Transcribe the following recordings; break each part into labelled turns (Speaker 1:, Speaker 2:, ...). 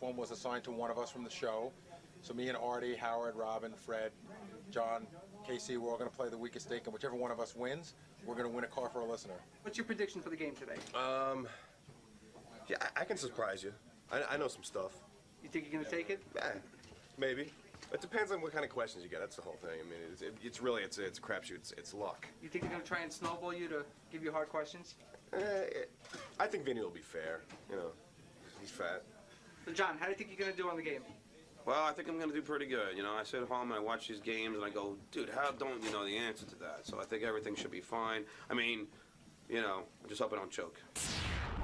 Speaker 1: one was assigned to one of us from the show. So me and Artie, Howard, Robin, Fred, John, Casey, we're all going to play the weakest dink, and whichever one of us wins, we're going to win a car for a listener.
Speaker 2: What's your prediction for the game today?
Speaker 3: Yeah, I can surprise you. I know some stuff.
Speaker 2: You think you're going to take it?
Speaker 3: Yeah, maybe. It depends on what kind of questions you get. That's the whole thing. I mean, it's really a crapshoot. It's luck.
Speaker 2: You think they're going to try and snowball you to give you hard questions?
Speaker 3: I think Vinny will be fair. You know, he's fat.
Speaker 2: So, John, how do you think you're going to do on the game?
Speaker 4: Well, I think I'm going to do pretty good. You know, I sit at home and I watch these games and I go, dude, how don't you know the answer to that? So I think everything should be fine. I mean, you know, I just hope I don't choke.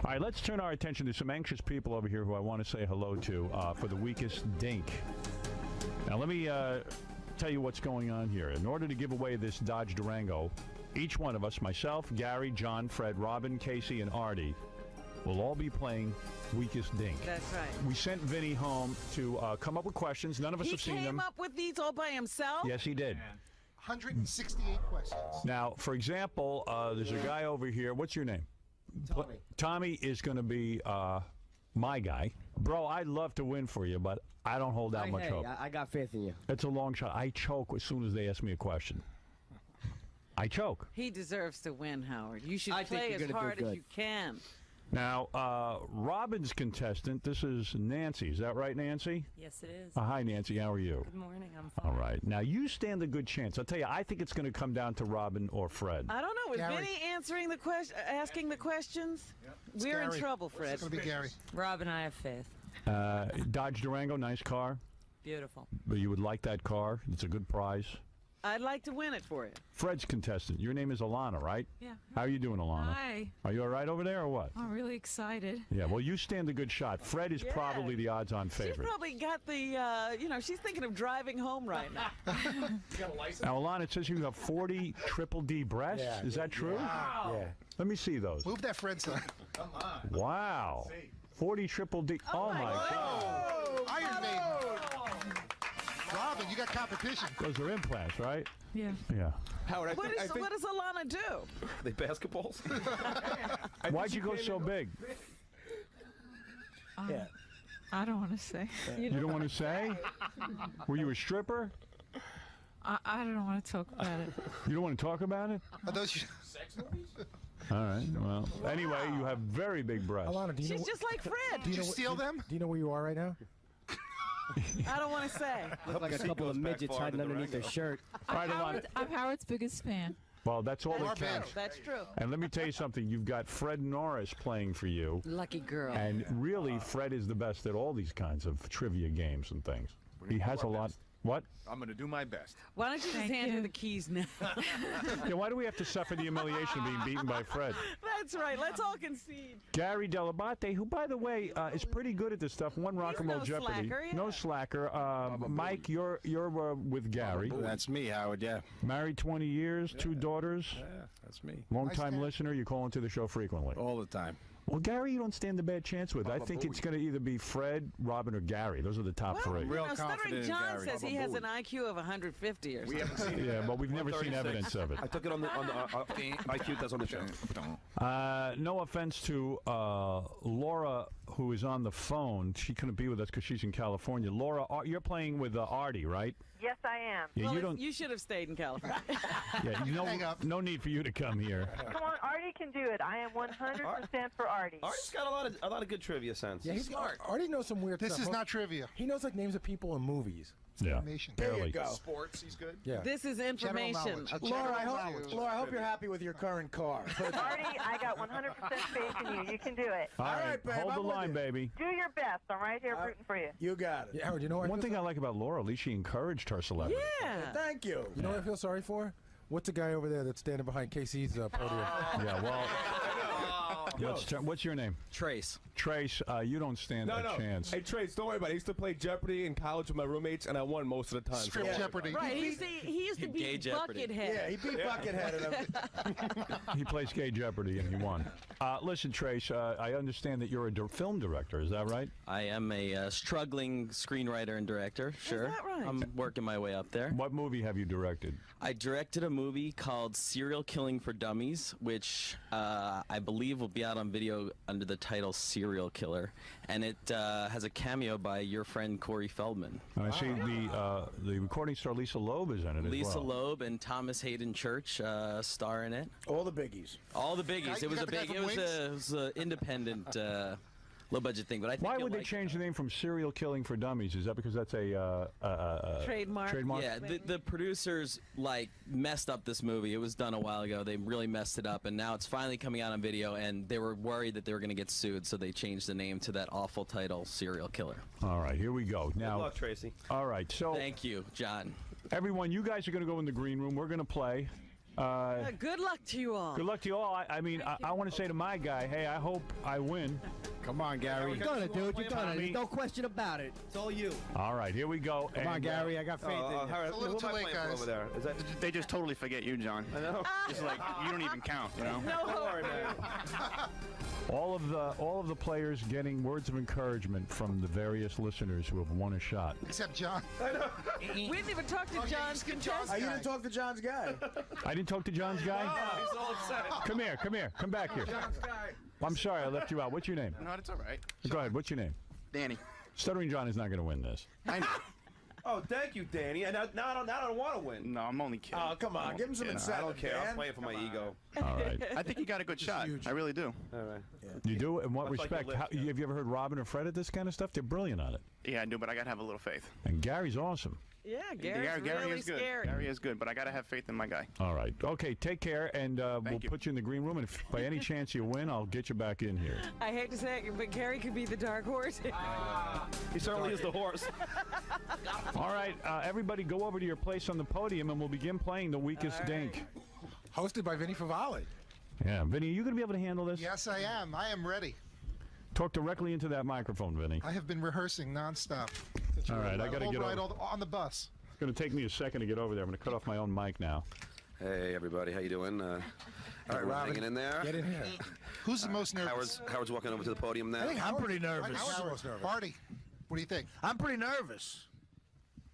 Speaker 5: All right, let's turn our attention to some anxious people over here who I want to say hello to for the weakest dink. Now, let me tell you what's going on here. In order to give away this Dodge Durango, each one of us, myself, Gary, John, Fred, Robin, Casey, and Artie, will all be playing weakest dink.
Speaker 6: That's right.
Speaker 5: We sent Vinny home to come up with questions. None of us have seen them.
Speaker 6: He came up with these all by himself?
Speaker 5: Yes, he did.
Speaker 7: 168 questions.
Speaker 5: Now, for example, there's a guy over here. What's your name?
Speaker 7: Tommy.
Speaker 5: Tommy is going to be my guy. Bro, I'd love to win for you, but I don't hold out much hope.
Speaker 8: I got faith in you.
Speaker 5: It's a long shot. I choke as soon as they ask me a question. I choke.
Speaker 6: He deserves to win, Howard. You should
Speaker 8: I think
Speaker 6: play
Speaker 8: you're
Speaker 6: as
Speaker 8: gonna do
Speaker 6: hard as
Speaker 8: good.
Speaker 6: you can.
Speaker 5: Now, Robin's contestant, this is Nancy. Is that right, Nancy?
Speaker 9: Yes, it is.
Speaker 5: Hi, Nancy. How are you?
Speaker 9: Good morning. I'm fine.
Speaker 5: All right. Now, you stand a good chance. I'll tell you, I think it's going to come down to Robin or Fred.
Speaker 6: I don't know. Is
Speaker 7: Gary.
Speaker 6: Vinny answering the asking the questions?
Speaker 7: Yep.
Speaker 6: We're
Speaker 7: Gary.
Speaker 6: in trouble, Fred.
Speaker 7: It's going to be Gary.
Speaker 9: Rob and I have faith.
Speaker 5: Dodge Durango, nice car.
Speaker 9: Beautiful.
Speaker 5: But you would like that car. It's a good prize.
Speaker 6: I'd like to win it for you.
Speaker 5: Fred's contestant. Your name is Alana, right?
Speaker 9: Yeah.
Speaker 5: How are you doing, Alana?
Speaker 9: Hi.
Speaker 5: Are you all right over there or what?
Speaker 9: I'm really excited.
Speaker 5: Yeah, well, you stand a good shot. Fred is probably the odds-on favorite.
Speaker 6: She's probably got the, she's thinking of driving home right now.
Speaker 7: You got a license?
Speaker 5: Now, Alana, it says you have 40 triple D breasts.
Speaker 8: Yeah,
Speaker 5: is that true?
Speaker 8: Yeah.
Speaker 5: Let me see those.
Speaker 7: Move that Fred side.
Speaker 1: Come on.
Speaker 5: Wow. 40 triple D. Oh, my God.
Speaker 7: Iron Maiden. Robin, you got competition.
Speaker 5: Those are implants, right?
Speaker 9: Yeah.
Speaker 5: Yeah.
Speaker 8: Howard,
Speaker 6: What does Alana do?
Speaker 8: they basketballs?
Speaker 5: Why'd you go so big?
Speaker 8: Yeah.
Speaker 9: I don't want to say.
Speaker 5: You don't want to say? Were you a stripper?
Speaker 9: I don't want to talk about it.
Speaker 5: You don't want to talk about it?
Speaker 7: Are those
Speaker 1: Sex movies?
Speaker 5: All right. Well, anyway, you have very big breasts.
Speaker 8: Alana, do you
Speaker 6: She's
Speaker 8: know,
Speaker 6: just like Fred.
Speaker 7: Did you steal them?
Speaker 8: do you know where you are right now?
Speaker 6: I don't want to say.
Speaker 8: Look like a couple of midgets hiding underneath their shirt.
Speaker 5: All right, Alana.
Speaker 9: I'm Howard's biggest fan.
Speaker 5: Well, that's all that counts.
Speaker 6: That's true.
Speaker 5: And let me tell you something. You've got Fred Norris playing for you.
Speaker 6: Lucky girl.
Speaker 5: And really, Fred is the best at all these kinds of trivia games and things. He has a lot. What?
Speaker 1: I'm going to do my best.
Speaker 6: Why don't you just
Speaker 9: Thank
Speaker 6: hand her
Speaker 9: you.
Speaker 6: the keys now?
Speaker 5: Yeah, why do we have to suffer the humiliation of being beaten by Fred?
Speaker 6: That's right. Let's all concede.
Speaker 5: Gary Delabate, who, by the way, is pretty good at this stuff. Won Rock and Roll
Speaker 6: no
Speaker 5: Jeopardy.
Speaker 6: slacker, yeah.
Speaker 5: No slacker. Mike, you're with Gary.
Speaker 8: That's me, Howard, yeah.
Speaker 5: Married 20 years, 2 daughters.
Speaker 8: Yeah, that's me.
Speaker 5: Long-time
Speaker 7: Nice,
Speaker 5: listener. You call into the show frequently.
Speaker 8: All the time.
Speaker 5: Well, Gary, you don't stand a bad chance with. I think it's going to either be Fred, Robin, or Gary. Those are the top three.
Speaker 8: Real confident
Speaker 6: Stuttering
Speaker 8: in
Speaker 6: John
Speaker 8: Gary.
Speaker 6: says he has an IQ of 150 or something.
Speaker 1: We haven't seen it.
Speaker 5: Yeah, but we've never seen evidence of it.
Speaker 8: I took it on the IQ test on the show.
Speaker 5: No offense to Laura, who is on the phone. She couldn't be with us because she's in California. Laura, you're playing with Artie, right?
Speaker 10: Yes, I am.
Speaker 5: Yeah,
Speaker 6: Well,
Speaker 5: you don't.
Speaker 6: You should have stayed in California.
Speaker 5: Yeah,
Speaker 7: Hang up.
Speaker 5: no need for you to come here.
Speaker 10: Come on, Artie can do it. I am 100% for Artie.
Speaker 8: Artie's got a lot of good trivia sense.
Speaker 11: Yeah, he's smart. Artie knows some weird
Speaker 7: This
Speaker 11: stuff.
Speaker 7: is not trivia.
Speaker 11: He knows like names of people in movies.
Speaker 5: Yeah,
Speaker 7: Information.
Speaker 5: barely.
Speaker 11: There you go.
Speaker 1: Sports, he's good.
Speaker 11: Yeah.
Speaker 6: This is information.
Speaker 7: knowledge.
Speaker 11: Laura, I
Speaker 7: Knowledge.
Speaker 11: hope, Laura, I hope you're happy with your current car.
Speaker 10: Artie, I got 100% faith in you. You can do it.
Speaker 5: All right,
Speaker 11: right, babe,
Speaker 5: hold the
Speaker 11: I'm with
Speaker 5: line,
Speaker 11: you.
Speaker 5: baby.
Speaker 10: Do your best. I'm right here rooting for you.
Speaker 11: You got it. Yeah, Howard, you know what?
Speaker 5: One thing I like about Laura, at least she encouraged her celebrity.
Speaker 6: Yeah.
Speaker 11: Thank you. You know what I feel sorry for? What's the guy over there that's standing behind Casey's podium?
Speaker 5: Yeah, well, what's your name?
Speaker 8: Trace.
Speaker 5: Trace, you don't stand a chance.
Speaker 12: Hey, Trace, don't worry about it. I used to play Jeopardy in college with my roommates, and I won most of the time.
Speaker 7: Strip Jeopardy.
Speaker 6: Right. He used to be Buckethead.
Speaker 11: Yeah, he beat Buckethead. And
Speaker 5: He plays Gay Jeopardy, and he won. Listen, Trace, I understand that you're a film director. Is that right?
Speaker 13: I am a struggling screenwriter and director. Sure.
Speaker 6: Is that right?
Speaker 13: I'm working my way up there.
Speaker 5: What movie have you directed?
Speaker 13: I directed a movie called Serial Killing for Dummies, which I believe will be out on video under the title Serial Killer, and it has a cameo by your friend Corey Feldman.
Speaker 5: I see the recording star Lisa Loeb is in it
Speaker 13: Lisa
Speaker 5: as well.
Speaker 13: Loeb and Thomas Hayden Church star in it.
Speaker 7: All the biggies.
Speaker 13: All the biggies. It was
Speaker 7: You
Speaker 13: a
Speaker 7: got the guy
Speaker 13: big.
Speaker 7: from
Speaker 13: It was
Speaker 7: Wings?
Speaker 13: an independent, low budget thing. But I think
Speaker 5: Why
Speaker 13: you'll
Speaker 5: would they
Speaker 13: like it.
Speaker 5: change the name from Serial Killing for Dummies? Is that because that's a
Speaker 6: Trademark.
Speaker 5: Trademark?
Speaker 13: Yeah, the producers messed up this movie. It was done a while ago. They really messed it up, and now it's finally coming out on video. And they were worried that they were going to get sued, so they changed the name to that awful title, Serial Killer.
Speaker 5: All right, here we go. Now,
Speaker 8: Good luck, Tracy.
Speaker 5: all right, so
Speaker 13: Thank you, John.
Speaker 5: everyone, you guys are going to go in the green room. We're going to play.
Speaker 6: Good luck to you all.
Speaker 5: Good luck to you all. I mean, I want to say to my guy, hey, I hope I win.
Speaker 7: Come on, Gary.
Speaker 14: You're gonna, dude. You're gonna.
Speaker 5: Tommy.
Speaker 14: There's no question about it. It's all you.
Speaker 5: All right, here we go.
Speaker 7: Come on, Gary. I got faith in you.
Speaker 3: Howard,
Speaker 7: It's a little
Speaker 3: who
Speaker 7: too
Speaker 3: am I
Speaker 7: late,
Speaker 3: playing for
Speaker 7: guys.
Speaker 3: over there? Is that?
Speaker 15: They just totally forget you, John.
Speaker 3: I know.
Speaker 15: It's like you don't even count, you know.
Speaker 6: No
Speaker 3: Don't worry, man.
Speaker 5: all of the players getting words of encouragement from the various listeners who have won a shot.
Speaker 7: Except John.
Speaker 6: We didn't even talk to John's contestant.
Speaker 7: You didn't talk to John's guy.
Speaker 5: I didn't talk to John's guy.
Speaker 3: He's all upset.
Speaker 5: Come here. Come back here. I'm sorry, I left you out. What's your name?
Speaker 15: No, it's all right.
Speaker 5: Go ahead. What's your name?
Speaker 15: Danny.
Speaker 5: Stuttering John is not going to win this.
Speaker 15: I know.
Speaker 12: Oh, thank you, Danny. And now I don't want to win.
Speaker 15: No, I'm only kidding.
Speaker 7: Oh, come on. Give him some
Speaker 3: I
Speaker 7: incentive,
Speaker 3: don't care. I'll
Speaker 7: man.
Speaker 3: play it for my ego.
Speaker 5: All right.
Speaker 15: I think you got a good shot.
Speaker 7: huge.
Speaker 15: I really do.
Speaker 3: All right.
Speaker 5: You do? In what
Speaker 3: Much like your
Speaker 5: respect?
Speaker 3: lips, yeah.
Speaker 5: Have you ever heard Robin or Fred at this kind of stuff? They're brilliant on it.
Speaker 15: Yeah, I do, but I gotta have a little faith.
Speaker 5: And Gary's awesome.
Speaker 6: Yeah, Gary's
Speaker 15: Gary
Speaker 6: really
Speaker 15: is good.
Speaker 6: scary.
Speaker 15: Gary is good, but I gotta have faith in my guy.
Speaker 5: All right. Okay, take care, and we'll
Speaker 15: you.
Speaker 5: put you in the green room, and if by any chance you win, I'll get you back in here.
Speaker 6: I hate to say it, but Gary could be the dark horse.
Speaker 12: He certainly is the horse.
Speaker 5: All right, everybody go over to your place on the podium, and we'll begin playing the weakest dink.
Speaker 11: Hosted by Vinny Favale.
Speaker 5: Yeah, Vinny, are you going to be able to handle this?
Speaker 7: Yes, I am. I am ready.
Speaker 5: Talk directly into that microphone, Vinny.
Speaker 7: I have been rehearsing nonstop.
Speaker 5: All right, I got to get
Speaker 7: right
Speaker 5: over.
Speaker 7: on the bus.
Speaker 5: It's going to take me a second to get over there. I'm going to cut off my own mic now.
Speaker 4: Hey, everybody, how you doing?
Speaker 7: All right,
Speaker 4: everyone
Speaker 7: Robin,
Speaker 4: hanging in there?
Speaker 11: Get in here.
Speaker 7: Who's the most nervous?
Speaker 4: Howard's walking over to the podium now.
Speaker 7: I'm
Speaker 14: pretty nervous.
Speaker 7: Howard's the most nervous. Artie, what do you think?
Speaker 14: I'm pretty nervous,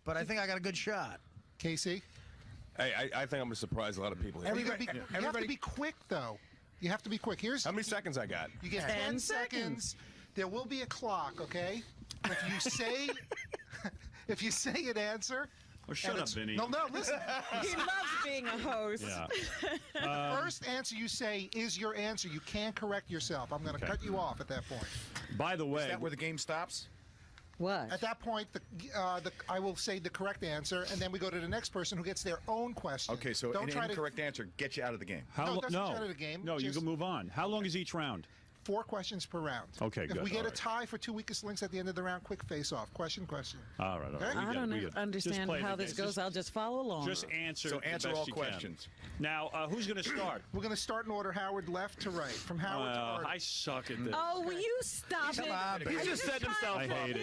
Speaker 14: but I think I got a good shot.
Speaker 7: Casey?
Speaker 3: Hey, I think I'm going to surprise a lot of people here.
Speaker 7: You have to be quick, though. You have to be quick.
Speaker 3: How many seconds I got?
Speaker 7: You get 10 seconds. There will be a clock, okay? If you say if you say an answer.
Speaker 5: Oh, shut up, Vinny.
Speaker 7: No, listen.
Speaker 6: He loves being a host.
Speaker 5: Yeah.
Speaker 7: The first answer you say is your answer. You can't correct yourself. I'm going to cut you off at that point.
Speaker 5: By the way,
Speaker 7: Is that
Speaker 5: where
Speaker 7: the game stops?
Speaker 6: What?
Speaker 7: At that point, I will say the correct answer, and then we go to the next person who gets their own question.
Speaker 16: Okay, so
Speaker 7: Don't
Speaker 16: an
Speaker 7: try
Speaker 16: incorrect answer gets you out of the game.
Speaker 7: No, it doesn't get you out of the game.
Speaker 16: No, you
Speaker 7: Just
Speaker 16: can move on. How long is each round?
Speaker 7: 4 questions per round.
Speaker 5: Okay,
Speaker 7: If
Speaker 5: good.
Speaker 7: we get
Speaker 5: All
Speaker 7: a
Speaker 5: right.
Speaker 7: tie for 2 weakest links at the end of the round, quick face-off. Question.
Speaker 5: All right.
Speaker 7: Okay?
Speaker 6: I don't understand
Speaker 16: play
Speaker 6: how
Speaker 16: the
Speaker 6: this
Speaker 16: game.
Speaker 6: goes. I'll just follow along.
Speaker 16: Just answer.
Speaker 7: So
Speaker 16: the
Speaker 7: answer
Speaker 16: best
Speaker 7: all
Speaker 16: you
Speaker 7: questions.
Speaker 16: Can. Now, who's going to start?
Speaker 7: We're going to start in order, Howard, left to right. From Howard to Artie.
Speaker 16: I suck at this.
Speaker 6: Oh, will you stop it?
Speaker 16: He
Speaker 6: I'm
Speaker 16: just set himself
Speaker 6: trying
Speaker 16: up.
Speaker 6: to-
Speaker 16: I hate it.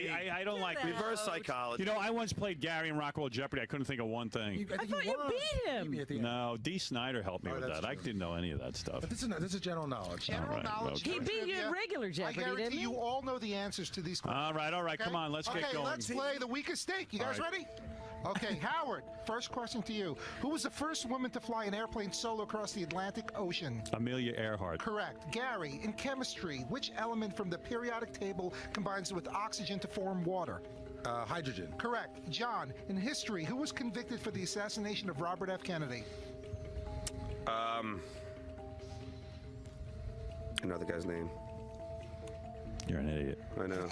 Speaker 6: Yeah.
Speaker 16: I don't like
Speaker 4: reverse psychology.
Speaker 16: You know, I once played Gary in Rockwell Jeopardy. I couldn't think of one thing.
Speaker 6: I thought you beat him.
Speaker 16: No, D. Snyder helped me with
Speaker 11: that's
Speaker 16: that. I didn't know any of that stuff.
Speaker 11: But this is general knowledge.
Speaker 7: General knowledge.
Speaker 6: He beat you at regular
Speaker 7: I
Speaker 6: Jeopardy,
Speaker 7: guarantee
Speaker 6: didn't he?
Speaker 7: you all know the answers to these questions.
Speaker 16: All right.
Speaker 7: Okay?
Speaker 16: Come on, let's get going.
Speaker 7: Let's play the weakest stake. You guys
Speaker 16: All right.
Speaker 7: ready? Okay, Howard, first question to you. Who was the first woman to fly an airplane solo across the Atlantic Ocean?
Speaker 5: Amelia Earhart.
Speaker 7: Correct. Gary, in chemistry, which element from the periodic table combines with oxygen to form water?
Speaker 11: Hydrogen.
Speaker 7: Correct. John, in history, who was convicted for the assassination of Robert F. Kennedy?
Speaker 4: I know the guy's name.
Speaker 5: You're an idiot.
Speaker 4: I know.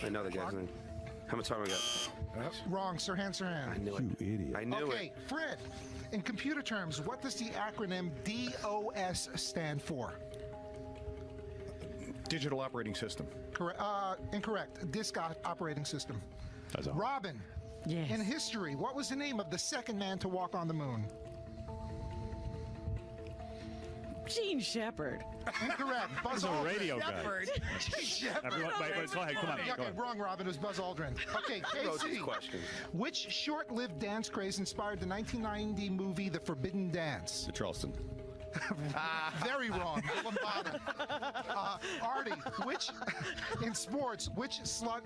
Speaker 4: I know the guy's name. How much time I got?
Speaker 7: Wrong, Sirhan Sirhan.
Speaker 4: I knew it.
Speaker 5: You idiot.
Speaker 4: I knew
Speaker 7: Okay, Fred, in computer terms, what does the acronym DOS stand for?
Speaker 16: Digital operating system.
Speaker 7: Correct. Incorrect. Disk operating system.
Speaker 5: That's all.
Speaker 7: Robin,
Speaker 6: Yes.
Speaker 7: in history, what was the name of the second man to walk on the moon?
Speaker 6: Gene Shepard.
Speaker 7: Incorrect. Buzz
Speaker 16: He's a
Speaker 7: Aldrin.
Speaker 16: radio guy.
Speaker 7: Shepard.
Speaker 16: Everyone, wait, go ahead. Come on.
Speaker 7: Yeah,
Speaker 16: Go
Speaker 7: okay,
Speaker 16: ahead.
Speaker 7: wrong, Robin. It was Buzz Aldrin. Okay,
Speaker 4: I wrote these
Speaker 7: Casey.
Speaker 4: questions.
Speaker 7: Which short-lived dance craze inspired the 1990 movie The Forbidden Dance?
Speaker 16: The Charleston.
Speaker 7: Very wrong. Lambada. Artie, in sports, which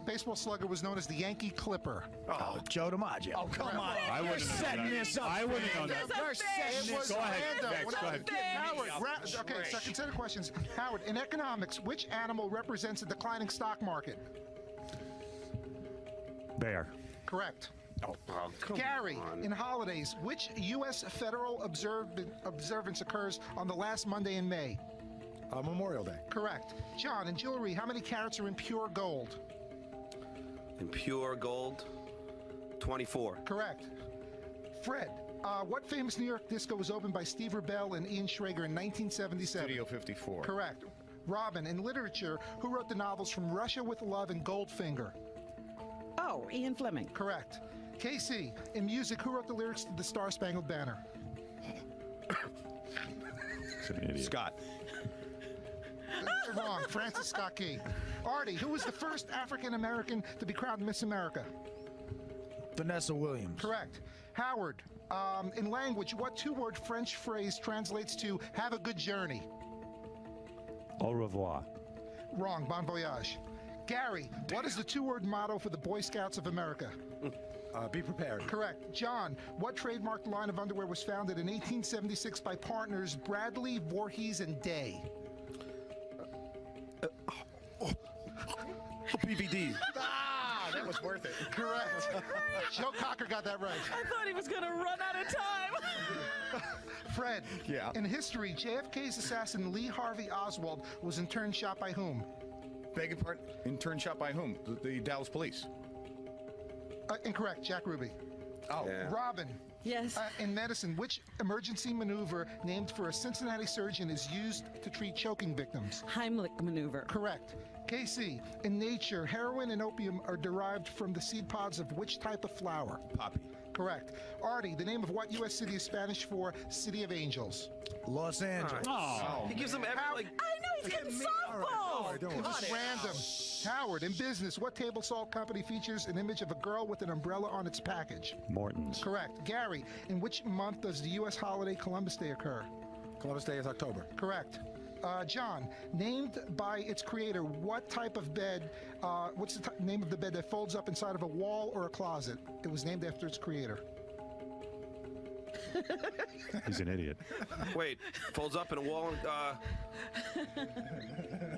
Speaker 7: baseball slugger was known as the Yankee Clipper?
Speaker 14: Oh, Joe DiMaggio.
Speaker 7: Oh, come on.
Speaker 16: I wouldn't have known that.
Speaker 14: this up.
Speaker 16: I wouldn't have known that.
Speaker 14: You're setting
Speaker 7: It
Speaker 14: this
Speaker 7: was
Speaker 16: Go ahead.
Speaker 7: random.
Speaker 16: Next,
Speaker 7: When
Speaker 16: go
Speaker 7: I was
Speaker 16: ahead.
Speaker 7: a kid, Howard, okay, second set of questions. Howard, in economics, which animal represents a declining stock market?
Speaker 16: Bear.
Speaker 7: Correct.
Speaker 4: Oh, come
Speaker 7: Gary,
Speaker 4: on.
Speaker 7: in holidays, which U.S. federal observance occurs on the last Monday in May?
Speaker 11: Memorial Day.
Speaker 7: Correct. John, in jewelry, how many carats are in pure gold?
Speaker 4: In pure gold, 24.
Speaker 7: Correct. Fred, what famous New York disco was opened by Steve Rebell and Ian Schrager in 1977?
Speaker 12: Studio 54.
Speaker 7: Correct. Robin, in literature, who wrote the novels From Russia with Love and Goldfinger?
Speaker 6: Oh, Ian Fleming.
Speaker 7: Correct. Casey, in music, who wrote the lyrics to the Star Spangled Banner?
Speaker 16: He's an idiot.
Speaker 12: Scott.
Speaker 7: Wrong. Francis Scott Key. Artie, who was the first African American to be crowned Miss America?
Speaker 14: Vanessa Williams.
Speaker 7: Correct. Howard, in language, what two-word French phrase translates to "have a good journey"?
Speaker 16: Au revoir.
Speaker 7: Wrong. Bon voyage. Gary, what is the two-word motto for the Boy Scouts of America?
Speaker 11: Be prepared.
Speaker 7: Correct. John, what trademarked line of underwear was founded in 1876 by partners Bradley, Voorhees, and Day?
Speaker 12: BBD.
Speaker 7: That was worth it. Correct. Joe Cocker got that right.
Speaker 6: I thought he was going to run out of time.
Speaker 7: Fred,
Speaker 12: Yeah.
Speaker 7: in history, JFK's assassin Lee Harvey Oswald was in turn shot by whom?
Speaker 12: Beg your pardon? Intern shot by whom? The Dallas Police.
Speaker 7: Incorrect. Jack Ruby.
Speaker 12: Oh.
Speaker 4: Yeah.
Speaker 7: Robin.
Speaker 6: Yes.
Speaker 7: In medicine, which emergency maneuver named for a Cincinnati surgeon is used to treat choking victims?
Speaker 6: Heimlich maneuver.
Speaker 7: Correct. Casey, in nature, heroin and opium are derived from the seed pods of which type of flower?
Speaker 12: Poppy.
Speaker 7: Correct. Artie, the name of what U.S. city is Spanish for City of Angels?
Speaker 14: Los Angeles.
Speaker 16: Oh.
Speaker 4: He gives them every, like,
Speaker 6: I know he's getting softball.
Speaker 7: It was random. Howard, in business, what table salt company features an image of a girl with an umbrella on its package?
Speaker 16: Morton's.
Speaker 7: Correct. Gary, in which month does the U.S. holiday Columbus Day occur?
Speaker 11: Columbus Day is October.
Speaker 7: Correct. John, named by its creator, what type of bed, what's the name of the bed that folds up inside of a wall or a closet? It was named after its creator.
Speaker 16: He's an idiot.
Speaker 4: wait, folds up in a wall,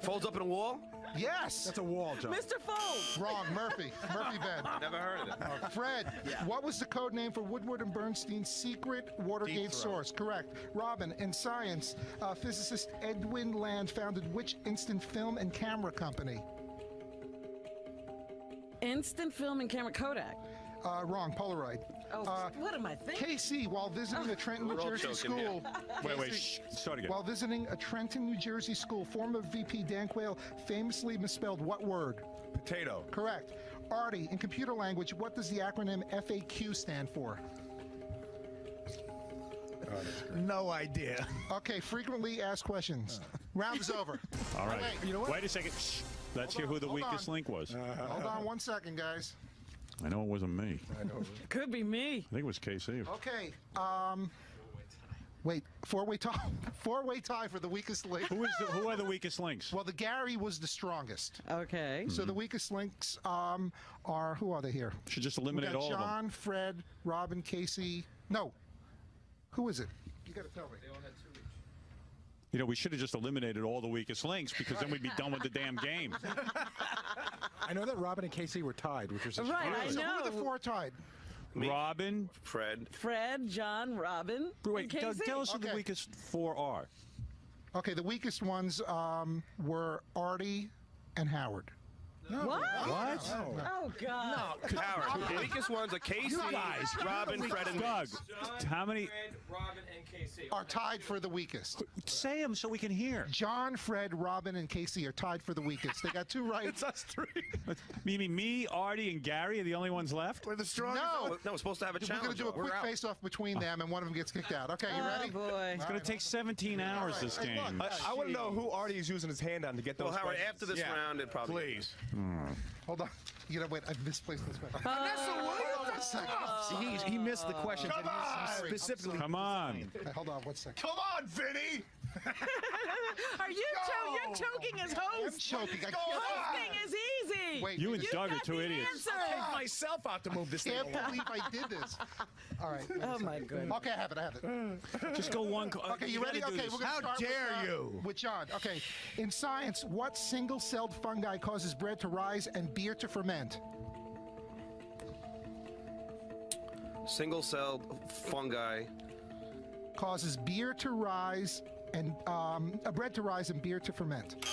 Speaker 4: folds up in a wall?
Speaker 7: Yes!
Speaker 11: That's a wall, John.
Speaker 6: Mr. Fold.
Speaker 7: Wrong. Murphy. Murphy bed.
Speaker 4: Never heard of it.
Speaker 7: Fred, what was the code name for Woodward and Bernstein's secret Watergate source? Correct. Robin, in science, physicist Edwin Land founded which instant film and camera company?
Speaker 6: Instant film and camera Kodak.
Speaker 7: Wrong. Polaroid.
Speaker 6: Oh, what am I thinking?
Speaker 7: KC, while visiting a Trenton, New
Speaker 4: We're all
Speaker 7: Jersey
Speaker 4: choking here.
Speaker 7: school.
Speaker 16: Wait,
Speaker 7: KC,
Speaker 16: start again.
Speaker 7: While visiting a Trenton, New Jersey school, former VP Dan Quayle famously misspelled what word?
Speaker 12: Potato.
Speaker 7: Correct. Artie, in computer language, what does the acronym FAQ stand for?
Speaker 14: No idea.
Speaker 7: Okay, frequently asked questions. Round is over.
Speaker 16: All right.
Speaker 7: Wait, you know what?
Speaker 16: Wait a second. Shh. Let's hear who the
Speaker 7: Hold
Speaker 16: weakest
Speaker 7: on.
Speaker 16: link was.
Speaker 7: Hold on 1 second, guys.
Speaker 16: I know it wasn't me.
Speaker 6: Could be me.
Speaker 16: I think it was KC.
Speaker 7: Okay. Wait. Four-way tie for the weakest link.
Speaker 16: Who are the weakest links?
Speaker 7: Well, the Gary was the strongest.
Speaker 6: Okay.
Speaker 7: So the weakest links are, who are they here?
Speaker 16: Should just
Speaker 7: We
Speaker 16: eliminate
Speaker 7: got
Speaker 16: all of them.
Speaker 7: John, Fred, Robin, Casey. No. Who is it? You got to tell me.
Speaker 16: You know, we should have just eliminated all the weakest links because then we'd be done with the damn game.
Speaker 11: I know that Robin and Casey were tied, which was a
Speaker 6: Right, I
Speaker 7: So who are the
Speaker 6: know.
Speaker 7: four tied?
Speaker 16: Robin.
Speaker 4: Fred.
Speaker 6: Fred, John, Robin,
Speaker 16: Wait,
Speaker 6: and Casey.
Speaker 16: tell us who the
Speaker 7: Okay.
Speaker 16: weakest four are.
Speaker 7: Okay, the weakest ones were Artie and Howard.
Speaker 6: What?
Speaker 16: What?
Speaker 6: Oh, God.
Speaker 4: Howard. The weakest ones are Casey, Robin, Fred, and
Speaker 16: Doug, how many?
Speaker 2: Robin, and Casey.
Speaker 7: Are tied for the weakest.
Speaker 16: Say them so we can hear.
Speaker 7: John, Fred, Robin, and Casey are tied for the weakest. They got two right.
Speaker 12: It's us three.
Speaker 16: You mean me, Artie, and Gary are the only ones left?
Speaker 12: We're the strongest.
Speaker 7: No.
Speaker 4: No, we're supposed to have a
Speaker 7: We're
Speaker 4: challenge.
Speaker 7: going to do a
Speaker 4: though.
Speaker 7: quick face-off between them, and one of them gets kicked out. Okay, you
Speaker 6: Oh,
Speaker 7: ready?
Speaker 6: boy.
Speaker 16: It's going to take 17 hours, this
Speaker 7: Hey, look,
Speaker 16: game.
Speaker 12: I want to know who Artie is using his hand on to get those
Speaker 4: Well, Howard,
Speaker 12: questions.
Speaker 4: after this
Speaker 12: Yeah.
Speaker 4: round, it probably.
Speaker 12: Please.
Speaker 7: Hold on. You know, wait, I've misplaced this one.
Speaker 17: He missed the question.
Speaker 7: Come on!
Speaker 17: Specifically.
Speaker 5: Come on.
Speaker 7: Hold on, 1 second.
Speaker 12: Come on, Vinny!
Speaker 6: Are you you're choking as host?
Speaker 7: I'm choking.
Speaker 6: Hosting is easy.
Speaker 7: Wait,
Speaker 5: You and
Speaker 6: you
Speaker 5: Doug are
Speaker 6: got
Speaker 5: two
Speaker 6: the
Speaker 5: idiots.
Speaker 6: answer.
Speaker 17: I'll take myself out to move this thing
Speaker 7: I can't
Speaker 17: along.
Speaker 7: believe I did this. All right.
Speaker 6: Oh my goodness.
Speaker 7: Okay, I have it.
Speaker 5: Just go one.
Speaker 7: Okay, you ready? Okay, we're gonna start with John. Okay, in science, what single-celled fungi causes bread to rise and beer to ferment?
Speaker 4: Single-celled fungi.
Speaker 7: Causes beer to rise and bread to rise and beer to ferment.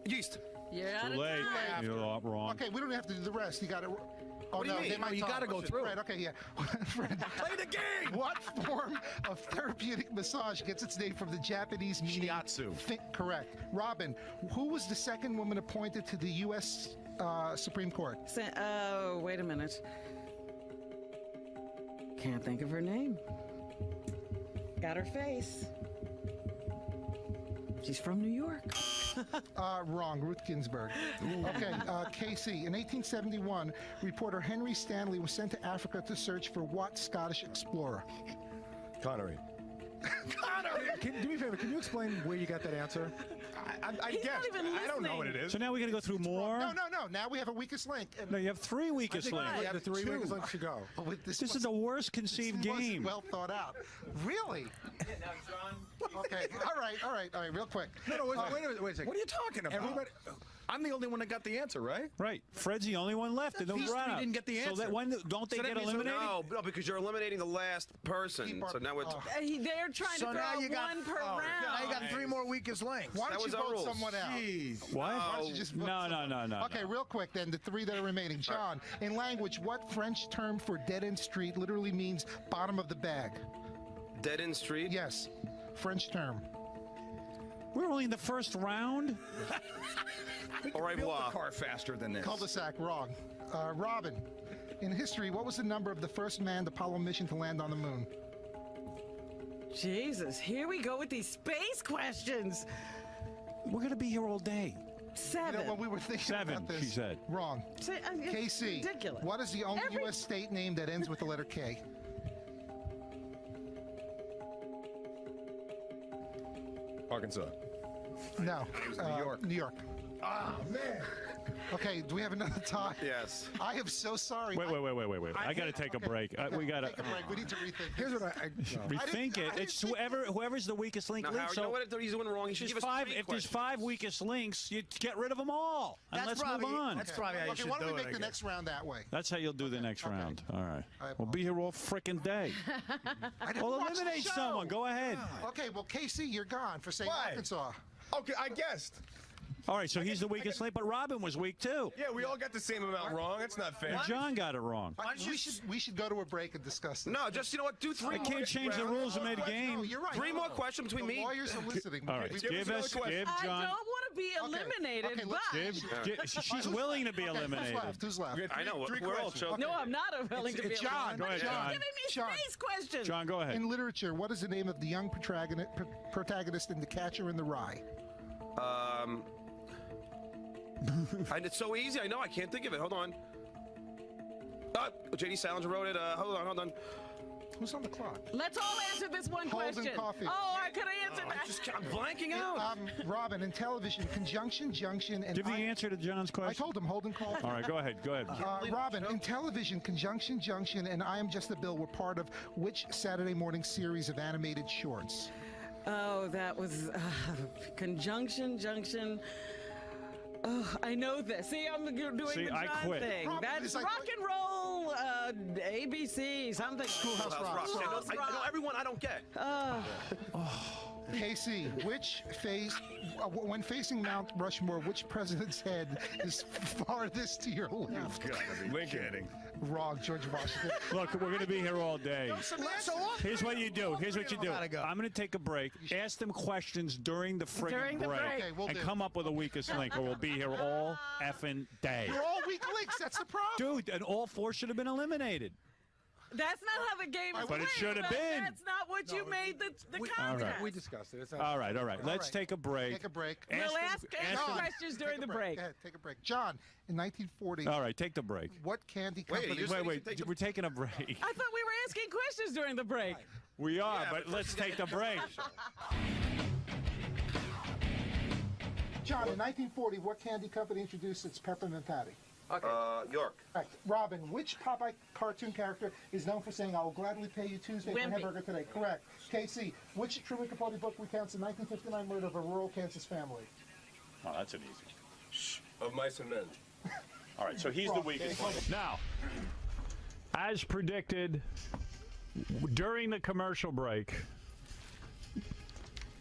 Speaker 17: Yeast.
Speaker 6: You're out
Speaker 5: Too
Speaker 6: of
Speaker 5: late.
Speaker 6: time.
Speaker 5: You're wrong.
Speaker 7: Okay, we don't have to do the rest. You got to. Oh
Speaker 17: What do you
Speaker 7: no,
Speaker 17: mean?
Speaker 7: they might
Speaker 17: You
Speaker 7: talk.
Speaker 17: gotta go through.
Speaker 7: Fred, okay, yeah. Fred,
Speaker 17: Play the game.
Speaker 7: what form of therapeutic massage gets its name from the Japanese meaning?
Speaker 17: Shiatsu.
Speaker 7: Correct. Robin, who was the second woman appointed to the U.S. Supreme Court?
Speaker 6: Oh, wait a minute. Can't think of her name. Got her face. She's from New York.
Speaker 7: Wrong. Ruth Ginsburg. Okay, KC. In 1871, reporter Henry Stanley was sent to Africa to search for what Scottish explorer?
Speaker 12: Connery. Do me a favor, can you explain where you got that answer?
Speaker 17: I
Speaker 6: He's
Speaker 17: guess.
Speaker 6: not even
Speaker 17: I don't know what it
Speaker 6: listening.
Speaker 17: is.
Speaker 5: So now we got to go through more.
Speaker 7: No. Now we have a weakest link. And
Speaker 5: No, you have three weakest links.
Speaker 7: we
Speaker 12: Yeah,
Speaker 7: have
Speaker 12: the three
Speaker 7: two.
Speaker 12: weakest links should go.
Speaker 7: This
Speaker 5: This is the worst conceived
Speaker 7: wasn't
Speaker 5: game.
Speaker 7: well thought out. Really? Okay. All right. Real quick.
Speaker 17: No, wait a second. What are you talking about?
Speaker 12: Everybody-
Speaker 17: I'm the only one that got the answer, right?
Speaker 5: Right. Fred's the only one left in the
Speaker 17: These three
Speaker 5: round.
Speaker 17: didn't get the
Speaker 5: So
Speaker 17: answer.
Speaker 5: that when don't they
Speaker 17: So that
Speaker 5: get
Speaker 17: means-
Speaker 5: eliminated?
Speaker 4: No, because you're eliminating the last person. So now it's.
Speaker 6: They're trying
Speaker 14: So
Speaker 6: to
Speaker 14: now
Speaker 6: throw
Speaker 14: you got
Speaker 6: one per
Speaker 14: Now you
Speaker 6: round.
Speaker 14: got 3 more weakest links.
Speaker 7: Why
Speaker 4: That
Speaker 7: don't
Speaker 4: was
Speaker 7: you
Speaker 4: our
Speaker 7: vote
Speaker 4: rules.
Speaker 7: someone out?
Speaker 5: What?
Speaker 7: Why don't you just vote
Speaker 5: No.
Speaker 7: Okay, real quick then, the 3 that are remaining. John, in language, what French term for dead-end street literally means bottom of the bag?
Speaker 4: Dead End Street?
Speaker 7: Yes, French term.
Speaker 5: We're only in the first round.
Speaker 4: Au
Speaker 17: Build
Speaker 4: revoir.
Speaker 17: the car faster than this.
Speaker 7: Cul-de-sac, wrong. Robin, in history, what was the number of the first manned Apollo mission to land on the moon?
Speaker 6: Jesus, here we go with these space questions.
Speaker 5: We're going to be here all day.
Speaker 6: 7.
Speaker 7: You know, when we were thinking
Speaker 5: 7,
Speaker 7: about this,
Speaker 5: she said.
Speaker 7: Wrong.
Speaker 6: It's
Speaker 7: KC,
Speaker 6: ridiculous.
Speaker 7: what is the only
Speaker 6: Every-
Speaker 7: U.S. state name that ends with the letter K?
Speaker 12: Arkansas.
Speaker 7: No.
Speaker 17: New York.
Speaker 7: New York.
Speaker 12: Ah, man.
Speaker 7: Okay, do we have another tie?
Speaker 4: Yes.
Speaker 7: I am so sorry.
Speaker 5: Wait. I got to take a break. We got to
Speaker 7: Take a break. We need to rethink
Speaker 12: Here's
Speaker 7: this.
Speaker 12: what I
Speaker 5: rethink it. It's whoever's the weakest link.
Speaker 4: Now,
Speaker 5: leaves.
Speaker 4: Howard,
Speaker 5: So
Speaker 4: you know what? If he's doing wrong, he should give us 3
Speaker 5: if there's
Speaker 4: questions.
Speaker 5: 5 weakest links, you get rid of them all. And
Speaker 14: That's
Speaker 5: let's
Speaker 14: probably-
Speaker 5: move on.
Speaker 14: that's probably how you
Speaker 7: Okay,
Speaker 14: should
Speaker 7: why don't
Speaker 14: do
Speaker 7: we
Speaker 14: it,
Speaker 7: make
Speaker 14: I
Speaker 7: the
Speaker 14: guess.
Speaker 7: next round that way?
Speaker 5: That's how you'll do the next round. All right.
Speaker 7: I
Speaker 5: We'll be here all frickin' day.
Speaker 7: I didn't
Speaker 5: Well,
Speaker 7: watch the
Speaker 5: eliminate
Speaker 7: show.
Speaker 5: someone. Go ahead.
Speaker 7: Okay, well, KC, you're gone for saying
Speaker 12: Why?
Speaker 7: Arkansas.
Speaker 12: Okay, I guessed.
Speaker 5: All right, so he's the weakest link, but Robin was weak too.
Speaker 12: Yeah, we all got the same amount wrong. It's not fair.
Speaker 5: And John got it wrong.
Speaker 7: We should go to a break and discuss this.
Speaker 4: No, just, you know what? Do 3
Speaker 5: I
Speaker 4: more.
Speaker 5: can't change the rules and made a game.
Speaker 7: No, you're right.
Speaker 4: 3 more questions between
Speaker 7: The
Speaker 4: me.
Speaker 7: lawyers are listening.
Speaker 5: All right,
Speaker 7: We-
Speaker 5: give
Speaker 7: we-
Speaker 5: John.
Speaker 6: I don't want to be eliminated,
Speaker 7: okay,
Speaker 6: but...
Speaker 7: let's-
Speaker 5: She's willing to be eliminated.
Speaker 7: Who's left?
Speaker 4: I know.
Speaker 12: Three
Speaker 4: We're all
Speaker 12: questions.
Speaker 4: choking.
Speaker 6: No, I'm not willing to be
Speaker 7: It's John.
Speaker 6: eliminated.
Speaker 5: Go ahead,
Speaker 6: You're
Speaker 5: John.
Speaker 6: giving me
Speaker 7: John.
Speaker 6: space questions.
Speaker 5: John, go ahead.
Speaker 7: In literature, what is the name of the young protagonist in The Catcher in the Rye?
Speaker 4: And it's so easy. I know. I can't think of it. Hold on. J.D. Salinger wrote it. Hold on.
Speaker 7: Who's on the clock?
Speaker 6: Let's all answer this one
Speaker 7: Holden
Speaker 6: question.
Speaker 7: Coffee.
Speaker 6: Oh, I could have answered that.
Speaker 4: I'm blanking out.
Speaker 7: Robin, in television, conjunction, junction, and
Speaker 5: Give the answer to John's
Speaker 7: I
Speaker 5: question.
Speaker 7: told him Holden Coffee.
Speaker 5: All right, go ahead.
Speaker 7: Robin, in television, Conjunction Junction and I Am Just a Bill were part of which Saturday morning series of animated shorts?
Speaker 6: Oh, that was Conjunction Junction. Oh, I know this. See, I'm doing
Speaker 5: See,
Speaker 6: the
Speaker 5: I
Speaker 6: John
Speaker 5: quit.
Speaker 6: thing.
Speaker 7: Robin,
Speaker 6: That's
Speaker 7: it's like-
Speaker 6: rock and roll, ABC, something.
Speaker 7: Schoolhouse Rock.
Speaker 6: Schoolhouse
Speaker 4: I know
Speaker 6: Rock.
Speaker 4: everyone I don't get.
Speaker 7: KC, when facing Mount Rushmore, which president's head is farthest to your left?
Speaker 12: Lincoln.
Speaker 7: Wrong, George Washington.
Speaker 5: Look, we're going to be here all day. Here's what you do.
Speaker 14: Gotta go.
Speaker 5: I'm going to take a break. Ask them questions during the
Speaker 6: During
Speaker 5: friggin'
Speaker 6: the
Speaker 5: break.
Speaker 6: break.
Speaker 7: Okay, we'll
Speaker 5: and
Speaker 7: do.
Speaker 5: come up with a weakest link, or we'll be here all effing day.
Speaker 7: You're all weak links. That's the problem.
Speaker 5: Dude, and all 4 should have been eliminated.
Speaker 6: That's not how the game is
Speaker 5: But
Speaker 6: played.
Speaker 5: it should have been.
Speaker 6: That's not what you made the
Speaker 5: All
Speaker 6: contract.
Speaker 5: right.
Speaker 11: We discussed it. It's
Speaker 5: All right. Let's take a break.
Speaker 7: Take a break.
Speaker 6: We'll ask questions during the break.
Speaker 7: Go ahead, take a break. John, in 1940.
Speaker 5: All right, take the break.
Speaker 7: What candy company?
Speaker 5: Wait. We're taking a break.
Speaker 6: I thought we were asking questions during the break.
Speaker 5: We are, but let's take the break.
Speaker 7: John, in 1940, what candy company introduced its peppermint patty?
Speaker 2: Okay.
Speaker 3: York.
Speaker 7: Correct. Robin, which Popeye cartoon character is known for saying, "I will gladly pay you Tuesday for a
Speaker 6: Wimpy.
Speaker 7: hamburger today"? Correct. KC, which Truman Capote book recounts the 1959 murder of a rural Kansas family?
Speaker 5: Oh, that's an easy.
Speaker 3: Of Mice and Men.
Speaker 5: All right, so he's the weakest one. Now, as predicted, during the commercial break,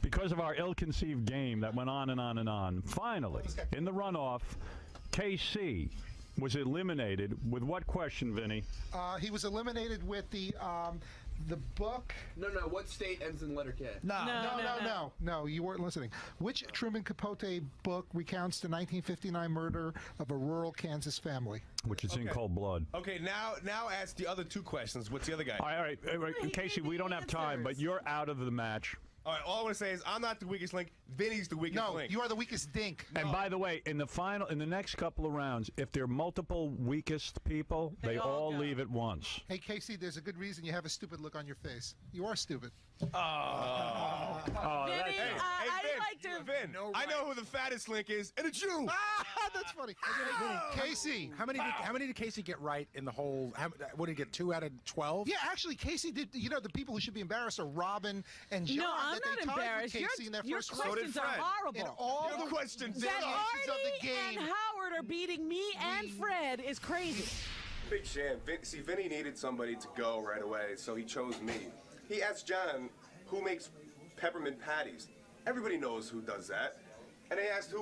Speaker 5: because of our ill-conceived game that went on and on and on, finally, in the runoff, KC was eliminated with what question, Vinny?
Speaker 7: He was eliminated with the book.
Speaker 18: No. What state ends in letter K?
Speaker 7: No, you weren't listening. Which Truman Capote book recounts the 1959 murder of a rural Kansas family?
Speaker 5: Which is in cold blood.
Speaker 3: Okay, now ask the other two questions. What's the other guy?
Speaker 5: All right. Casey, we don't have time, but you're out of the match.
Speaker 3: All right, all I want to say is I'm not the weakest link. Vinny's the weakest link.
Speaker 7: You are the weakest dink.
Speaker 5: And by the way, in the next couple of rounds, if there are multiple weakest people, they all leave at once.
Speaker 7: Hey, Casey, there's a good reason you have a stupid look on your face. You are stupid.
Speaker 6: Vinny, I'd like to.
Speaker 3: Vin, I know who the fattest link is, and it's you.
Speaker 7: That's funny. Casey,
Speaker 12: How many did Casey get right in the whole? What did he get? 2 out of 12?
Speaker 7: Yeah, actually, Casey did. You know, the people who should be embarrassed are Robin and John.
Speaker 6: No, I'm
Speaker 7: that they
Speaker 6: not
Speaker 7: tied
Speaker 6: embarrassed.
Speaker 7: With Casey in their
Speaker 6: Your
Speaker 7: first
Speaker 6: questions are horrible.
Speaker 7: In all
Speaker 3: Your
Speaker 7: the
Speaker 3: questions
Speaker 6: That
Speaker 7: variations of the
Speaker 6: Artie
Speaker 7: game.
Speaker 6: and Howard are beating me and Fred is crazy.
Speaker 3: Big sham. See, Vinny needed somebody to go right away, so he chose me. He asked John, who makes peppermint patties? Everybody knows who does that. And he asked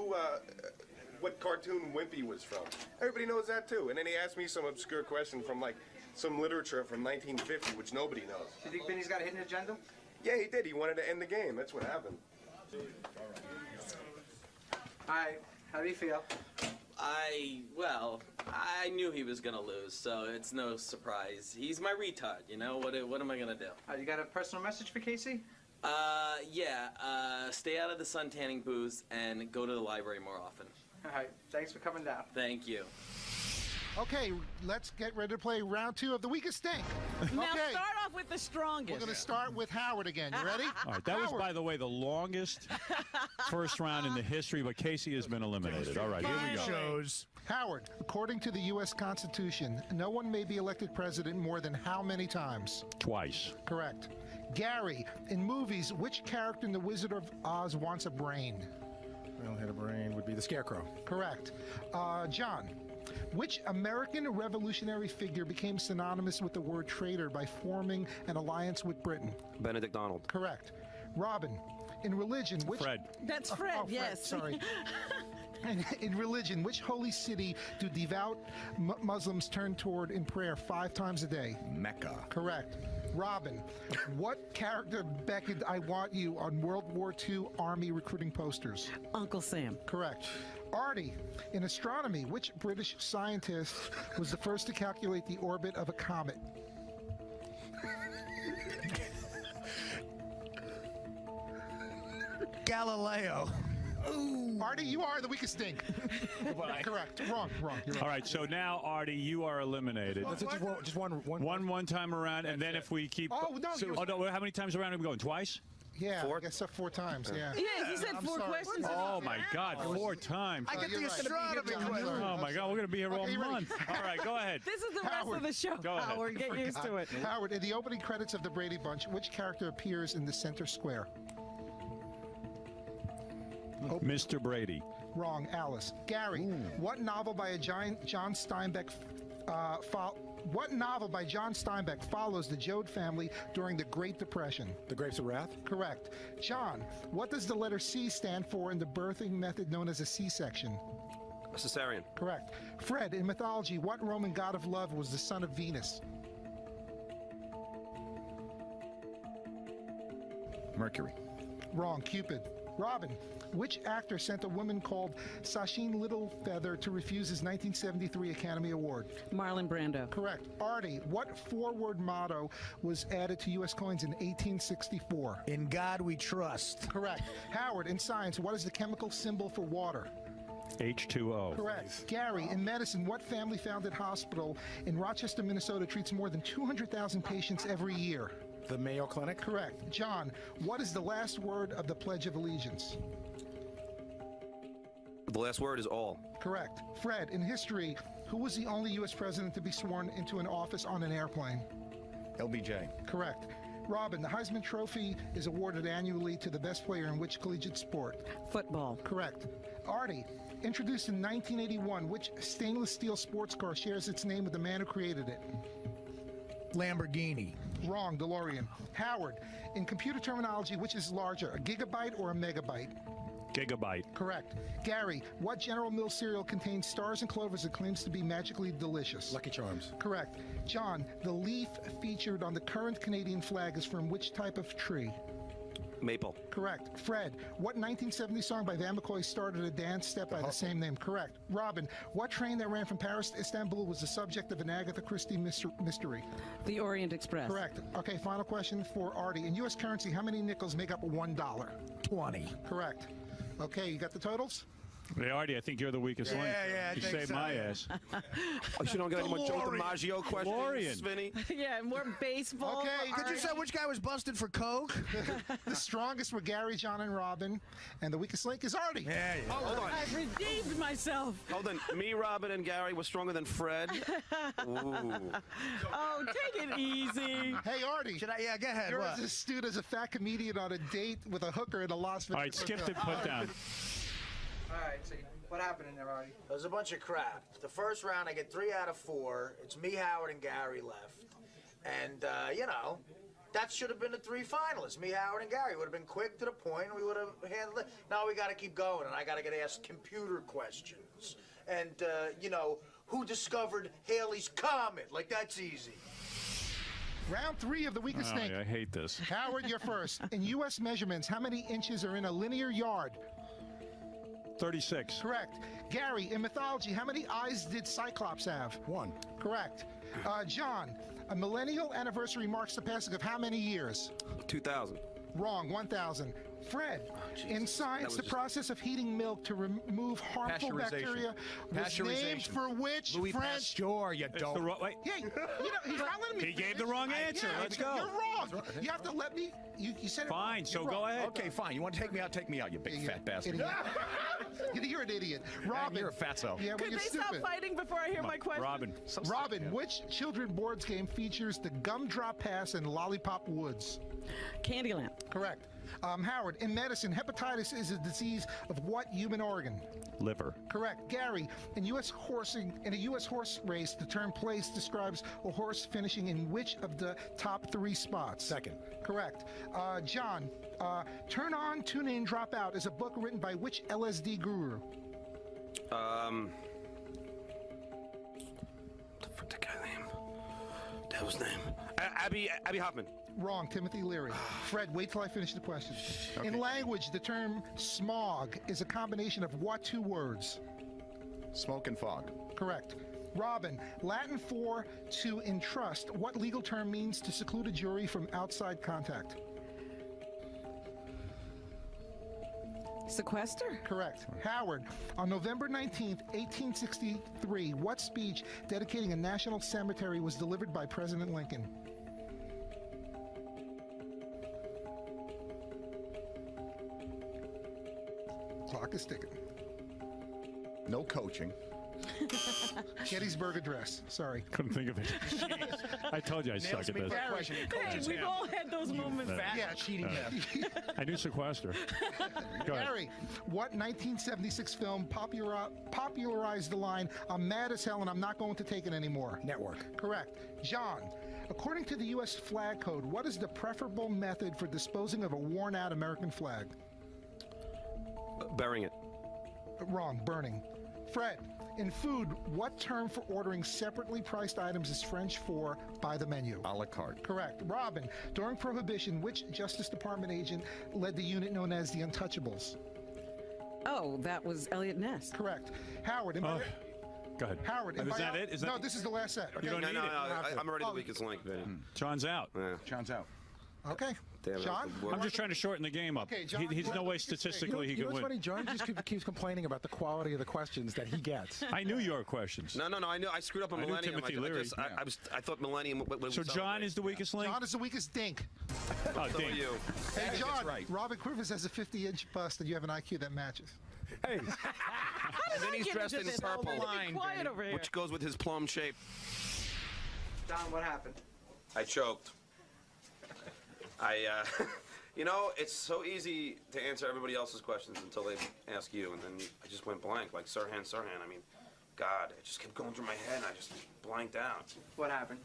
Speaker 3: what cartoon Wimpy was from. Everybody knows that too. And then he asked me some obscure question from like some literature from 1950, which nobody knows.
Speaker 2: Do you think Vinny's got a hidden agenda?
Speaker 3: Yeah, he did. He wanted to end the game. That's what happened.
Speaker 2: All right. How do you feel?
Speaker 13: I knew he was gonna lose, so it's no surprise. He's my retard, you know. What am I gonna do?
Speaker 2: You got a personal message for Casey?
Speaker 13: Stay out of the sun tanning booths and go to the library more often.
Speaker 2: All right. Thanks for coming down.
Speaker 13: Thank you.
Speaker 7: Okay, let's get ready to play round 2 of the weakest stink.
Speaker 6: Now
Speaker 7: Okay.
Speaker 6: start off with the strongest.
Speaker 7: We're going to start with Howard again. You ready?
Speaker 5: All right, that was,
Speaker 7: Howard.
Speaker 5: by the way, the longest first round in the history, but Casey has been eliminated. All right, here we go.
Speaker 7: Howard, according to the U.S. Constitution, no one may be elected president more than how many times?
Speaker 5: Twice.
Speaker 7: Correct. Gary, in movies, which character in The Wizard of Oz wants a brain?
Speaker 12: Well, had a brain would be the Scarecrow.
Speaker 7: Correct. John, which American revolutionary figure became synonymous with the word traitor by forming an alliance with Britain?
Speaker 4: Benedict Donald.
Speaker 7: Correct. Robin, in religion, which...
Speaker 5: Fred.
Speaker 6: That's Fred,
Speaker 7: Fred,
Speaker 6: yes.
Speaker 7: Sorry. In religion, which holy city do devout Muslims turn toward in prayer 5 times a day?
Speaker 17: Mecca.
Speaker 7: Correct. Robin, what character beckoned "I want you" on World War II Army recruiting posters?
Speaker 6: Uncle Sam.
Speaker 7: Correct. Artie, in astronomy, which British scientist was the first to calculate the orbit of a comet?
Speaker 14: Galileo.
Speaker 7: Ooh. Artie, you are the weakest stink. Correct. Wrong. You're wrong.
Speaker 5: All right, so now, Artie, you are eliminated.
Speaker 12: That's just one
Speaker 5: time around, and then if we keep...
Speaker 7: Oh, no.
Speaker 5: How many times around are we going? Twice?
Speaker 7: Yeah, I guess so 4 times, yeah.
Speaker 6: Yeah, he said 4 questions.
Speaker 5: Oh, my God, 4 times.
Speaker 14: I get the
Speaker 7: right.
Speaker 14: astronomy question.
Speaker 5: Oh, my God, we're going to be here all
Speaker 7: Okay, you ready?
Speaker 5: month. All right, go ahead.
Speaker 6: This is the rest of the show,
Speaker 5: Go ahead.
Speaker 6: Howard. Get used to it.
Speaker 7: Howard, in the opening credits of The Brady Bunch, which character appears in the center square?
Speaker 5: Mr. Brady.
Speaker 7: Wrong, Alice. Gary, what novel by John Steinbeck follows the Joad family during the Great Depression?
Speaker 12: The Grapes of Wrath?
Speaker 7: Correct. John, what does the letter C stand for in the birthing method known as a C-section?
Speaker 4: A cesarean.
Speaker 7: Correct. Fred, in mythology, what Roman god of love was the son of Venus?
Speaker 17: Mercury.
Speaker 7: Wrong, Cupid. Robin, which actor sent a woman called Sacheen Littlefeather to refuse his 1973 Academy Award?
Speaker 6: Marlon Brando.
Speaker 7: Correct. Artie, what four-word motto was added to U.S. coins in 1864?
Speaker 14: In God we trust.
Speaker 7: Correct. Howard, in science, what is the chemical symbol for water?
Speaker 5: H2O.
Speaker 7: Correct. Gary, in medicine, what family-founded hospital in Rochester, Minnesota treats more than 200,000 patients every year?
Speaker 12: The Mayo Clinic.
Speaker 7: Correct. John, what is the last word of the Pledge of Allegiance?
Speaker 4: The last word is all.
Speaker 7: Correct. Fred, in history, who was the only U.S. president to be sworn into an office on an airplane?
Speaker 17: LBJ.
Speaker 7: Correct. Robin, the Heisman Trophy is awarded annually to the best player in which collegiate sport?
Speaker 6: Football.
Speaker 7: Correct. Artie, introduced in 1981, which stainless steel sports car shares its name with the man who created it?
Speaker 14: Lamborghini.
Speaker 7: Wrong, DeLorean. Howard, in computer terminology, which is larger, a gigabyte or a megabyte?
Speaker 5: Gigabyte.
Speaker 7: Correct. Gary, what General Mills cereal contains stars and clovers and claims to be magically delicious?
Speaker 12: Lucky Charms.
Speaker 7: Correct. John, the leaf featured on the current Canadian flag is from which type of tree?
Speaker 4: Maple.
Speaker 7: Correct. Fred, what 1970 song by Van McCoy started a dance step by the same name? Correct. Robin, what train that ran from Paris to Istanbul was the subject of an Agatha Christie mystery?
Speaker 6: The Orient Express.
Speaker 7: Correct. Okay, final question for Artie. In U.S. currency, how many nickels make up $1?
Speaker 14: 20.
Speaker 7: Correct. Okay, you got the totals?
Speaker 5: Hey, Artie, I think you're the weakest link.
Speaker 14: Yeah, I
Speaker 5: You
Speaker 14: think
Speaker 5: saved
Speaker 14: so.
Speaker 5: my ass.
Speaker 4: Oh, you don't get any more Joe DiMaggio questions,
Speaker 5: DeLorean.
Speaker 4: Vinny?
Speaker 6: Yeah, more baseball.
Speaker 7: Okay,
Speaker 14: Could you say which guy was busted for coke?
Speaker 7: The strongest were Gary, John, and Robin, and the weakest link is Artie.
Speaker 14: Yeah.
Speaker 4: Oh, hold on.
Speaker 6: I've redeemed myself.
Speaker 4: Hold on. Me, Robin, and Gary were stronger than Fred. Ooh.
Speaker 6: Oh, take it easy.
Speaker 7: Hey, Artie.
Speaker 14: Should I? Yeah, go ahead.
Speaker 7: You're
Speaker 14: What?
Speaker 7: as astute as a fat comedian on a date with a hooker in a Las Vegas.
Speaker 5: All right, skip the put down.
Speaker 2: All right, so what happened in there, Artie?
Speaker 19: It was a bunch of crap. The first round, I get 3 out of 4. It's me, Howard, and Gary left. And, you know, that should have been the 3 finalists. Me, Howard, and Gary would have been quick to the point, and we would have handled it. Now we got to keep going, and I got to get asked computer questions. And, you know, who discovered Halley's Comet? Like, that's easy.
Speaker 7: Round 3 of the weakest link.
Speaker 5: I hate this.
Speaker 7: Howard, you're first. In U.S. measurements, how many inches are in a linear yard?
Speaker 5: 36.
Speaker 7: Correct. Gary, in mythology, how many eyes did Cyclops have?
Speaker 12: 1.
Speaker 7: Correct. John, a millennial anniversary marks the passing of how many years?
Speaker 4: 2000.
Speaker 7: Wrong, 1,000. Fred, in science, the process of heating milk to remove harmful bacteria was named for which
Speaker 17: Louis
Speaker 7: French?
Speaker 17: Pasteur, you
Speaker 5: It's
Speaker 17: dope.
Speaker 5: the wait.
Speaker 7: Yeah, you know, he's not letting me
Speaker 5: He gave
Speaker 7: finish.
Speaker 5: the wrong answer.
Speaker 7: Yeah,
Speaker 5: Let's go.
Speaker 7: You're wrong. You have to let me. You said it.
Speaker 5: Fine,
Speaker 7: wrong.
Speaker 5: so
Speaker 7: You're
Speaker 5: go
Speaker 7: wrong.
Speaker 5: ahead.
Speaker 17: Okay, fine. You want to take me out? Take me out, you big fat bastard.
Speaker 7: Idiot. You're an idiot. Robin.
Speaker 17: You're a fatso.
Speaker 7: Yeah, well,
Speaker 6: Could
Speaker 7: you're
Speaker 6: they
Speaker 7: stupid.
Speaker 6: stop fighting before I hear my question?
Speaker 5: Robin.
Speaker 7: Robin, which children boards game features the Gumdrop Pass and Lollipop Woods?
Speaker 6: Candyland.
Speaker 7: Correct. Howard, in medicine, hepatitis is a disease of what human organ?
Speaker 5: Liver.
Speaker 7: Correct. Gary, in a U.S. horse race, the term place describes a horse finishing in which of the top 3 spots?
Speaker 12: Second.
Speaker 7: Correct. John, Turn On, Tune In, Drop Out is a book written by which LSD guru?
Speaker 4: The guy name. That was name. Abby Hoffman.
Speaker 7: Wrong, Timothy Leary. Fred, wait till I finish the question. In language, the term smog is a combination of what 2 words?
Speaker 17: Smoke and fog.
Speaker 7: Correct. Robin, Latin for to entrust. What legal term means to seclude a jury from outside contact?
Speaker 6: Sequester?
Speaker 7: Correct. Howard, on November 19th, 1863, what speech dedicating a national cemetery was delivered by President Lincoln? Clock is ticking.
Speaker 17: No coaching.
Speaker 7: Gettysburg Address. Sorry.
Speaker 5: Couldn't think of it. I told you I suck at this.
Speaker 6: Hey, we've all had those moments.
Speaker 7: Yeah, cheating.
Speaker 5: I knew sequester. Go ahead.
Speaker 7: Gary, what 1976 film popularized the line, "I'm mad as hell and I'm not going to take it anymore"?
Speaker 12: Network.
Speaker 7: Correct. John, according to the U.S. flag code, what is the preferable method for disposing of a worn-out American flag?
Speaker 4: Burying it.
Speaker 7: Wrong. Burning. Fred, in food, what term for ordering separately priced items is French for by the menu?
Speaker 17: A la carte.
Speaker 7: Correct. Robin, during Prohibition, which Justice Department agent led the unit known as the Untouchables?
Speaker 6: Oh, that was Elliot Ness.
Speaker 7: Correct. Howard, in
Speaker 5: Go ahead.
Speaker 7: Howard, in
Speaker 5: Is that it? Is that
Speaker 7: no, this is the last set.
Speaker 5: You don't need it.
Speaker 4: I'm already the weakest link, man.
Speaker 5: John's out.
Speaker 4: Yeah.
Speaker 17: John's out.
Speaker 7: Okay.
Speaker 4: Damn,
Speaker 7: John?
Speaker 5: I'm just trying to shorten the game up.
Speaker 7: Okay, John,
Speaker 5: He's no way statistically he
Speaker 12: You know
Speaker 5: could
Speaker 12: what's
Speaker 5: win.
Speaker 12: funny? John just keeps complaining about the quality of the questions that he gets.
Speaker 5: I knew your questions.
Speaker 4: No, I knew I screwed up on
Speaker 5: I knew
Speaker 4: Millennium.
Speaker 5: Timothy Leary.
Speaker 4: I thought Millennium would
Speaker 5: So John is the weakest link?
Speaker 7: John is the weakest dink.
Speaker 5: Oh,
Speaker 4: So
Speaker 5: Dink.
Speaker 4: are you.
Speaker 7: Hey, John,
Speaker 17: right.
Speaker 7: Robin Quivers has a 50-inch bust, and you have an IQ that matches.
Speaker 12: Hey,
Speaker 4: And then he's
Speaker 6: get
Speaker 4: dressed
Speaker 6: into
Speaker 4: in
Speaker 6: this?
Speaker 4: purple,
Speaker 6: Be quiet over here.
Speaker 4: which goes with his plum shape.
Speaker 2: Don, what happened?
Speaker 4: I choked. You know, it's so easy to answer everybody else's questions until they ask you, and then I just went blank, like Sirhan. I mean, God, it just kept going through my head, and I just blanked out.
Speaker 2: What happened?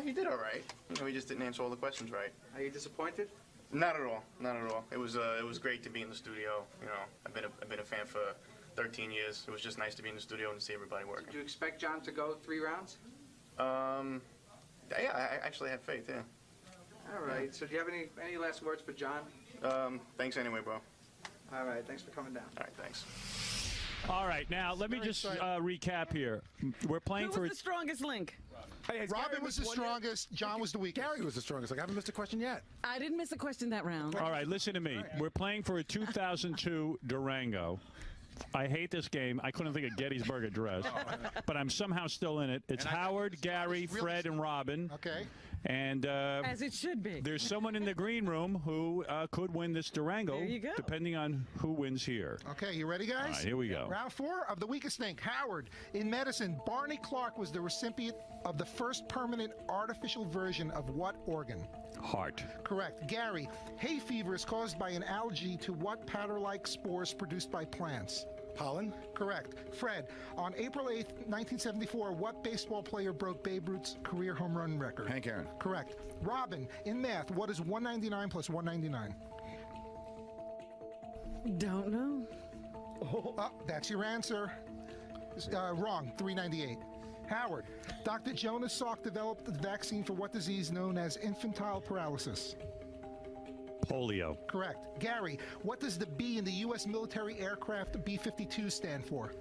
Speaker 15: He did all right. You know, he just didn't answer all the questions right.
Speaker 2: Are you disappointed?
Speaker 15: Not at all. Not at all. It was great to be in the studio. You know, I've been a fan for 13 years. It was just nice to be in the studio and to see everybody working.
Speaker 2: Did you expect John to go 3 rounds?
Speaker 15: Yeah, I actually had faith. Yeah.
Speaker 2: All right. So do you have any last words for John?
Speaker 15: Thanks anyway, bro.
Speaker 2: All right. Thanks for coming down.
Speaker 15: All right, thanks.
Speaker 5: All right, now let me just recap here. We're playing
Speaker 6: Who
Speaker 5: for
Speaker 6: was the strongest link?
Speaker 12: hey,
Speaker 7: Robin was the strongest. John was the weakest.
Speaker 12: Gary was the strongest. Like, I haven't missed a question yet.
Speaker 6: I didn't miss a question that round.
Speaker 5: All right, listen to me. We're playing for a 2002 Durango. I hate this game. I couldn't think of Gettysburg Address, but I'm somehow still in it. It's Howard, Gary, Fred, and Robin.
Speaker 7: Okay.
Speaker 5: And
Speaker 6: As it should be.
Speaker 5: there's someone in the green room who could win this Durango,
Speaker 6: There you go.
Speaker 5: depending on who wins here.
Speaker 7: Okay, you ready, guys?
Speaker 5: All right, here we go.
Speaker 7: Round 4 of the weakest link. Howard, in medicine, Barney Clark was the recipient of the first permanent artificial version of what organ?
Speaker 5: Heart.
Speaker 7: Correct. Gary, hay fever is caused by an algae to what powder-like spores produced by plants?
Speaker 12: Pollen?
Speaker 7: Correct. Fred, on April 8th, 1974, what baseball player broke Babe Ruth's career home run record?
Speaker 17: Hank Aaron.
Speaker 7: Correct. Robin, in math, what is 199 plus 199?
Speaker 6: Don't know.
Speaker 7: Oh, that's your answer. Wrong, 398. Howard, Dr. Jonas Salk developed the vaccine for what disease known as infantile paralysis?
Speaker 5: Polio.
Speaker 7: Correct. Gary, what does the B in the U.S. military aircraft B-52 stand for?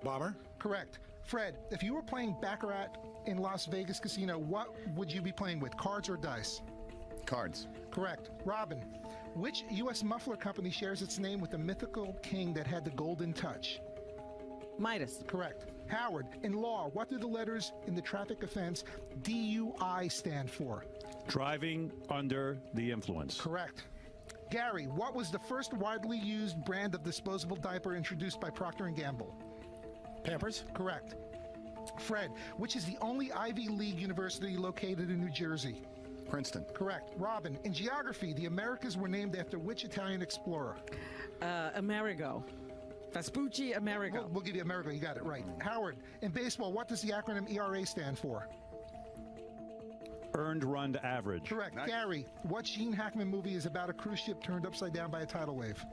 Speaker 12: Bomber?
Speaker 7: Correct. Fred, if you were playing Baccarat in Las Vegas Casino, what would you be playing with, cards or dice?
Speaker 17: Cards.
Speaker 7: Correct. Robin, which U.S. muffler company shares its name with the mythical king that had the golden touch?
Speaker 6: Midas.
Speaker 7: Correct. Howard, in law, what do the letters in the traffic offense DUI stand for?
Speaker 5: Driving under the influence.
Speaker 7: Correct. Gary, what was the first widely used brand of disposable diaper introduced by Procter & Gamble?
Speaker 12: Pampers?
Speaker 7: Correct. Fred, which is the only Ivy League university located in New Jersey?
Speaker 17: Princeton.
Speaker 7: Correct. Robin, in geography, the Americas were named after which Italian explorer?
Speaker 6: Amerigo. Vespucci Amerigo.
Speaker 7: We'll give you Amerigo. You got it right. Howard, in baseball, what does the acronym ERA stand for?
Speaker 5: Earned run average.
Speaker 7: Correct.
Speaker 17: Nice.
Speaker 7: Gary, what Gene Hackman movie is about a cruise ship turned upside down by a tidal wave?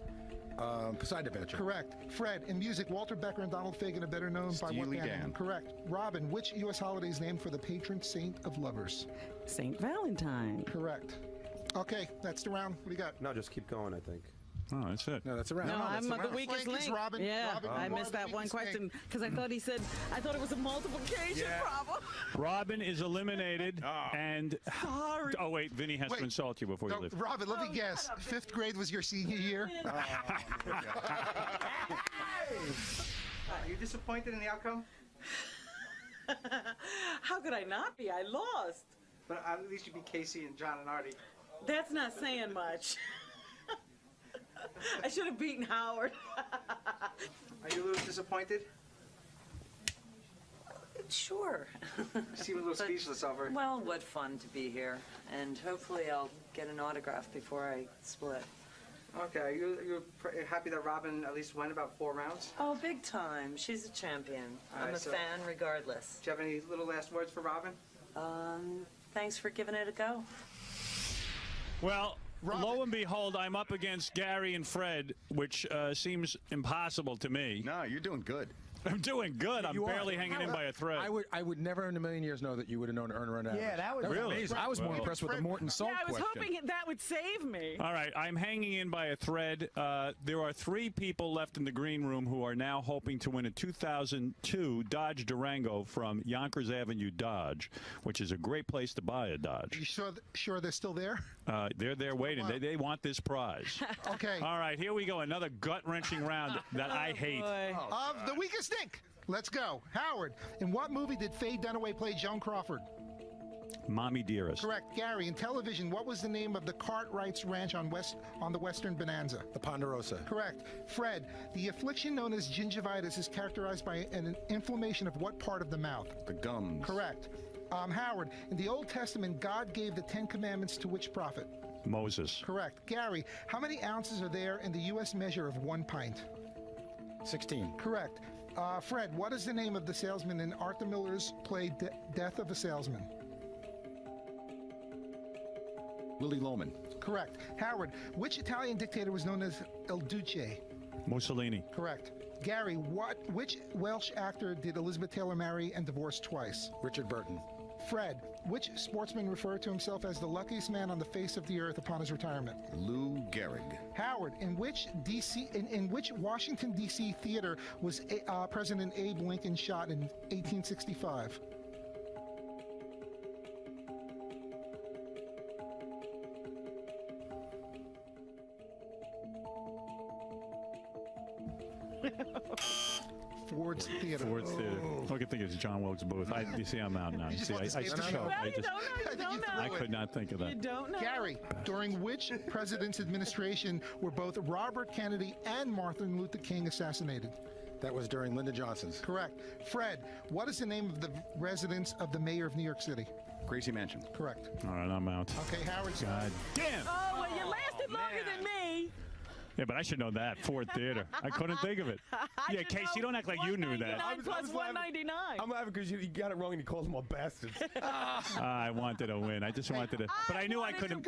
Speaker 12: Poseidon Adventure.
Speaker 7: Correct. Fred, in music, Walter Becker and Donald Fagen are better known by what
Speaker 17: Steely
Speaker 7: band?
Speaker 17: Dan.
Speaker 7: Correct. Robin, which U.S. holiday is named for the patron saint of lovers?
Speaker 6: St. Valentine.
Speaker 7: Correct. Okay, that's the round. What do you got?
Speaker 4: No, just keep going, I think.
Speaker 5: Oh, that's it.
Speaker 12: No, that's a round.
Speaker 6: No, I'm
Speaker 12: that's
Speaker 6: the weakest
Speaker 7: Link is
Speaker 6: link.
Speaker 7: Robin.
Speaker 6: Yeah,
Speaker 7: Robin,
Speaker 6: I
Speaker 7: you are
Speaker 6: missed
Speaker 7: the
Speaker 6: that one
Speaker 7: weakest
Speaker 6: question
Speaker 7: link.
Speaker 6: because I thought it was a multiplication problem.
Speaker 5: Robin is eliminated, and
Speaker 6: Sorry.
Speaker 5: oh wait, Vinny has to
Speaker 7: Wait.
Speaker 5: insult you before you
Speaker 7: No,
Speaker 5: leave.
Speaker 7: Robin, let me guess. 5th grade was your senior year?
Speaker 2: Are you disappointed in the outcome?
Speaker 6: How could I not be? I lost.
Speaker 2: But at least you beat Casey and John and Artie.
Speaker 6: That's not saying much. I should have beaten Howard.
Speaker 2: Are you a little disappointed?
Speaker 20: Sure.
Speaker 2: You seem a little
Speaker 20: But-
Speaker 2: speechless over it.
Speaker 20: Well, what fun to be here. And hopefully I'll get an autograph before I split.
Speaker 2: Okay, you're happy that Robin at least went about 4 rounds?
Speaker 20: Oh, big time. She's a champion.
Speaker 2: All
Speaker 20: I'm
Speaker 2: right,
Speaker 20: a
Speaker 2: so-
Speaker 20: fan regardless.
Speaker 2: Do you have any little last words for Robin?
Speaker 20: Thanks for giving it a go.
Speaker 5: Well,
Speaker 16: lo and behold, I'm up against Gary and Fred, which seems impossible to me.
Speaker 17: No, you're doing good.
Speaker 16: I'm doing good. I'm
Speaker 11: You are.
Speaker 16: barely hanging in by a thread.
Speaker 11: I would never in a million years know that you would have known to earn a run average.
Speaker 14: Yeah, that was
Speaker 16: Really?
Speaker 14: amazing.
Speaker 12: I was more impressed with the Morton Salt
Speaker 6: Yeah, I was
Speaker 12: question.
Speaker 6: hoping that would save me.
Speaker 16: All right, I'm hanging in by a thread. There are 3 people left in the green room who are now hoping to win a 2002 Dodge Durango from Yonkers Avenue Dodge, which is a great place to buy a Dodge.
Speaker 7: You sure they're still there?
Speaker 16: They're there waiting. They want this prize.
Speaker 7: Okay.
Speaker 16: All right, here we go. Another gut-wrenching round that I hate.
Speaker 7: Of the weakest Dink. Let's go. Howard, in what movie did Faye Dunaway play Joan Crawford?
Speaker 16: Mommy Dearest.
Speaker 7: Correct. Gary, in television, what was the name of the Cartwright's Ranch on the Western Bonanza?
Speaker 11: The Ponderosa.
Speaker 7: Correct. Fred, the affliction known as gingivitis is characterized by an inflammation of what part of the mouth?
Speaker 17: The gums.
Speaker 7: Correct. Howard, in the Old Testament, God gave the 10 Commandments to which prophet?
Speaker 16: Moses.
Speaker 7: Correct. Gary, how many ounces are there in the U.S. measure of 1 pint?
Speaker 11: 16.
Speaker 7: Correct. Fred, what is the name of the salesman in Arthur Miller's play Death of a Salesman?
Speaker 17: Willie Loman.
Speaker 7: Correct. Howard, which Italian dictator was known as Il Duce?
Speaker 16: Mussolini.
Speaker 7: Correct. Gary, which Welsh actor did Elizabeth Taylor marry and divorce twice?
Speaker 11: Richard Burton.
Speaker 7: Fred, which sportsman referred to himself as the luckiest man on the face of the earth upon his retirement?
Speaker 17: Lou Gehrig.
Speaker 7: Howard, in which Washington D.C. theater was President Abe Lincoln shot in 1865? Ford's Theater.
Speaker 16: Ford's Theater. All I can think is John Wilkes Booth. You see, I'm out now. You see, I could not think of that.
Speaker 6: You don't know.
Speaker 7: Gary, during which president's administration were both Robert Kennedy and Martin Luther King assassinated?
Speaker 11: That was during Lyndon Johnson's.
Speaker 7: Correct. Fred, what is the name of the residence of the mayor of New York City?
Speaker 17: Gracie Mansion.
Speaker 7: Correct.
Speaker 16: All right, I'm out.
Speaker 7: Okay, Howard.
Speaker 16: God damn.
Speaker 6: Oh, well, you lasted longer than me.
Speaker 16: Yeah, but I should know that. Ford Theater. I couldn't think of it. Yeah, Casey, you don't act like you knew that.
Speaker 6: Plus 199.
Speaker 12: I'm laughing because you got it wrong and he calls them all bastards.
Speaker 16: I wanted to win. I just wanted to. But I knew I couldn't.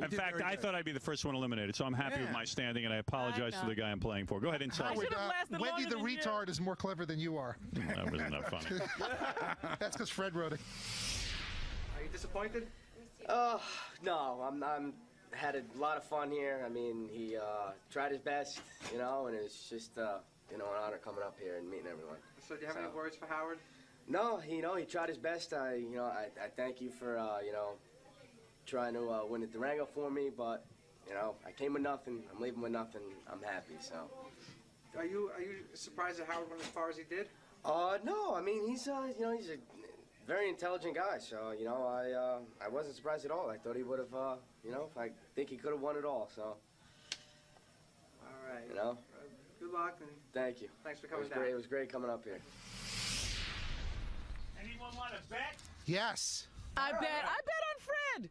Speaker 16: In fact, I thought I'd be the first one eliminated, so I'm happy with my standing, and I apologize to the guy I'm playing for. Go ahead, insult.
Speaker 7: Howard, Wendy the retard is more clever than you are.
Speaker 16: That wasn't that funny.
Speaker 7: That's because Fred wrote it.
Speaker 2: Are you disappointed?
Speaker 21: No, I'm had a lot of fun here. I mean, he tried his best, you know, and it's just, you know, an honor coming up here and meeting everyone.
Speaker 2: So do you have any words for Howard?
Speaker 21: No, you know, he tried his best. I thank you for, you know, trying to win the Durango for me, but, you know, I came with nothing. I'm leaving with nothing. I'm happy, so.
Speaker 2: Are you surprised that Howard went as far as he did?
Speaker 21: No, I mean, he's, you know, he's a very intelligent guy, so, you know, I wasn't surprised at all. I thought he would have, you know, I think he could have won it all, so.
Speaker 2: All right.
Speaker 21: You know?
Speaker 2: Good luck. And
Speaker 21: thank you.
Speaker 2: Thanks for coming
Speaker 21: It was
Speaker 2: down.
Speaker 21: great. It was great coming up here.
Speaker 16: Anyone want to bet?
Speaker 7: Yes.
Speaker 6: I bet on Fred.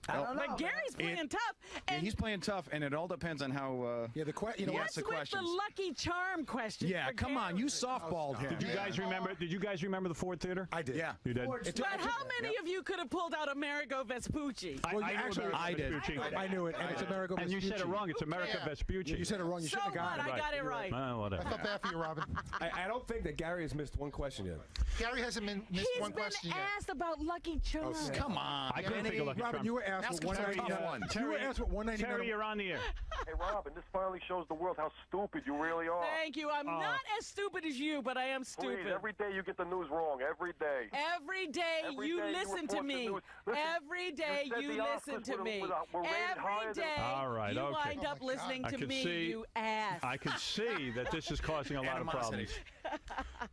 Speaker 12: I don't know.
Speaker 6: But Gary's playing tough.
Speaker 12: Yeah, he's playing tough, and it all depends on how he asks the questions.
Speaker 6: The lucky charm question.
Speaker 12: Yeah, come on, you softballed him.
Speaker 16: Did you guys remember? Did you guys remember the Ford Theater?
Speaker 11: I did.
Speaker 12: Yeah,
Speaker 16: you did.
Speaker 6: But how many of you could have pulled out Amerigo Vespucci?
Speaker 11: Well, I did.
Speaker 16: Vespucci.
Speaker 11: I knew it, and it's Amerigo Vespucci.
Speaker 16: And you said it wrong. It's America Vespucci.
Speaker 11: You said it wrong. You shouldn't have got it.
Speaker 6: I got it right.
Speaker 16: Whatever.
Speaker 7: I felt bad for you, Robin.
Speaker 12: I don't think that Gary has missed one question yet.
Speaker 7: Gary hasn't missed one question yet.
Speaker 6: He's been asked about Lucky Charms.
Speaker 12: Come on.
Speaker 16: I couldn't think of Lucky
Speaker 11: Robin,
Speaker 16: Charms.
Speaker 11: you were asked what 199. You were asked what 199.
Speaker 16: Terry, you're on the air.
Speaker 22: Hey, Robin, this finally shows the world how stupid you really are.
Speaker 6: Thank you. I'm not as stupid as you, but I am stupid.
Speaker 22: Please, every day you get the news wrong. Every day.
Speaker 6: Every day you listen to me. Every day you listen to me. Every day
Speaker 16: All right,
Speaker 6: you
Speaker 16: okay.
Speaker 6: wind up listening to me, you ass.
Speaker 16: I could see that this is causing a lot of problems.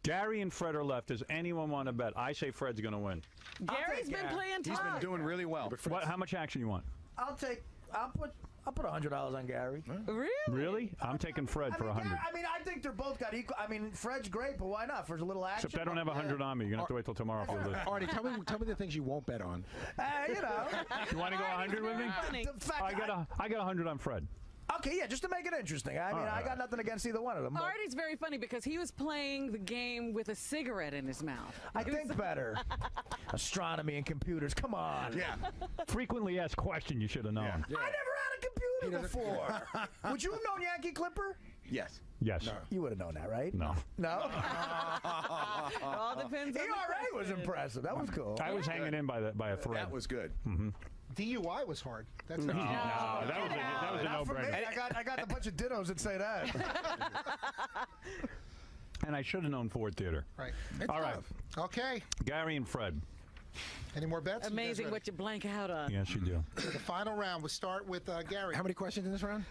Speaker 16: Gary and Fred are left. Does anyone want to bet? I say Fred's going to win.
Speaker 6: Gary's been playing tough.
Speaker 12: He's been doing really well.
Speaker 16: How much action you want?
Speaker 14: I'll put $100 on Gary.
Speaker 6: Really?
Speaker 16: Really? I'm taking Fred for 100.
Speaker 14: I mean, I think they're both got equal. I mean, Fred's great, but why not for a little action?
Speaker 16: Except I don't have 100 on me. You're gonna have to wait till tomorrow for this.
Speaker 11: Artie, tell me the things you won't bet on.
Speaker 14: You know.
Speaker 16: You want to go 100 with me? I got 100 on Fred.
Speaker 14: Okay, yeah, just to make it interesting. I mean, I got nothing against either one of them. but
Speaker 6: Artie's very funny because he was playing the game with a cigarette in his mouth.
Speaker 14: I think better. Astronomy and computers, come on.
Speaker 5: Yeah. Frequently asked question you should have known.
Speaker 14: I never had a computer before. Would you have known Yankee Clipper?
Speaker 3: Yes.
Speaker 5: Yes.
Speaker 14: You would have known that, right?
Speaker 5: No.
Speaker 14: No?
Speaker 6: It all depends on the
Speaker 14: ERA was
Speaker 6: question.
Speaker 14: impressive. That was cool.
Speaker 5: I was hanging in by a thread.
Speaker 3: That was good.
Speaker 5: Mm-hmm.
Speaker 7: DUI was hard. That's
Speaker 5: No, that was a
Speaker 14: Not for me.
Speaker 5: no-brainer.
Speaker 14: I got a bunch of dittos that say that.
Speaker 5: And I should have known Ford Theater.
Speaker 7: Right.
Speaker 5: All right.
Speaker 7: Okay.
Speaker 5: Gary and Fred.
Speaker 7: Any more bets?
Speaker 6: Amazing what you blank out on.
Speaker 5: Yes, you do.
Speaker 7: The final round. We'll start with Gary.
Speaker 12: How many questions in this round?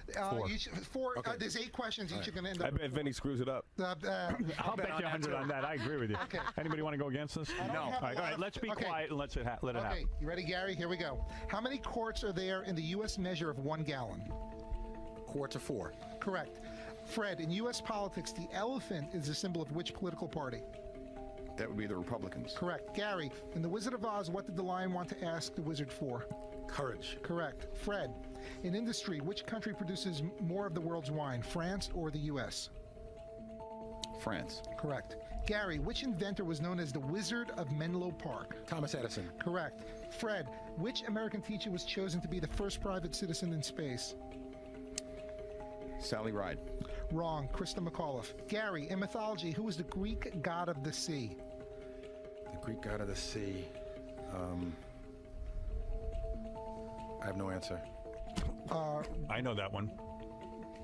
Speaker 7: Four.
Speaker 12: Okay.
Speaker 7: There's 8 questions. Each are going to end
Speaker 8: I
Speaker 7: up.
Speaker 8: bet Vinny screws it up.
Speaker 5: I'll bet you 100 on that. I agree with you.
Speaker 7: Okay.
Speaker 5: Anybody want to go against us?
Speaker 7: No.
Speaker 5: All right, let's be quiet and let it happen.
Speaker 7: Okay, you ready, Gary? Here we go. How many quarts are there in the U.S. measure of 1 gallon?
Speaker 12: Quarts of 4.
Speaker 7: Correct. Fred, in U.S. politics, the elephant is a symbol of which political party?
Speaker 17: That would be the Republicans.
Speaker 7: Correct. Gary, in The Wizard of Oz, what did the lion want to ask the wizard for?
Speaker 12: Courage.
Speaker 7: Correct. Fred, in industry, which country produces more of the world's wine, France or the U.S.?
Speaker 17: France.
Speaker 7: Correct. Gary, which inventor was known as the Wizard of Menlo Park?
Speaker 12: Thomas Edison.
Speaker 7: Correct. Fred, which American teacher was chosen to be the first private citizen in space?
Speaker 17: Sally Ride.
Speaker 7: Wrong. Krista McAuliffe. Gary, in mythology, who was the Greek god of the sea?
Speaker 12: The Greek god of the sea. I have no answer.
Speaker 5: I know that one.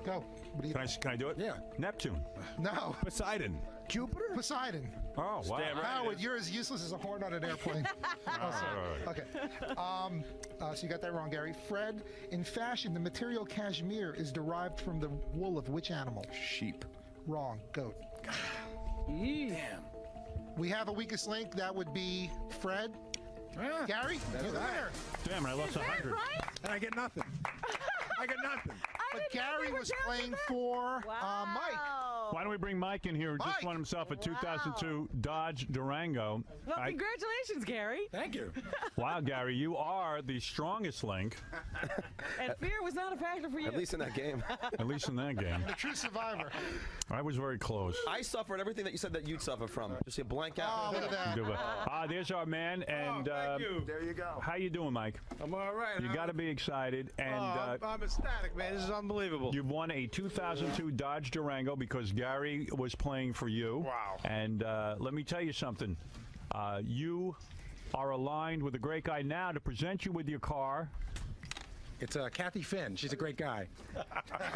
Speaker 7: Go. What do you
Speaker 5: Can I do it?
Speaker 12: Yeah.
Speaker 5: Neptune.
Speaker 7: No.
Speaker 8: Poseidon.
Speaker 7: Jupiter? Poseidon.
Speaker 5: Oh, wow.
Speaker 8: Damn right.
Speaker 7: Howard, you're as useless as a horn on an airplane.
Speaker 5: All right.
Speaker 7: Okay. So you got that wrong, Gary. Fred, in fashion, the material cashmere is derived from the wool of which animal?
Speaker 17: Sheep.
Speaker 7: Wrong. Goat.
Speaker 14: Damn.
Speaker 7: We have a weakest link. That would be Fred. Gary, you're there.
Speaker 5: Damn it, I lost 100.
Speaker 12: And I get nothing. I get nothing.
Speaker 7: But Gary was playing for Mike.
Speaker 5: Why don't we bring Mike in here, who just won himself a 2002 Dodge Durango.
Speaker 6: Well, congratulations, Gary.
Speaker 12: Thank you.
Speaker 5: Wow, Gary, you are the strongest link.
Speaker 6: And fear was not a factor for you.
Speaker 8: At least in that game.
Speaker 5: At least in that game.
Speaker 7: The true survivor.
Speaker 5: I was very close.
Speaker 8: I suffered everything that you said that you'd suffer from. Just a blank out.
Speaker 7: Oh, look at that.
Speaker 5: There's our man, and
Speaker 8: thank you.
Speaker 3: There you go.
Speaker 5: how you doing, Mike?
Speaker 18: I'm all right.
Speaker 5: You got to be excited, and
Speaker 18: I'm ecstatic, man. This is unbelievable.
Speaker 5: you've won a 2002 Dodge Durango because Gary was playing for you.
Speaker 18: Wow.
Speaker 5: And let me tell you something. You are aligned with a great guy now to present you with your car.
Speaker 12: It's Kathy Finn. She's a great guy.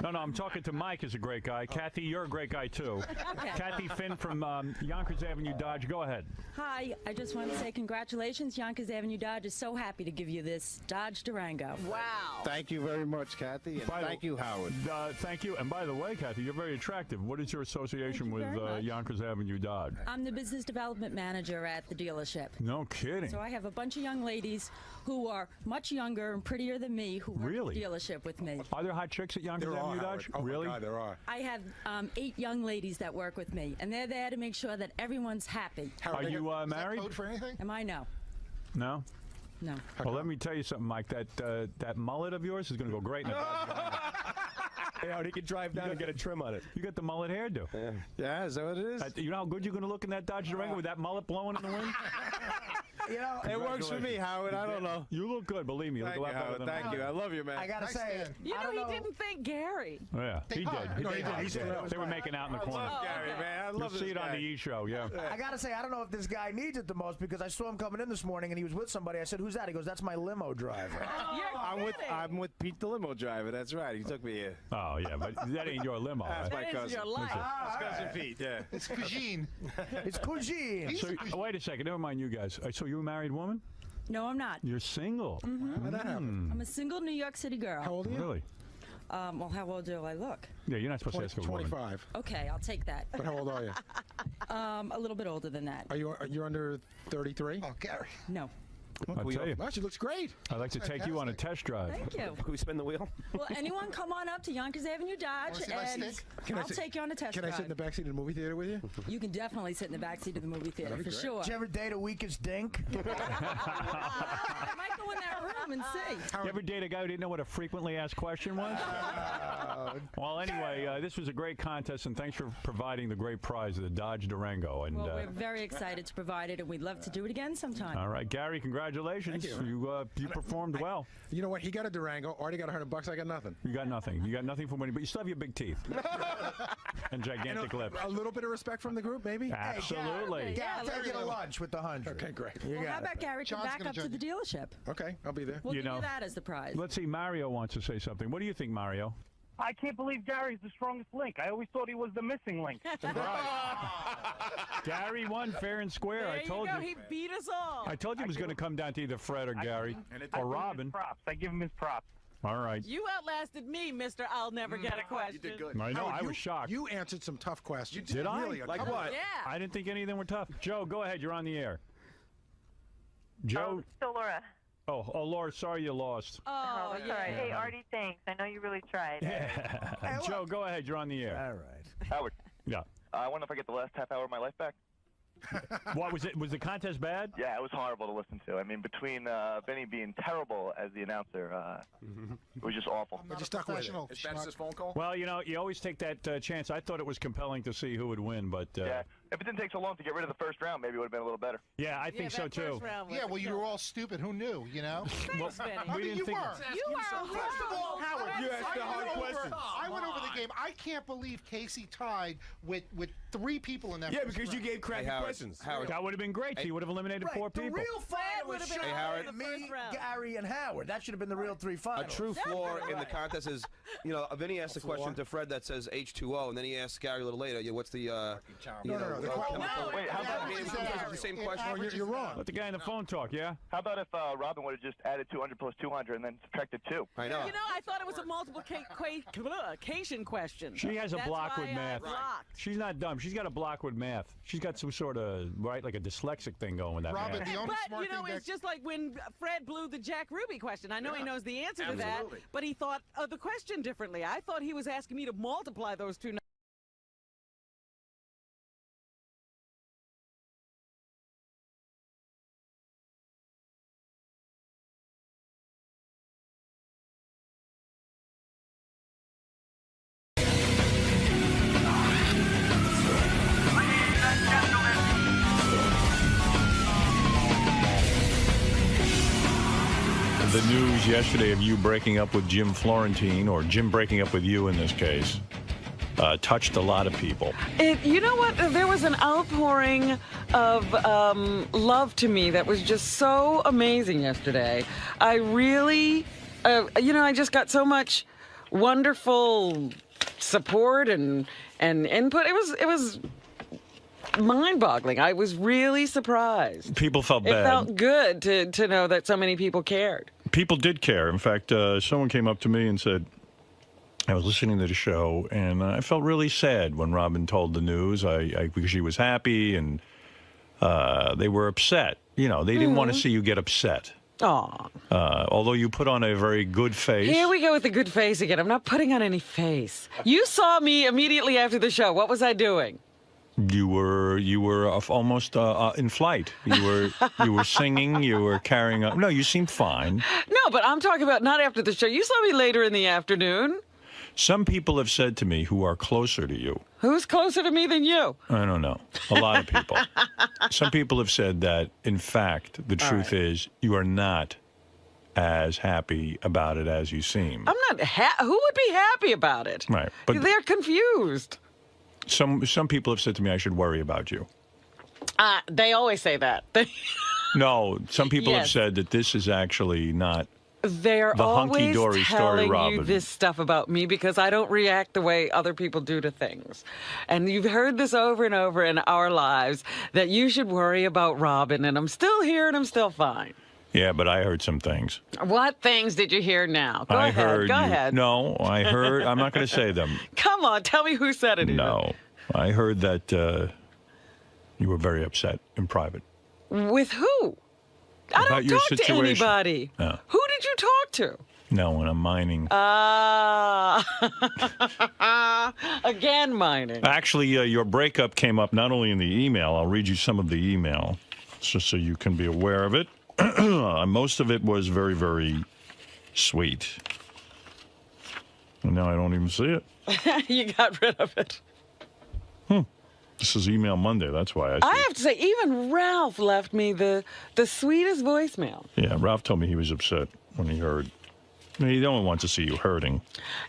Speaker 5: No, I'm talking to Mike is a great guy. Kathy, you're a great guy, too.
Speaker 1: Okay.
Speaker 5: Kathy Finn from Yonkers Avenue Dodge. Go ahead.
Speaker 1: Hi, I just want to say congratulations. Yonkers Avenue Dodge is so happy to give you this Dodge Durango.
Speaker 6: Wow.
Speaker 18: Thank you very much, Kathy, and thank you, Howard.
Speaker 5: Thank you. And by the way, Kathy, you're very attractive. What is your association with
Speaker 1: very much.
Speaker 5: Yonkers Avenue Dodge?
Speaker 1: I'm the business development manager at the dealership.
Speaker 5: No kidding.
Speaker 1: So I have a bunch of young ladies who are much younger and prettier than me who work at the dealership with me.
Speaker 5: Are there hot chicks at Yonkers
Speaker 12: There are,
Speaker 5: Avenue Dodge?
Speaker 12: Howard. Oh,
Speaker 5: really?
Speaker 12: my God, there are.
Speaker 1: I have 8 young ladies that work with me, and they're there to make sure that everyone's happy.
Speaker 5: Are you married?
Speaker 7: Code for anything?
Speaker 1: Am I? No.
Speaker 5: No?
Speaker 1: No.
Speaker 5: Well, let me tell you something, Mike. That mullet of yours is going to go great in a Dodge Durango.
Speaker 8: Yeah, he could drive down and get a trim on it.
Speaker 5: You got the mullet hairdo.
Speaker 18: Yeah, is that what it is?
Speaker 5: You know how good you're going to look in that Dodge Durango with that mullet blowing in the wind?
Speaker 18: You know, it works for me, Howard. I don't know.
Speaker 5: You look good, believe me. You look
Speaker 18: Thank
Speaker 5: a lot
Speaker 18: you,
Speaker 5: better
Speaker 18: Howard.
Speaker 5: than
Speaker 18: Thank
Speaker 5: I
Speaker 18: you. I love you, man.
Speaker 14: I gotta say,
Speaker 6: You know, he didn't thank Gary.
Speaker 5: Yeah, he did.
Speaker 7: No, he did.
Speaker 12: He said that.
Speaker 5: They were making out in the corner.
Speaker 18: love Gary, man. I
Speaker 5: You'll
Speaker 18: love this
Speaker 5: see it on
Speaker 18: guy.
Speaker 5: the E! Show, yeah.
Speaker 14: I gotta say, I don't know if this guy needs it the most because I saw him coming in this morning and he was with somebody. I said, "Who's that?" He goes, "That's my limo driver."
Speaker 18: I'm with Pete the limo driver. That's right. He took me here.
Speaker 5: Oh, yeah, but that ain't your limo.
Speaker 18: That's
Speaker 5: right?
Speaker 18: my cousin.
Speaker 6: your life.
Speaker 18: That's cousin Pete. Yeah.
Speaker 7: It's Cousine.
Speaker 14: It's Cousine.
Speaker 5: So, wait a second. Never mind you guys. So you're a married woman?
Speaker 1: No, I'm not.
Speaker 5: You're single?
Speaker 1: Mm-hmm.
Speaker 12: How'd that happen?
Speaker 1: I'm a single New York City girl.
Speaker 12: How old are you?
Speaker 5: Really?
Speaker 1: Well, how old do I look?
Speaker 5: Yeah, you're not supposed to ask a woman.
Speaker 12: 25.
Speaker 1: Okay, I'll take that.
Speaker 12: But how old are you?
Speaker 1: A little bit older than that.
Speaker 12: You're under 33?
Speaker 7: Oh, Gary.
Speaker 1: No.
Speaker 5: I'll tell you.
Speaker 11: Well, she looks great.
Speaker 5: I'd like to take you on a test drive.
Speaker 1: Thank you.
Speaker 8: Can we spin the wheel?
Speaker 1: Well, anyone come on up to Yonkers Avenue Dodge,
Speaker 7: see my
Speaker 1: and
Speaker 7: stick?
Speaker 1: I'll take you on a test
Speaker 11: Can
Speaker 1: drive.
Speaker 11: I sit in the backseat of the movie theater with you?
Speaker 1: You can definitely sit in the backseat of the movie theater, for sure.
Speaker 14: Did you ever date a weakest dink?
Speaker 1: I might go in that room and see.
Speaker 5: You ever date a guy who didn't know what a frequently asked question was? Well, anyway, this was a great contest, and thanks for providing the great prize of the Dodge Durango. And
Speaker 1: Well, we're very excited to provide it, and we'd love to do it again sometime.
Speaker 5: all right, Gary, congratulations.
Speaker 11: Thank you.
Speaker 5: You performed well.
Speaker 11: You know what? He got a Durango. Artie got $100. I got nothing.
Speaker 5: You got nothing. You got nothing for winning, but you still have your big teeth and gigantic lips.
Speaker 11: A little bit of respect from the group, maybe?
Speaker 5: Absolutely.
Speaker 14: Yeah, I'll take you to lunch with the 100.
Speaker 11: Okay, great.
Speaker 14: You
Speaker 1: Well,
Speaker 14: got
Speaker 1: how
Speaker 14: it.
Speaker 1: about Gary come
Speaker 7: John's
Speaker 1: back
Speaker 7: gonna
Speaker 1: up to
Speaker 7: join
Speaker 1: the dealership?
Speaker 11: Okay, I'll be there.
Speaker 1: We'll
Speaker 5: You
Speaker 1: give
Speaker 5: know-
Speaker 1: you that as the prize.
Speaker 5: Let's see. Mario wants to say something. What do you think, Mario?
Speaker 22: I can't believe Gary's the strongest link. I always thought he was the missing link.
Speaker 5: Gary won fair and square. I told you.
Speaker 6: He beat us all.
Speaker 5: I told you it was going to come down to either Fred or Gary or Robin.
Speaker 22: I give him his props.
Speaker 5: All right.
Speaker 6: You outlasted me, Mr. I'll never get a question. You did good.
Speaker 5: I know.
Speaker 11: Howard,
Speaker 5: I was shocked.
Speaker 11: You answered some tough questions.
Speaker 5: Did I?
Speaker 11: Really
Speaker 5: Like
Speaker 11: tough.
Speaker 5: what?
Speaker 6: Yeah.
Speaker 5: I didn't think any of them were tough. Joe, go ahead. You're on the air. Joe.
Speaker 9: So Laura.
Speaker 5: Oh, Laura, sorry you lost.
Speaker 9: Oh, that's all right. Hey, Artie, thanks. I know you really tried.
Speaker 5: Yeah. Joe, go ahead. You're on the air.
Speaker 14: All right.
Speaker 22: Howard.
Speaker 5: Yeah.
Speaker 22: I wonder if I get the last half hour of my life back.
Speaker 5: What was it? Was the contest bad?
Speaker 22: Yeah, it was horrible to listen to. I mean, between Vinny being terrible as the announcer, it was just awful.
Speaker 7: I'm not a professional.
Speaker 17: As bad as this phone call?
Speaker 5: Well, you know, you always take that chance. I thought it was compelling to see who would win, but
Speaker 22: Yeah, if it didn't take so long to get rid of the first round, maybe it would have been a little better.
Speaker 5: yeah, I think so too.
Speaker 7: Yeah, well, you were all stupid. Who knew, you know?
Speaker 5: Well,
Speaker 7: I
Speaker 5: we
Speaker 7: mean,
Speaker 5: didn't
Speaker 7: you
Speaker 5: think.
Speaker 7: were.
Speaker 14: First of all,
Speaker 7: Howard,
Speaker 14: you asked the hard questions.
Speaker 7: I went over the game. I can't believe Casey tied with 3 people in that.
Speaker 8: Yeah,
Speaker 7: first
Speaker 8: because you
Speaker 7: round.
Speaker 8: gave crappy questions.
Speaker 5: Howard, that would have been great. He would have eliminated 4
Speaker 14: The
Speaker 5: people.
Speaker 14: real final
Speaker 6: would
Speaker 14: was
Speaker 6: have been
Speaker 14: Sean,
Speaker 6: Howard.
Speaker 14: me,
Speaker 6: The first round.
Speaker 14: Gary, and Howard. That should have been the real 3
Speaker 8: A
Speaker 14: finals.
Speaker 8: true flaw in the contest is, you know, Vinny asked a question to Fred that says H2O, and then he asked Gary a little later, what's the,
Speaker 7: No, the
Speaker 22: Wait, how about
Speaker 8: the same question?
Speaker 7: Oh,
Speaker 11: you're wrong.
Speaker 5: Let the guy on the phone talk, yeah?
Speaker 22: How about if Robin would have just added 200 plus 200 and then subtracted 2?
Speaker 8: I know.
Speaker 6: You know, I thought it was a multiplication question.
Speaker 5: She has a
Speaker 6: That's
Speaker 5: block
Speaker 6: why
Speaker 5: with
Speaker 6: I
Speaker 5: math.
Speaker 6: blocked.
Speaker 5: She's not dumb. She's got a block with math. She's got some sort of, right, like a dyslexic thing going with that
Speaker 7: Robin,
Speaker 5: math.
Speaker 7: the only
Speaker 6: But,
Speaker 7: smart
Speaker 6: you know,
Speaker 7: thing
Speaker 6: it's just like when Fred blew the Jack Ruby question. I know he knows the answer to that, but he thought of the question differently. I thought he was asking me to multiply those two numbers.
Speaker 5: The news yesterday of you breaking up with Jim Florentine, or Jim breaking up with you in this case, touched a lot of people.
Speaker 6: You know what? There was an outpouring of love to me that was just so amazing yesterday. I really, I just got so much wonderful support and input. It was mind-boggling. I was really surprised.
Speaker 5: People felt
Speaker 6: It
Speaker 5: bad.
Speaker 6: felt good to know that so many people cared.
Speaker 5: People did care. In fact, someone came up to me and said, I was listening to the show, and I felt really sad when Robin told the news, because she was happy, and they were upset. You know, they didn't want to see you get upset.
Speaker 6: Aw.
Speaker 5: Although you put on a very good face.
Speaker 6: Here we go with the good face again. I'm not putting on any face. You saw me immediately after the show. What was I doing?
Speaker 5: You were almost in flight. You were singing. You were carrying on. No, you seemed fine.
Speaker 6: No, but I'm talking about not after the show. You saw me later in the afternoon.
Speaker 5: Some people have said to me who are closer to you.
Speaker 6: Who's closer to me than you?
Speaker 5: I don't know. A lot of people. Some people have said that, in fact, the truth is you are not as happy about it as you seem.
Speaker 6: I'm not. Who would be happy about it?
Speaker 5: Right. But
Speaker 6: They're confused.
Speaker 5: some people have said to me I should worry about you.
Speaker 6: They always say that.
Speaker 5: No, some people have
Speaker 6: Yes.
Speaker 5: said that this is actually not
Speaker 6: They're
Speaker 5: the
Speaker 6: always
Speaker 5: hunky-dory story,
Speaker 6: telling
Speaker 5: Robin.
Speaker 6: you this stuff about me because I don't react the way other people do to things. And you've heard this over and over in our lives that you should worry about Robin. And I'm still here and I'm still fine.
Speaker 5: Yeah, but I heard some things.
Speaker 6: What things did you hear now? Go
Speaker 5: I
Speaker 6: ahead.
Speaker 5: heard
Speaker 6: Go
Speaker 5: you,
Speaker 6: ahead.
Speaker 5: No, I heard. I'm not going to say them.
Speaker 6: Come on. Tell me who said it.
Speaker 5: No, I heard that you were very upset in private.
Speaker 6: With who? I
Speaker 5: about
Speaker 6: don't
Speaker 5: your
Speaker 6: talk to
Speaker 5: situation?
Speaker 6: anybody.
Speaker 5: Oh.
Speaker 6: Who did you talk to?
Speaker 5: No, when I'm mining.
Speaker 6: Again, mining.
Speaker 5: Actually, your breakup came up not only in the email. I'll read you some of the email, just so you can be aware of it. Most of it was very, very sweet. And now I don't even see it.
Speaker 6: You got rid of it.
Speaker 5: This is Email Monday. That's why I see
Speaker 6: I
Speaker 5: it.
Speaker 6: have to say, even Ralph left me the sweetest voicemail.
Speaker 5: Yeah, Ralph told me he was upset when he heard. He don't want to see you hurting.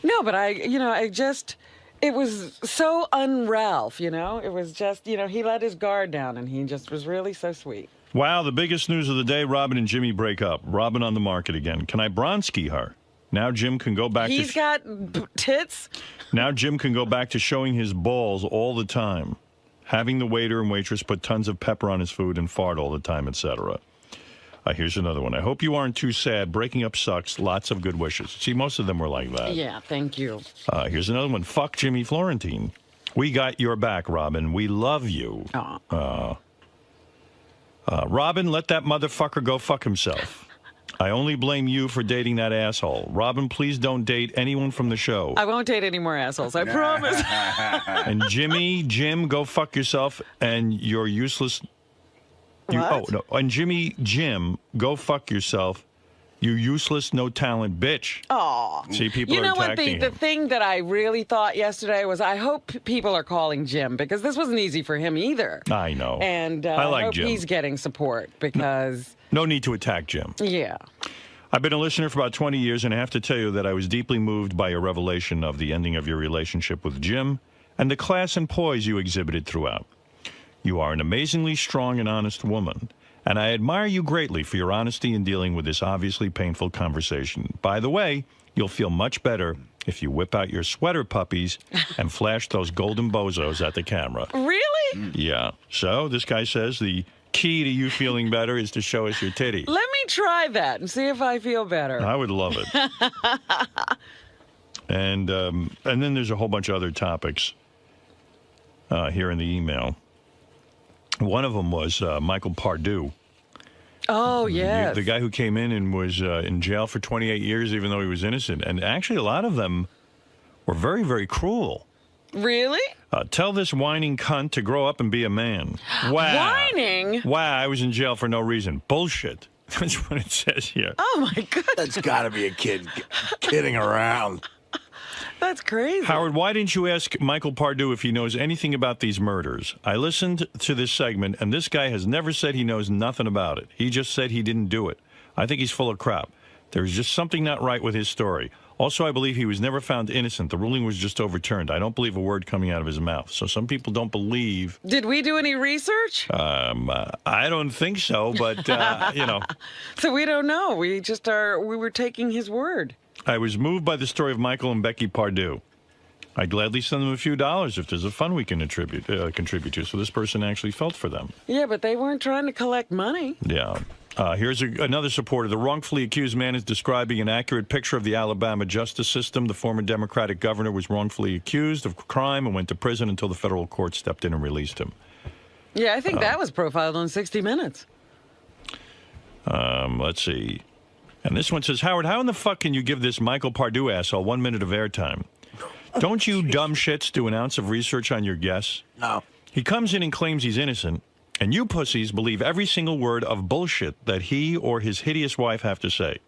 Speaker 6: No, but it was so un-Ralph, It was just, he let his guard down, and he just was really so sweet.
Speaker 5: Wow, the biggest news of the day, Robin and Jimmy break up. Robin on the market again. Can I Bronski her? Now Jim can go back
Speaker 6: He's got tits?
Speaker 5: Now Jim can go back to showing his balls all the time. Having the waiter and waitress put tons of pepper on his food and fart all the time, etc. Here's another one. I hope you aren't too sad. Breaking up sucks. Lots of good wishes. See, most of them were like that.
Speaker 6: Yeah, thank you.
Speaker 5: Here's another one. Fuck Jimmy Florentine. We got your back, Robin. We love you. Robin, let that motherfucker go fuck himself. I only blame you for dating that asshole. Robin, please don't date anyone from the show.
Speaker 6: I won't date any more assholes, I promise.
Speaker 5: And Jim, go fuck yourself and you're useless. And Jim, go fuck yourself. You useless, no talent bitch.
Speaker 6: Aw.
Speaker 5: See, people
Speaker 6: you
Speaker 5: are
Speaker 6: know what?
Speaker 5: attacking
Speaker 6: The
Speaker 5: him.
Speaker 6: thing that I really thought yesterday was I hope people are calling Jim because this wasn't easy for him either.
Speaker 5: I know.
Speaker 6: And
Speaker 5: I like
Speaker 6: hope
Speaker 5: Jim.
Speaker 6: he's getting support because...
Speaker 5: No need to attack Jim.
Speaker 6: Yeah.
Speaker 5: I've been a listener for about 20 years, and I have to tell you that I was deeply moved by your revelation of the ending of your relationship with Jim and the class and poise you exhibited throughout. You are an amazingly strong and honest woman, and I admire you greatly for your honesty in dealing with this obviously painful conversation. By the way, you'll feel much better if you whip out your sweater puppies and flash those golden bozos at the camera.
Speaker 6: Really?
Speaker 5: Yeah. So this guy says the key to you feeling better is to show us your titty.
Speaker 6: Let me try that and see if I feel better.
Speaker 5: I would love it. And then there's a whole bunch of other topics here in the email. One of them was Michael Pardue.
Speaker 6: Oh, yes.
Speaker 5: The guy who came in and was in jail for 28 years, even though he was innocent. And actually, a lot of them were very, very cruel.
Speaker 6: Really?
Speaker 5: Tell this whining cunt to grow up and be a man. Wow.
Speaker 6: Whining?
Speaker 5: Wow, I was in jail for no reason. Bullshit. That's what it says here.
Speaker 6: Oh, my goodness.
Speaker 14: That's got to be a kid kidding around.
Speaker 6: That's crazy.
Speaker 5: Howard, why didn't you ask Michael Pardue if he knows anything about these murders? I listened to this segment, and this guy has never said he knows nothing about it. He just said he didn't do it. I think he's full of crap. There's just something not right with his story. Also, I believe he was never found innocent. The ruling was just overturned. I don't believe a word coming out of his mouth. So some people don't believe.
Speaker 6: Did we do any research?
Speaker 5: I don't think so, but, you know.
Speaker 6: So we don't know. We were taking his word.
Speaker 5: I was moved by the story of Michael and Becky Pardue. I'd gladly send them a few dollars if there's a fund we can contribute to. So this person actually felt for them.
Speaker 6: Yeah, but they weren't trying to collect money.
Speaker 5: Yeah. Here's another supporter. The wrongfully accused man is describing an accurate picture of the Alabama justice system. The former Democratic governor was wrongfully accused of crime and went to prison until the federal court stepped in and released him.
Speaker 6: Yeah, I think that was profiled on 60 Minutes.
Speaker 5: Let's see. And this one says, Howard, how in the fuck can you give this Michael Pardue asshole 1 minute of airtime? Don't you dumb shits do an ounce of research on your guess?
Speaker 14: No.
Speaker 5: He comes in and claims he's innocent, and you pussies believe every single word of bullshit that he or his hideous wife have to say.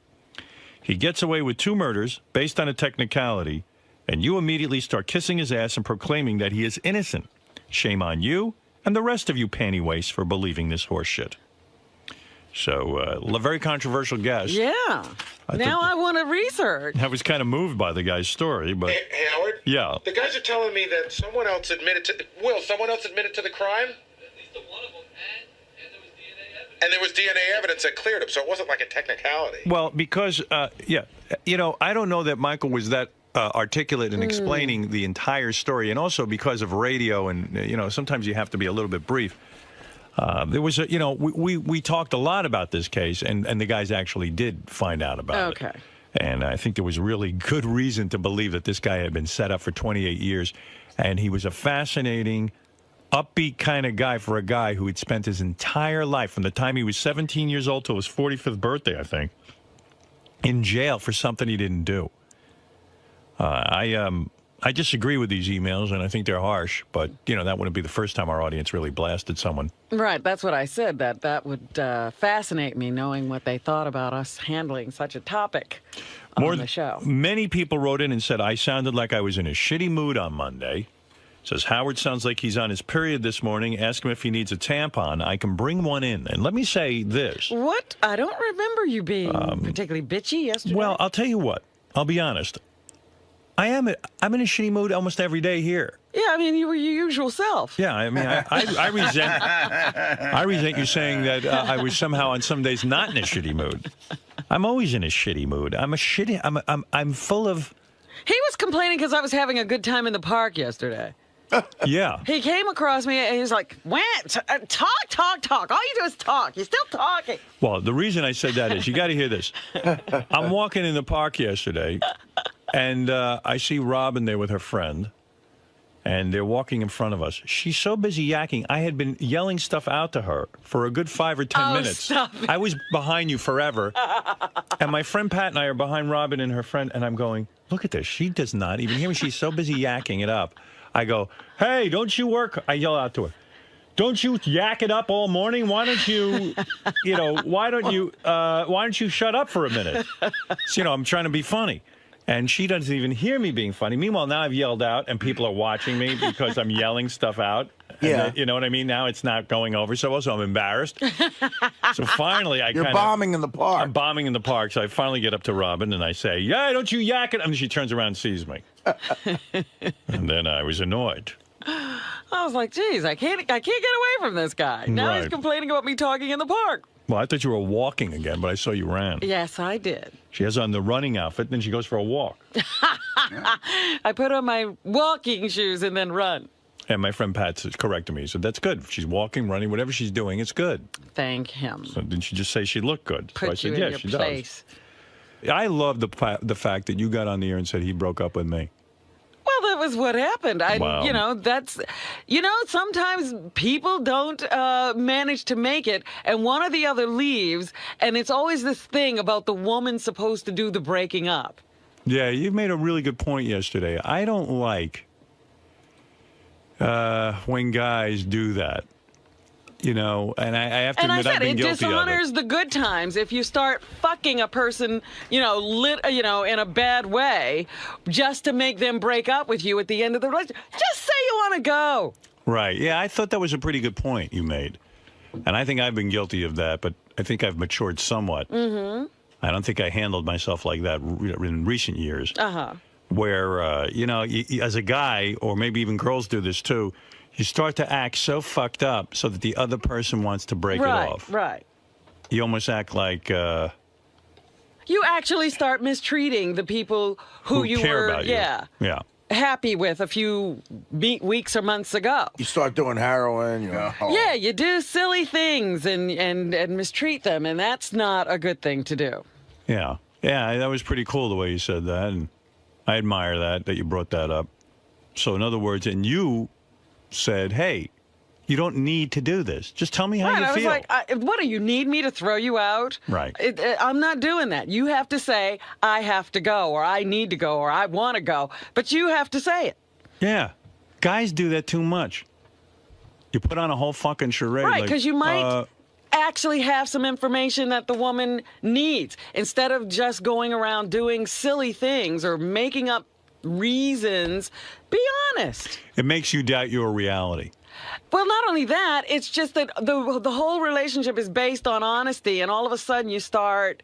Speaker 5: He gets away with 2 murders based on a technicality, and you immediately start kissing his ass and proclaiming that he is innocent. Shame on you and the rest of you panty wastes for believing this horse shit. So, a very controversial guess.
Speaker 6: Yeah. Now I want to research.
Speaker 5: I was kind of moved by the guy's story, but...
Speaker 10: Hey, Howard?
Speaker 5: Yeah.
Speaker 10: The guys are telling me that someone else admitted to... Will, someone else admitted to the crime? And there was DNA evidence that cleared him, so it wasn't like a technicality.
Speaker 5: Well, because, yeah, you know, I don't know that Michael was that articulate in explaining the entire story, and also because of radio and, you know, sometimes you have to be a little bit brief. There was a, you know, we talked a lot about this case, and the guys actually did find out about it.
Speaker 6: Okay.
Speaker 5: And I think there was really good reason to believe that this guy had been set up for 28 years, and he was a fascinating, upbeat kind of guy for a guy who had spent his entire life, from the time he was 17 years old till his 45th birthday, I think, in jail for something he didn't do. I disagree with these emails, and I think they're harsh, but, that wouldn't be the first time our audience really blasted someone.
Speaker 6: Right, that's what I said, that would fascinate me, knowing what they thought about us handling such a topic on the show.
Speaker 5: Many people wrote in and said, I sounded like I was in a shitty mood on Monday. Says, Howard sounds like he's on his period this morning. Ask him if he needs a tampon. I can bring one in. And let me say this.
Speaker 6: What? I don't remember you being particularly bitchy yesterday.
Speaker 5: Well, I'll tell you what. I'll be honest. I'm in a shitty mood almost every day here.
Speaker 6: Yeah, I mean, you were your usual self.
Speaker 5: Yeah, I mean, I resent you saying that I was somehow on some days not in a shitty mood. I'm always in a shitty mood. I'm full of...
Speaker 6: He was complaining because I was having a good time in the park yesterday.
Speaker 5: Yeah.
Speaker 6: He came across me and he was like, talk. All you do is talk. You're still talking.
Speaker 5: Well, the reason I said that is, you got to hear this. I'm walking in the park yesterday, and I see Robin there with her friend, and they're walking in front of us. She's so busy yakking. I had been yelling stuff out to her for a good 5 or 10 minutes.
Speaker 6: Stop it.
Speaker 5: I was behind you forever. And my friend Pat and I are behind Robin and her friend, and I'm going, look at this. She does not even hear me. She's so busy yakking it up. I go, hey, don't you work? I yell out to her. Don't you yak it up all morning? Why don't you, why don't you shut up for a minute? So, I'm trying to be funny. And she doesn't even hear me being funny. Meanwhile, now I've yelled out, and people are watching me because I'm yelling stuff out.
Speaker 14: Yeah.
Speaker 5: You know what I mean? Now it's not going over so well, so I'm embarrassed. So finally,
Speaker 14: You're bombing in the park.
Speaker 5: I'm bombing in the park, so I finally get up to Robin, and I say, yeah, don't you yak it? And she turns around and sees me. And then I was annoyed.
Speaker 6: I was like, geez, I can't get away from this guy. Now he's
Speaker 5: Right.
Speaker 6: complaining about me talking in the park.
Speaker 5: Well, I thought you were walking again, but I saw you ran.
Speaker 6: Yes, I did.
Speaker 5: She has on the running outfit, then she goes for a walk.
Speaker 6: I put on my walking shoes and then run.
Speaker 5: And my friend Pat corrected me. He said, that's good. She's walking, running, whatever she's doing, it's good.
Speaker 6: Thank him.
Speaker 5: So didn't she just say she looked good? So I
Speaker 6: Put
Speaker 5: said,
Speaker 6: you in
Speaker 5: yeah,
Speaker 6: your
Speaker 5: she
Speaker 6: place.
Speaker 5: does. I love the fact that you got on the air and said he broke up with me.
Speaker 6: Well, that was what happened.
Speaker 5: Wow.
Speaker 6: Sometimes people don't manage to make it, and one or the other leaves, and it's always this thing about the woman supposed to do the breaking up.
Speaker 5: Yeah, you made a really good point yesterday. I don't like when guys do that. And I have to admit I've been guilty of it.
Speaker 6: And I said, it dishonors the good times if you start fucking a person, in a bad way, just to make them break up with you at the end of the relationship. Just say you want to go.
Speaker 5: Right. Yeah, I thought that was a pretty good point you made. And I think I've been guilty of that, but I think I've matured somewhat.
Speaker 6: Mm-hmm.
Speaker 5: I don't think I handled myself like that in recent years.
Speaker 6: Uh-huh.
Speaker 5: Where, as a guy, or maybe even girls do this too, you start to act so fucked up so that the other person wants to break it off.
Speaker 6: Right.
Speaker 5: You almost act like...
Speaker 6: you actually start mistreating the people who you
Speaker 5: care
Speaker 6: were,
Speaker 5: about you. Yeah.
Speaker 6: happy with a few weeks or months ago.
Speaker 14: You start doing heroin.
Speaker 6: Yeah, you do silly things and mistreat them, and that's not a good thing to do.
Speaker 5: Yeah. Yeah, that was pretty cool the way you said that, and I admire that you brought that up. So in other words, and you said, hey, you don't need to do this. Just tell me how you feel.
Speaker 6: I was like, what do you need me to throw you out?
Speaker 5: Right.
Speaker 6: I'm not doing that. You have to say, I have to go, or I need to go, or I want to go. But you have to say it.
Speaker 5: Yeah. Guys do that too much. You put on a whole fucking charade.
Speaker 6: Right, because you might actually have some information that the woman needs. Instead of just going around doing silly things or making up reasons, be honest.
Speaker 5: It makes you doubt your reality.
Speaker 6: Well, not only that, it's just that the whole relationship is based on honesty, and all of a sudden you start,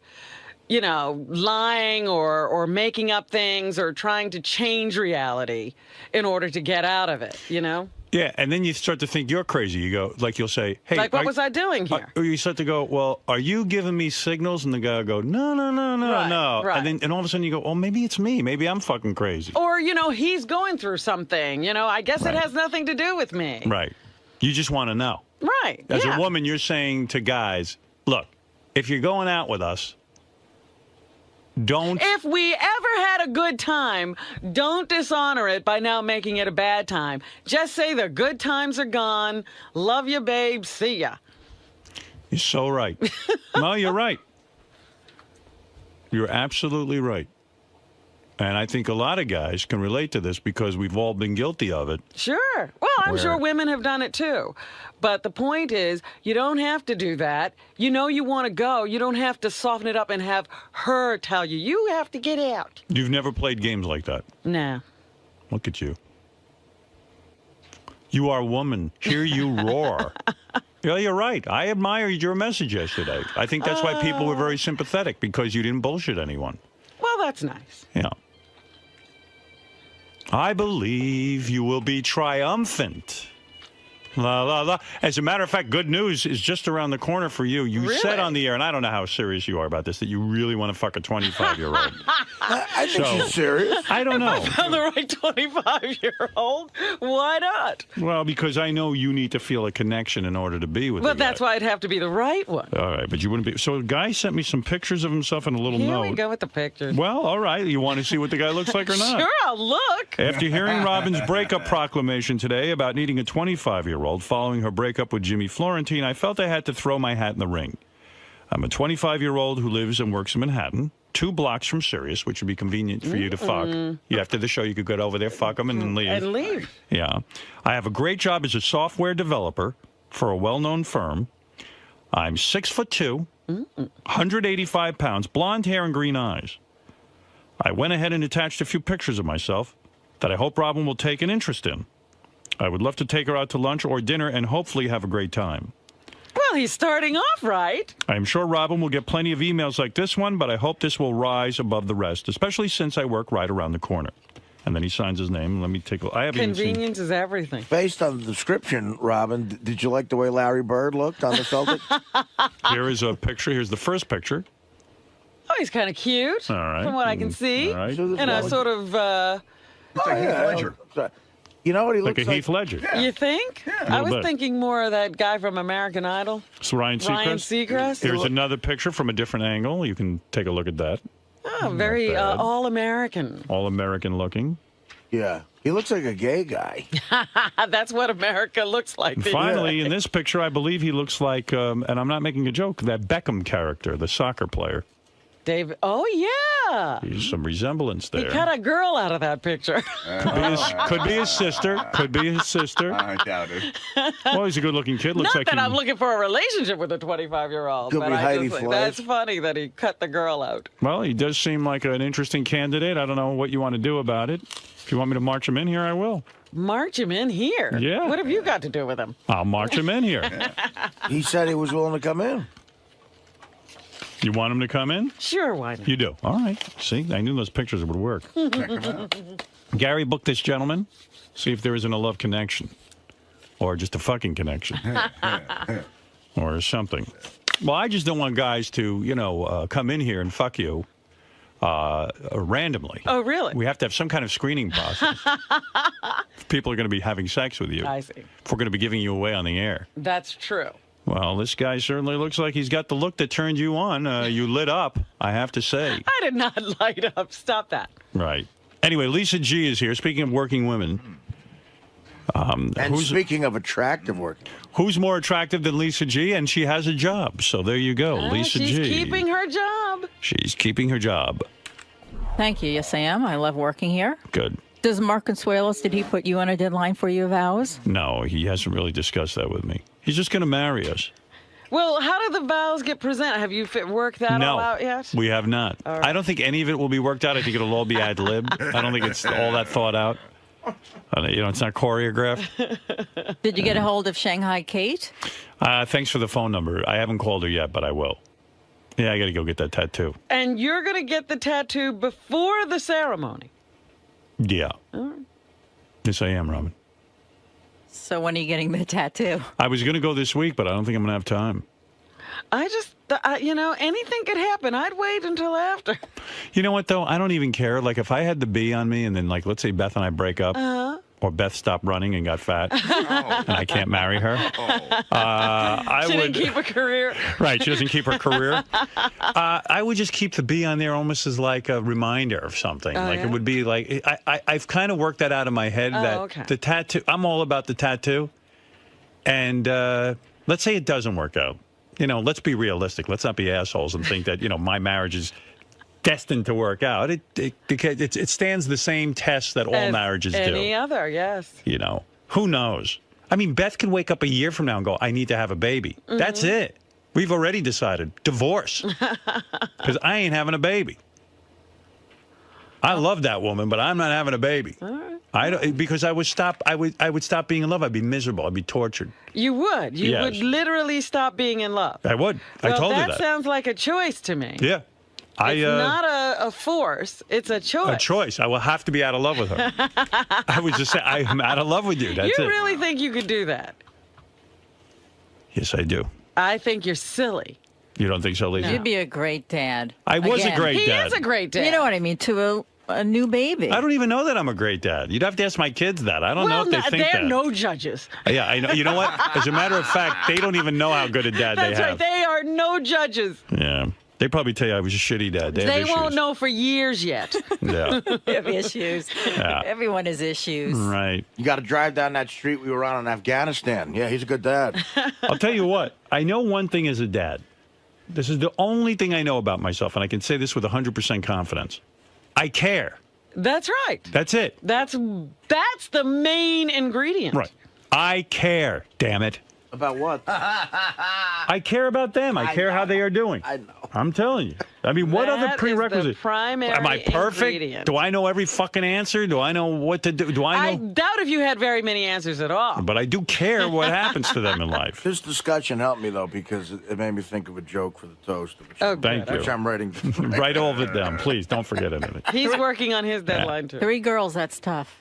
Speaker 6: lying or making up things or trying to change reality in order to get out of it,
Speaker 5: Yeah, and then you start to think you're crazy. You go, you'll say, hey.
Speaker 6: What was I doing here?
Speaker 5: Or you start to go, well, are you giving me signals? And the guy will go, no, no.
Speaker 6: Right.
Speaker 5: And all of a sudden you go, oh, maybe it's me. Maybe I'm fucking crazy.
Speaker 6: Or, he's going through something. I guess it has nothing to do with me.
Speaker 5: Right. You just want to know.
Speaker 6: Right.
Speaker 5: As a woman, you're saying to guys, look, if you're going out with us, Don't.
Speaker 6: If we ever had a good time, don't dishonor it by now making it a bad time. Just say the good times are gone. Love you, babe. See ya.
Speaker 5: You're so right. No, you're right. You're absolutely right. And I think a lot of guys can relate to this because we've all been guilty of it.
Speaker 6: Sure. Well, I'm sure women have done it too. But the point is, you don't have to do that. You know you want to go. You don't have to soften it up and have her tell you, you have to get out.
Speaker 5: You've never played games like that.
Speaker 6: Nah.
Speaker 5: Look at you. You are a woman. Hear you roar. Yeah, you're right. I admired your message yesterday. I think that's why people were very sympathetic, because you didn't bullshit anyone.
Speaker 6: Well, that's nice.
Speaker 5: Yeah. I believe you will be triumphant. La, la, la. As a matter of fact, good news is just around the corner for you. You said on the air, and I don't know how serious you are about this, that you really want to fuck a 25-year-old.
Speaker 13: I think she's serious.
Speaker 5: I don't know.
Speaker 6: If I found the right 25-year-old, why not?
Speaker 5: Well, because I know you need to feel a connection in order to be with
Speaker 6: Well,
Speaker 5: the guy.
Speaker 6: that's why it'd have to be the right one.
Speaker 5: All right, but you wouldn't be. So a guy sent me some pictures of himself in a little
Speaker 6: Here
Speaker 5: note.
Speaker 6: we go with the pictures.
Speaker 5: Well, all right. You want to see what the guy looks like or not?
Speaker 6: Sure, I'll look.
Speaker 5: After hearing Robin's breakup proclamation today about needing a 25-year-old following her breakup with Jimmy Florentine, I felt I had to throw my hat in the ring. I'm a 25-year-old who lives and works in Manhattan, 2 blocks from Sirius, which would be convenient for you to fuck. After the show, you could go over there, fuck them, and then leave.
Speaker 6: And leave.
Speaker 5: Yeah. I have a great job as a software developer for a well-known firm. I'm 6'2", 185 pounds, blonde hair and green eyes. I went ahead and attached a few pictures of myself that I hope Robin will take an interest in. I would love to take her out to lunch or dinner and hopefully have a great time.
Speaker 6: Well, he's starting off right.
Speaker 5: I am sure Robin will get plenty of emails like this one, but I hope this will rise above the rest, especially since I work right around the corner. And then he signs his name. Let me take a look. I haven't even seen...
Speaker 6: Convenience is everything.
Speaker 13: Based on the description, Robin, did you like the way Larry Bird looked on the Celtics?
Speaker 5: Here is a picture. Here's the first picture.
Speaker 6: Oh, he's kind of cute.
Speaker 5: All right.
Speaker 6: From what I can see.
Speaker 5: All right.
Speaker 6: And a sort of...
Speaker 13: It's like Heath Ledger. You know what he looks
Speaker 5: like? A Heath Ledger.
Speaker 6: You think?
Speaker 5: A
Speaker 6: I was
Speaker 5: little bit.
Speaker 6: thinking more of that guy from American Idol.
Speaker 5: It's Ryan Seacrest.
Speaker 6: Ryan Seacrest.
Speaker 5: Here's another picture from a different angle. You can take a look at that.
Speaker 6: Oh, very all-American.
Speaker 5: All-American looking.
Speaker 13: Yeah. He looks like a gay guy.
Speaker 6: That's what America looks like.
Speaker 5: And finally, in this picture, I believe he looks like, and I'm not making a joke, that Beckham character, the soccer player.
Speaker 6: David. Oh, yeah.
Speaker 5: There's some resemblance there.
Speaker 6: He cut a girl out of that picture.
Speaker 5: Could be his sister. Could be his sister.
Speaker 17: I doubt it.
Speaker 5: Well, he's a good-looking kid. Looks
Speaker 6: Not
Speaker 5: like
Speaker 6: that I'm looking for a relationship with a 25-year-old.
Speaker 13: Could
Speaker 6: but
Speaker 13: be
Speaker 6: I
Speaker 13: Heidi
Speaker 6: just,
Speaker 13: Fleiss.
Speaker 6: that's funny that he cut the girl out.
Speaker 5: Well, he does seem like an interesting candidate. I don't know what you want to do about it. If you want me to march him in here, I will.
Speaker 6: March him in here?
Speaker 5: Yeah.
Speaker 6: What have you got to do with him?
Speaker 5: I'll march him in here.
Speaker 13: He said he was willing to come in.
Speaker 5: You want him to come in?
Speaker 6: Sure, why not?
Speaker 5: You do. All right. See, I knew those pictures would work. Gary, book this gentleman. See if there isn't a love connection. Or just a fucking connection. Or something. Well, I just don't want guys to, come in here and fuck you randomly.
Speaker 6: Oh, really?
Speaker 5: We have to have some kind of screening process. If people are going to be having sex with you.
Speaker 6: I see.
Speaker 5: If we're going to be giving you away on the air.
Speaker 6: That's true.
Speaker 5: Well, this guy certainly looks like he's got the look that turned you on. You lit up, I have to say.
Speaker 6: I did not light up. Stop that.
Speaker 5: Right. Anyway, Lisa G is here. Speaking of working women.
Speaker 13: And speaking of attractive work.
Speaker 5: Who's more attractive than Lisa G? And she has a job. So there you go, Lisa
Speaker 6: she's
Speaker 5: G.
Speaker 6: She's keeping her job.
Speaker 5: She's keeping her job.
Speaker 19: Thank you. Yes, I am. I love working here.
Speaker 5: Good.
Speaker 19: Does Mark Consuelos, did he put you on a deadline for your vows?
Speaker 5: No, he hasn't really discussed that with me. He's just going to marry us.
Speaker 6: Well, how do the vows get presented? Have you worked that all out yet?
Speaker 5: We have not.
Speaker 6: Right.
Speaker 5: I don't think any of it will be worked out. I think it'll all be ad lib. I don't think it's all that thought out. It's not choreographed.
Speaker 19: Did you get a hold of Shanghai Kate?
Speaker 5: Thanks for the phone number. I haven't called her yet, but I will. Yeah, I got to go get that tattoo.
Speaker 6: And you're going to get the tattoo before the ceremony?
Speaker 5: Yeah.
Speaker 6: All right.
Speaker 5: Yes, I am, Robin.
Speaker 19: So when are you getting the tattoo?
Speaker 5: I was going to go this week, but I don't think I'm going to have time.
Speaker 6: I just, anything could happen. I'd wait until after.
Speaker 5: You know what, though? I don't even care. Like, if I had the bee on me and then, like, let's say Beth and I break up, or Beth stopped running and got fat, and I can't marry her. I
Speaker 6: She
Speaker 5: would
Speaker 6: didn't keep a career.
Speaker 5: Right, she doesn't keep her career. I would just keep the B on there almost as like a reminder of something. Like
Speaker 6: yeah?
Speaker 5: it would be like I've kind of worked that out in my head that
Speaker 6: okay.
Speaker 5: the tattoo. I'm all about the tattoo, and let's say it doesn't work out. You know, let's be realistic. Let's not be assholes and think that my marriage is destined to work out. It stands the same test that all marriages do.
Speaker 6: Any other, yes.
Speaker 5: You know, who knows? I mean, Beth could wake up a year from now and go, I need to have a baby. That's it. We've already decided. Divorce. Because I ain't having a baby. I love that woman, but I'm not having a baby.
Speaker 6: All right.
Speaker 5: I don't, because I would stop being in love. I'd be miserable. I'd be tortured.
Speaker 6: You would. You
Speaker 5: Yes.
Speaker 6: would literally stop being in love.
Speaker 5: I would. I
Speaker 6: Well,
Speaker 5: told her
Speaker 6: that
Speaker 5: that.
Speaker 6: sounds like a choice to me.
Speaker 5: Yeah.
Speaker 6: It's not a force. It's a choice.
Speaker 5: A choice. I will have to be out of love with her. I would just say, I'm out of love with you. That's
Speaker 6: you
Speaker 5: it.
Speaker 6: really think you could do that?
Speaker 5: Yes, I do.
Speaker 6: I think you're silly.
Speaker 5: You don't think so, Lisa?
Speaker 19: You'd be a great dad.
Speaker 5: I was a great
Speaker 6: He
Speaker 5: dad.
Speaker 6: is a great dad.
Speaker 19: You know what I mean? To a new baby.
Speaker 5: I don't even know that I'm a great dad. You'd have to ask my kids that. I don't know if they think
Speaker 6: they're
Speaker 5: that.
Speaker 6: no judges.
Speaker 5: Yeah, I know. You know what? As a matter of fact, they don't even know how good a dad
Speaker 6: That's
Speaker 5: they
Speaker 6: right.
Speaker 5: have.
Speaker 6: They are no judges.
Speaker 5: Yeah. They probably tell you I was a shitty dad. They have issues.
Speaker 6: won't know for years yet.
Speaker 5: Yeah.
Speaker 19: They have issues.
Speaker 5: Yeah.
Speaker 19: Everyone has issues.
Speaker 5: Right.
Speaker 13: You got to drive down that street we were on in Afghanistan. Yeah, he's a good dad.
Speaker 5: I'll tell you what. I know one thing as a dad. This is the only thing I know about myself, and I can say this with 100% confidence. I care.
Speaker 6: That's right.
Speaker 5: That's it.
Speaker 6: That's the main ingredient.
Speaker 5: Right. I care, damn it.
Speaker 13: About what?
Speaker 5: I care about them. I care how they are doing. I know. I'm telling you. I mean, what other
Speaker 6: That is the
Speaker 5: prerequisites?
Speaker 6: primary
Speaker 5: Am I perfect?
Speaker 6: ingredient.
Speaker 5: Do I know every fucking answer? Do I know what to do? Do I
Speaker 6: I
Speaker 5: know?
Speaker 6: doubt if you had very many answers at all.
Speaker 5: But I do care what happens to them in life.
Speaker 13: This discussion helped me, though, because it made me think of a joke for the toast.
Speaker 5: Thank you.
Speaker 13: Which I'm writing.
Speaker 5: Write all of it down, please. Don't forget anything.
Speaker 6: He's working on his deadline, too.
Speaker 19: 3 girls, that's tough.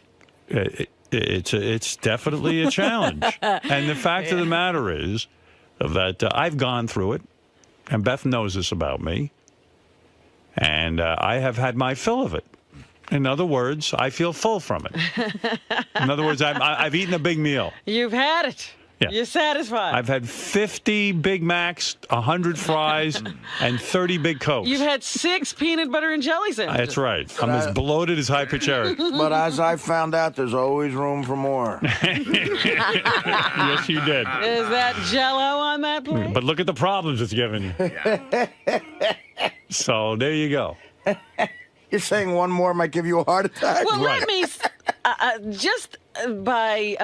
Speaker 5: It's definitely a challenge. And the fact of the matter is that I've gone through it, and Beth knows this about me, and I have had my fill of it. In other words, I feel full from it. In other words, I've eaten a big meal.
Speaker 6: You've had it.
Speaker 5: Yeah.
Speaker 6: You're satisfied.
Speaker 5: I've had 50 Big Macs, 100 fries, and 30 Big Cokes.
Speaker 6: You've had 6 peanut butter and jelly sandwiches.
Speaker 5: That's right. I'm as bloated as High Pitch Eric.
Speaker 13: But as I found out, there's always room for more.
Speaker 5: Yes, you did.
Speaker 6: Is that Jell-O on that plate?
Speaker 5: But look at the problems it's given you. So there you go.
Speaker 13: You're saying one more might give you a heart attack?
Speaker 6: Well, let me just by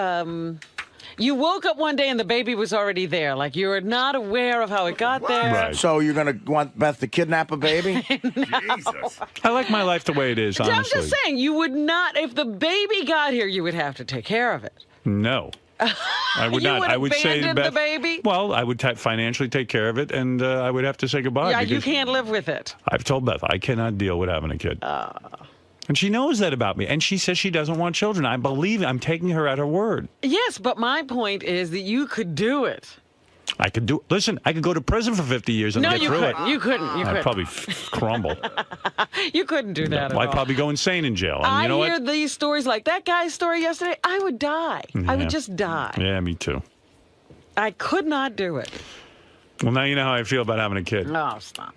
Speaker 6: you woke up one day and the baby was already there. Like you were not aware of how it got there.
Speaker 5: Right.
Speaker 13: So you're going to want Beth to kidnap a baby?
Speaker 5: I like my life the way it is, honestly.
Speaker 6: I'm just saying, you would not, if the baby got here, you would have to take care of it.
Speaker 5: No. I would
Speaker 6: You
Speaker 5: not.
Speaker 6: would
Speaker 5: I would say
Speaker 6: abandon the baby?
Speaker 5: Well, I would financially take care of it, and I would have to say goodbye.
Speaker 6: Yeah, you
Speaker 5: because
Speaker 6: can't live with it.
Speaker 5: I've told Beth I cannot deal with having a kid. And she knows that about me. And she says she doesn't want children. I believe it. I'm taking her at her word.
Speaker 6: Yes, but my point is that you could do it.
Speaker 5: I could do. Listen, I could go to prison for 50 years and
Speaker 6: No,
Speaker 5: get
Speaker 6: you
Speaker 5: through
Speaker 6: couldn't.
Speaker 5: it.
Speaker 6: You couldn't. You
Speaker 5: I'd
Speaker 6: couldn't.
Speaker 5: probably crumble.
Speaker 6: You couldn't do that at all.
Speaker 5: I'd probably go insane in jail. And you know
Speaker 6: I hear
Speaker 5: what?
Speaker 6: these stories like that guy's story yesterday. I would die. I
Speaker 5: Yeah.
Speaker 6: would just die.
Speaker 5: Yeah, me too.
Speaker 6: I could not do it.
Speaker 5: Well, now you know how I feel about having a kid.
Speaker 6: No, stop.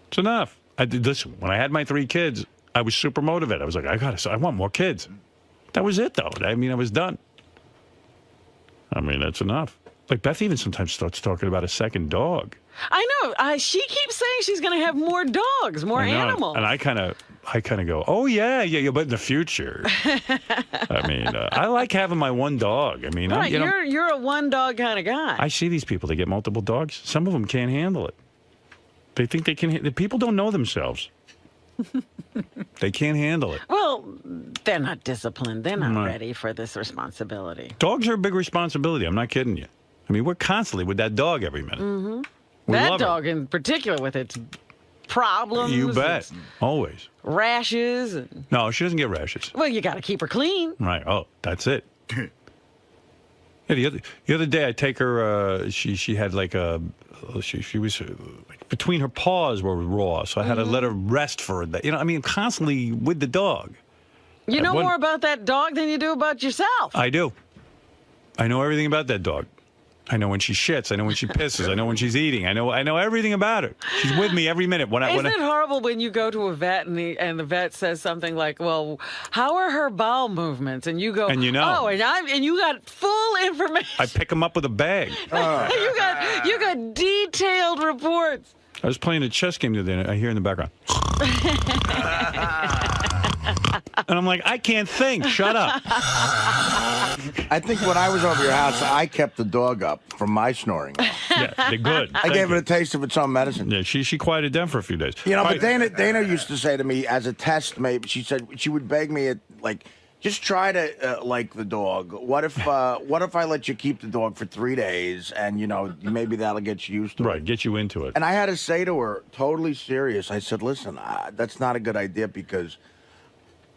Speaker 5: It's enough. Listen, when I had my 3 kids, I was super motivated. I was like, I want more kids. That was it, though. I mean, I was done. I mean, that's enough. Like, Beth even sometimes starts talking about a second dog.
Speaker 6: I know. She keeps saying she's going to have more dogs, more
Speaker 5: I know.
Speaker 6: animals.
Speaker 5: And I kind of go, oh, yeah, but in the future. I mean, I like having my one dog. I mean,
Speaker 6: right, you're a one-dog kind of guy.
Speaker 5: I see these people, they get multiple dogs. Some of them can't handle it. They think they can. The people don't know themselves. They can't handle it.
Speaker 6: Well, they're not disciplined. They're not
Speaker 5: Right.
Speaker 6: ready for this responsibility.
Speaker 5: Dogs are a big responsibility. I'm not kidding you. I mean, we're constantly with that dog every minute.
Speaker 6: Mm-hmm.
Speaker 5: We
Speaker 6: That
Speaker 5: love her.
Speaker 6: dog in particular with its problems.
Speaker 5: You bet.
Speaker 6: its
Speaker 5: Always.
Speaker 6: rashes. And,
Speaker 5: No, she doesn't get rashes.
Speaker 6: well, you got to keep her clean.
Speaker 5: Right. Oh, that's it. Yeah, the other day I take her. She had like a. She was like between her paws were raw, so I had to let her rest for a day. You know, I mean, constantly with the dog.
Speaker 6: You know more about that dog than you do about yourself.
Speaker 16: I do. I know everything about that dog. I know when she shits. I know when she pisses. I know when she's eating. I know everything about her. She's with me every minute.
Speaker 6: Isn't it horrible when you go to a vet and the vet says something like, "Well, how are her bowel movements?" And you go,
Speaker 16: And you know.
Speaker 6: "Oh, and you got full information.
Speaker 16: I pick them up with a bag.
Speaker 6: you got detailed reports."
Speaker 16: I was playing a chess game the other day, and I hear in the background. And I'm like, I can't think. Shut up.
Speaker 13: I think when I was over your house, I kept the dog up from my snoring.
Speaker 16: Yeah, they're good.
Speaker 13: I gave it a taste of its own medicine.
Speaker 16: Yeah, she quieted down for a few days.
Speaker 13: You know,
Speaker 16: All
Speaker 13: but
Speaker 16: right.
Speaker 13: Dana used to say to me as a test, maybe she said she would beg me just try to like the dog. What if I let you keep the dog for 3 days and maybe that'll get you used to it.
Speaker 16: Right, get you into it.
Speaker 13: And I had to say to her, totally serious. I said, listen, that's not a good idea because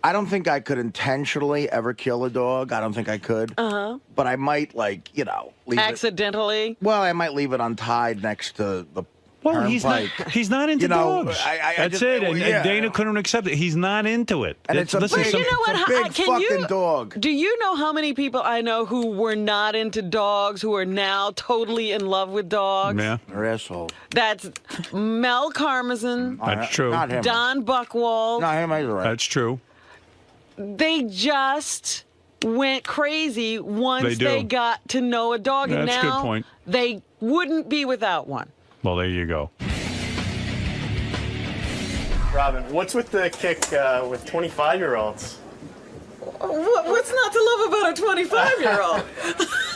Speaker 13: I don't think I could intentionally ever kill a dog. I don't think I could. But I might leave
Speaker 6: accidentally.
Speaker 13: Well, I might leave it untied next to the.
Speaker 16: Well, he's not into dogs. That's it. And
Speaker 13: yeah.
Speaker 16: Dana couldn't accept it. He's not into it.
Speaker 13: And it's a
Speaker 6: But you know what?
Speaker 13: big fucking dog.
Speaker 6: Do you know how many people I know who were not into dogs who are now totally in love with dogs?
Speaker 16: Yeah.
Speaker 13: They're assholes.
Speaker 6: That's Mel Karmazin.
Speaker 16: That's true.
Speaker 13: Not him.
Speaker 6: Don Buchwald.
Speaker 13: No, him either. Right.
Speaker 16: That's true.
Speaker 6: They just went crazy once they got to know a dog. And
Speaker 16: That's a
Speaker 6: now
Speaker 16: good point.
Speaker 6: they wouldn't be without one.
Speaker 16: Well, there you go.
Speaker 4: Robin, what's with the kick with 25-year-olds?
Speaker 6: What's not to love about a 25-year-old?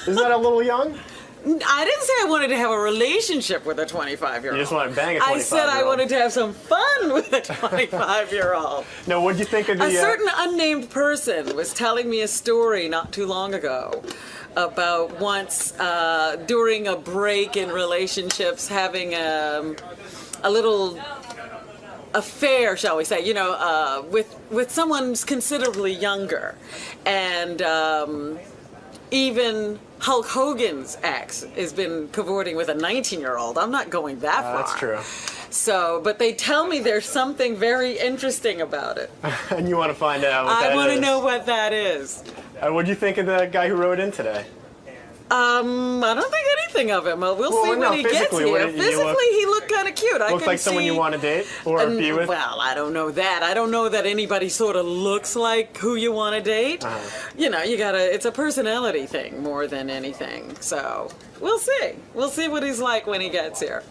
Speaker 4: Isn't that a little young?
Speaker 6: I didn't say I wanted to have a relationship with a 25-year-old.
Speaker 4: You just want to bang a 25-year-old.
Speaker 6: I said I wanted to have some fun with a 25-year-old.
Speaker 4: No, what do you think of the...
Speaker 6: A certain unnamed person was telling me a story not too long ago about once during a break in relationships having a little affair, shall we say, with someone considerably younger. And even Hulk Hogan's ex has been cavorting with a 19-year-old. I'm not going that far.
Speaker 4: That's true.
Speaker 6: So, but they tell me there's something very interesting about it.
Speaker 4: And you want to find out what that is.
Speaker 6: I want to know what that is.
Speaker 4: What do you think of the guy who wrote in today?
Speaker 6: I don't think anything of him. We'll see when he gets here. Physically, he looked kind of cute.
Speaker 4: Looks like someone you want to date or be with?
Speaker 6: Well, I don't know that. I don't know that anybody sort of looks like who you want to date. It's a personality thing more than anything. So, we'll see. We'll see what he's like when he gets here.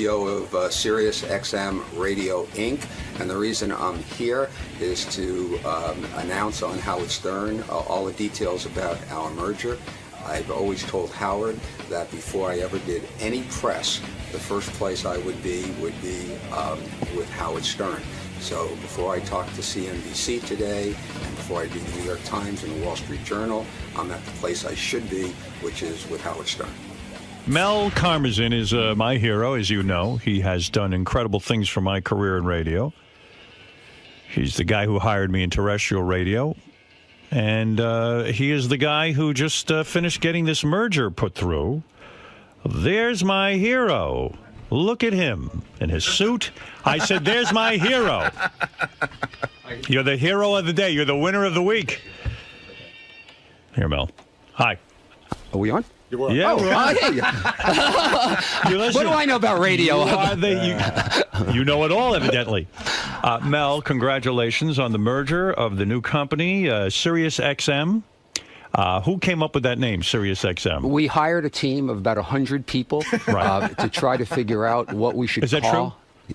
Speaker 15: CEO of Sirius XM Radio Inc. And the reason I'm here is to announce on Howard Stern all the details about our merger. I've always told Howard that before I ever did any press, the first place I would be with Howard Stern. So before I talk to CNBC today, and before I do the New York Times and the Wall Street Journal, I'm at the place I should be, which is with Howard Stern.
Speaker 16: Mel Karmazin is my hero, as you know. He has done incredible things for my career in radio. He's the guy who hired me in terrestrial radio. And he is the guy who just finished getting this merger put through. There's my hero. Look at him in his suit. I said, there's my hero. You're the hero of the day. You're the winner of the week. Here, Mel. Hi.
Speaker 23: Are we on?
Speaker 16: Yeah, we're on.
Speaker 23: What do I know about radio?
Speaker 16: You know it all, evidently. Mel, congratulations on the merger of the new company, Sirius XM. Who came up with that name, Sirius XM?
Speaker 23: We hired a team of about 100 people to try to figure out what we should call.
Speaker 16: Is that true?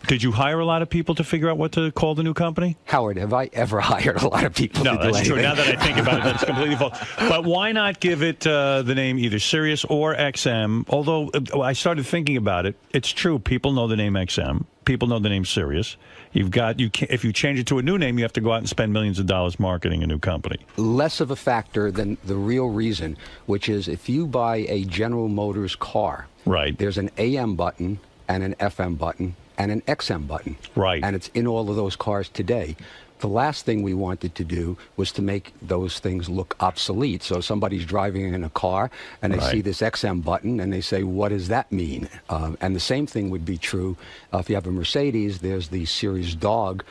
Speaker 5: Did you hire a lot of people to figure out what to call the new company?
Speaker 23: Howard, have I ever hired a lot of people
Speaker 5: No,
Speaker 23: to do
Speaker 5: that's
Speaker 23: anything?
Speaker 5: true. Now that I think about it, that's completely false. But why not give it the name either Sirius or XM? Although I started thinking about it, it's true. People know the name XM. People know the name Sirius. If you change it to a new name, you have to go out and spend millions of dollars marketing a new company.
Speaker 23: Less of a factor than the real reason, which is if you buy a General Motors car,
Speaker 5: right,
Speaker 23: there's an AM button and an FM button and an XM button.
Speaker 5: Right.
Speaker 23: And it's in all of those cars today. The last thing we wanted to do was to make those things look obsolete. So somebody's driving in a car and they see this XM button and they say, what does that mean? And the same thing would be true if you have a Mercedes. There's the Sirius dog,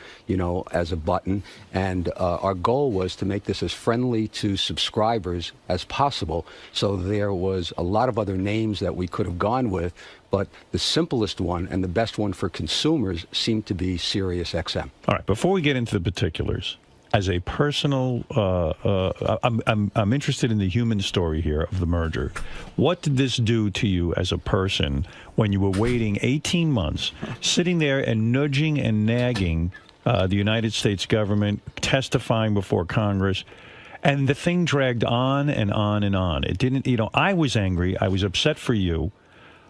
Speaker 23: as a button. And our goal was to make this as friendly to subscribers as possible. So there was a lot of other names that we could have gone with. But the simplest one and the best one for consumers seemed to be Sirius XM.
Speaker 5: All right. Before we get into the particulars, as a personal, I'm interested in the human story here of the merger. What did this do to you as a person when you were waiting 18 months, sitting there and nudging and nagging the United States government, testifying before Congress? And the thing dragged on and on and on. It didn't, I was angry. I was upset for you.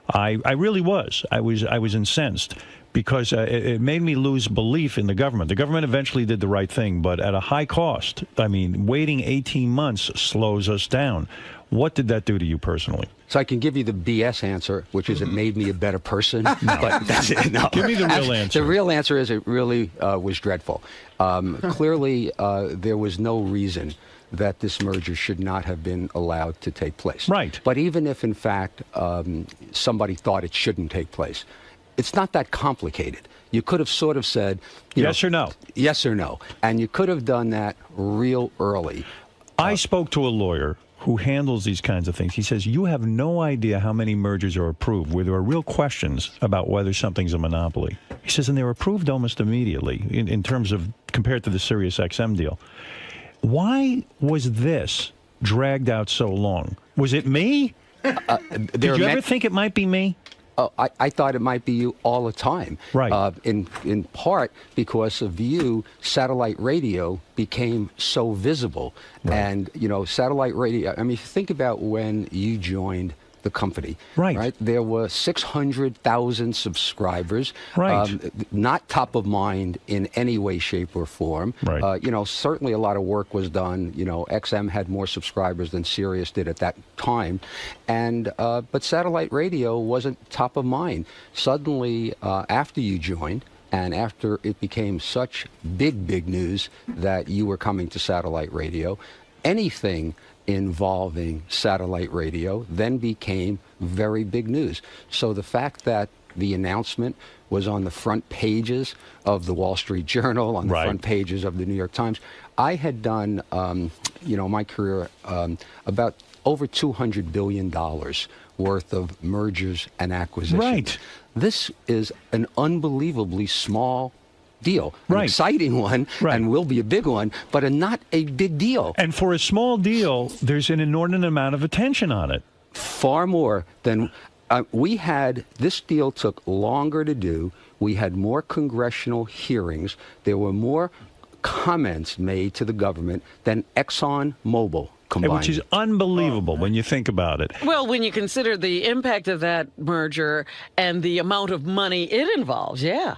Speaker 5: I really was. I was incensed because it made me lose belief in the government. The government eventually did the right thing, but at a high cost. I mean, waiting 18 months slows us down. What did that do to you personally?
Speaker 23: So I can give you the BS answer, which is it made me a better person. But that's it. No.
Speaker 5: Give me the real answer.
Speaker 23: The real answer is it really was dreadful. Clearly, there was no reason that this merger should not have been allowed to take place.
Speaker 5: Right.
Speaker 23: But even if, in fact, somebody thought it shouldn't take place, it's not that complicated. You could have sort of said,
Speaker 5: yes or no.
Speaker 23: Yes or no. And you could have done that real early.
Speaker 5: I spoke to a lawyer who handles these kinds of things. He says, you have no idea how many mergers are approved where there are real questions about whether something's a monopoly. He says, and they're approved almost immediately in terms of compared to the Sirius XM deal. Why was this dragged out so long? Was it me? Did you ever think it might be me?
Speaker 23: I thought it might be you all the time.
Speaker 5: Right.
Speaker 23: In part because of you, satellite radio became so visible.
Speaker 5: Right.
Speaker 23: And, satellite radio, I mean, if you think about when you joined the company.
Speaker 5: Right.
Speaker 23: There were 600,000 subscribers.
Speaker 5: Right.
Speaker 23: Not top of mind in any way, shape, or form.
Speaker 5: Right.
Speaker 23: Certainly a lot of work was done. XM had more subscribers than Sirius did at that time. And but satellite radio wasn't top of mind. Suddenly, after you joined, and after it became such big news that you were coming to satellite radio, anything involving satellite radio then became very big news. So the fact that the announcement was on the front pages of the Wall Street Journal, on the front pages of the New York Times, I had done, my career about over $200 billion worth of mergers and acquisitions.
Speaker 5: Right.
Speaker 23: This is an unbelievably small deal. An
Speaker 5: Right.
Speaker 23: exciting one, and will be a big one, but not a big deal.
Speaker 5: And for a small deal, there's an inordinate amount of attention on it.
Speaker 23: Far more than we had. This deal took longer to do. We had more congressional hearings. There were more comments made to the government than ExxonMobil combined.
Speaker 5: Which is unbelievable when you think about it.
Speaker 6: Well, when you consider the impact of that merger and the amount of money it involves, yeah.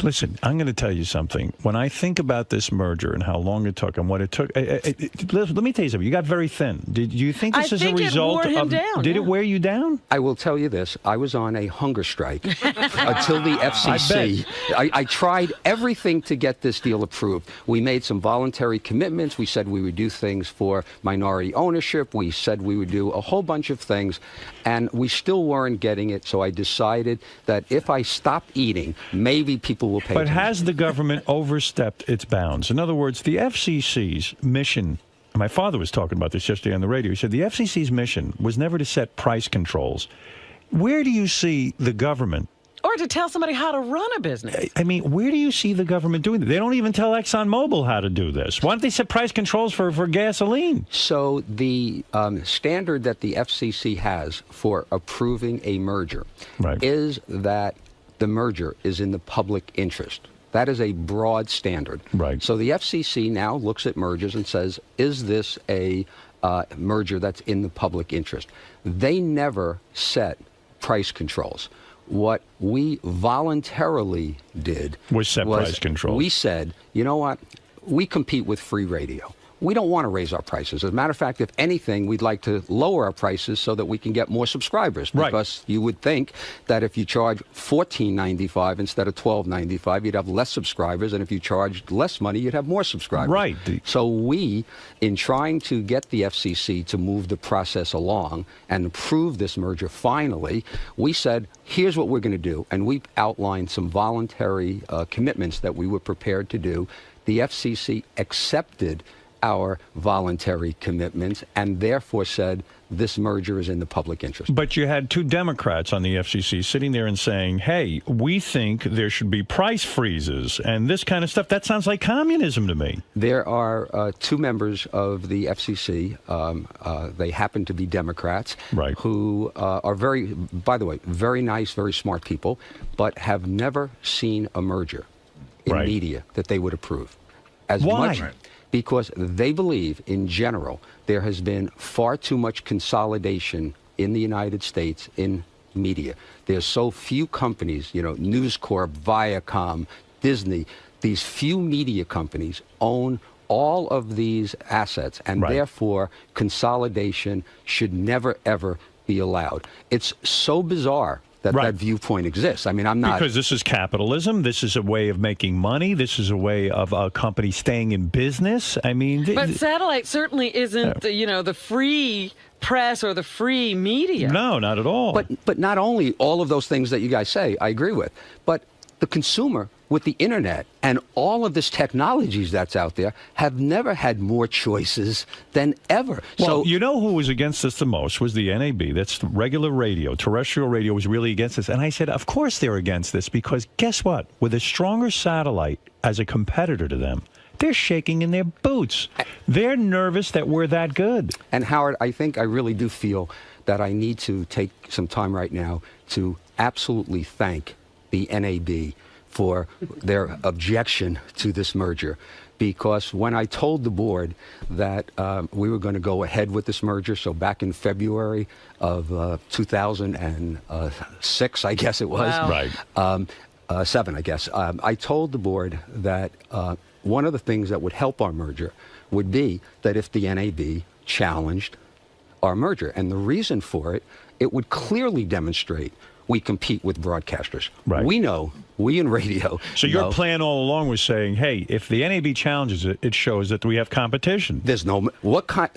Speaker 5: Listen, I'm going to tell you something. When I think about this merger and how long it took and what it took, let me tell you something. You got very thin. Did you think this is a result of? Did it wear you down?
Speaker 23: I will tell you this. I was on a hunger strike until the FCC. I tried everything to get this deal approved. We made some voluntary commitments. We said we would do things for minority ownership. We said we would do a whole bunch of things, and we still weren't getting it. So I decided that if I stop eating, maybe people will pay
Speaker 5: But
Speaker 23: attention.
Speaker 5: has the government overstepped its bounds? In other words, the FCC's mission, my father was talking about this yesterday on the radio, he said the FCC's mission was never to set price controls. Where do you see the government?
Speaker 6: Or to tell somebody how to run a business.
Speaker 5: I mean, where do you see the government doing that? They don't even tell ExxonMobil how to do this. Why don't they set price controls for gasoline?
Speaker 23: So the standard that the FCC has for approving a merger is that the merger is in the public interest. That is a broad standard.
Speaker 5: Right.
Speaker 23: So the FCC now looks at mergers and says, is this a merger that's in the public interest? They never set price controls. What we voluntarily did
Speaker 5: was set price controls.
Speaker 23: We said, you know what? We compete with free radio. We don't want to raise our prices. As a matter of fact, if anything, we'd like to lower our prices so that we can get more subscribers. Because you would think that if you charge $14.95 instead of $12.95, you'd have less subscribers, and if you charged less money, you'd have more subscribers.
Speaker 5: Right.
Speaker 23: So we, in trying to get the FCC to move the process along and approve this merger finally, we said, here's what we're going to do. And we outlined some voluntary commitments that we were prepared to do. The FCC accepted our voluntary commitments and therefore said this merger is in the public interest.
Speaker 5: But you had two Democrats on the FCC sitting there and saying, hey, we think there should be price freezes and this kind of stuff. That sounds like communism to me.
Speaker 23: There are two members of the FCC, they happen to be Democrats, who are very, by the way, very nice, very smart people, but have never seen a merger in media that they would approve.
Speaker 5: Why?
Speaker 23: Because they believe, in general, there has been far too much consolidation in the United States in media. There's so few companies, you know, News Corp, Viacom, Disney, these few media companies own all of these assets, and therefore consolidation should never, ever be allowed. It's so bizarre that that viewpoint exists. I mean, I'm not...
Speaker 5: Because this is capitalism. This is a way of making money. This is a way of a company staying in business. I mean...
Speaker 6: But satellite certainly isn't, you know, the free press or the free media.
Speaker 5: No, not at all.
Speaker 23: But not only all of those things that you guys say, I agree with, but the consumer with the internet and all of this technologies that's out there have never had more choices than ever.
Speaker 5: Well, you know who was against this the most was the NAB. That's the regular radio. Terrestrial radio was really against this. And I said, of course they're against this, because guess what? With a stronger satellite as a competitor to them, they're shaking in their boots. They're nervous that we're that good.
Speaker 23: And Howard, I think I really do feel that I need to take some time right now to absolutely thank the NAB for their objection to this merger, because when I told the board that we were going to go ahead with this merger, so back in February of 2006, I guess it was, seven, I guess, I told the board that one of the things that would help our merger would be that if the NAB challenged our merger, and the reason for it, it would clearly demonstrate we compete with broadcasters. We know, we in radio.
Speaker 5: So your plan all along was saying, hey, if the NAB challenges it, it shows that we have competition.
Speaker 23: There's no,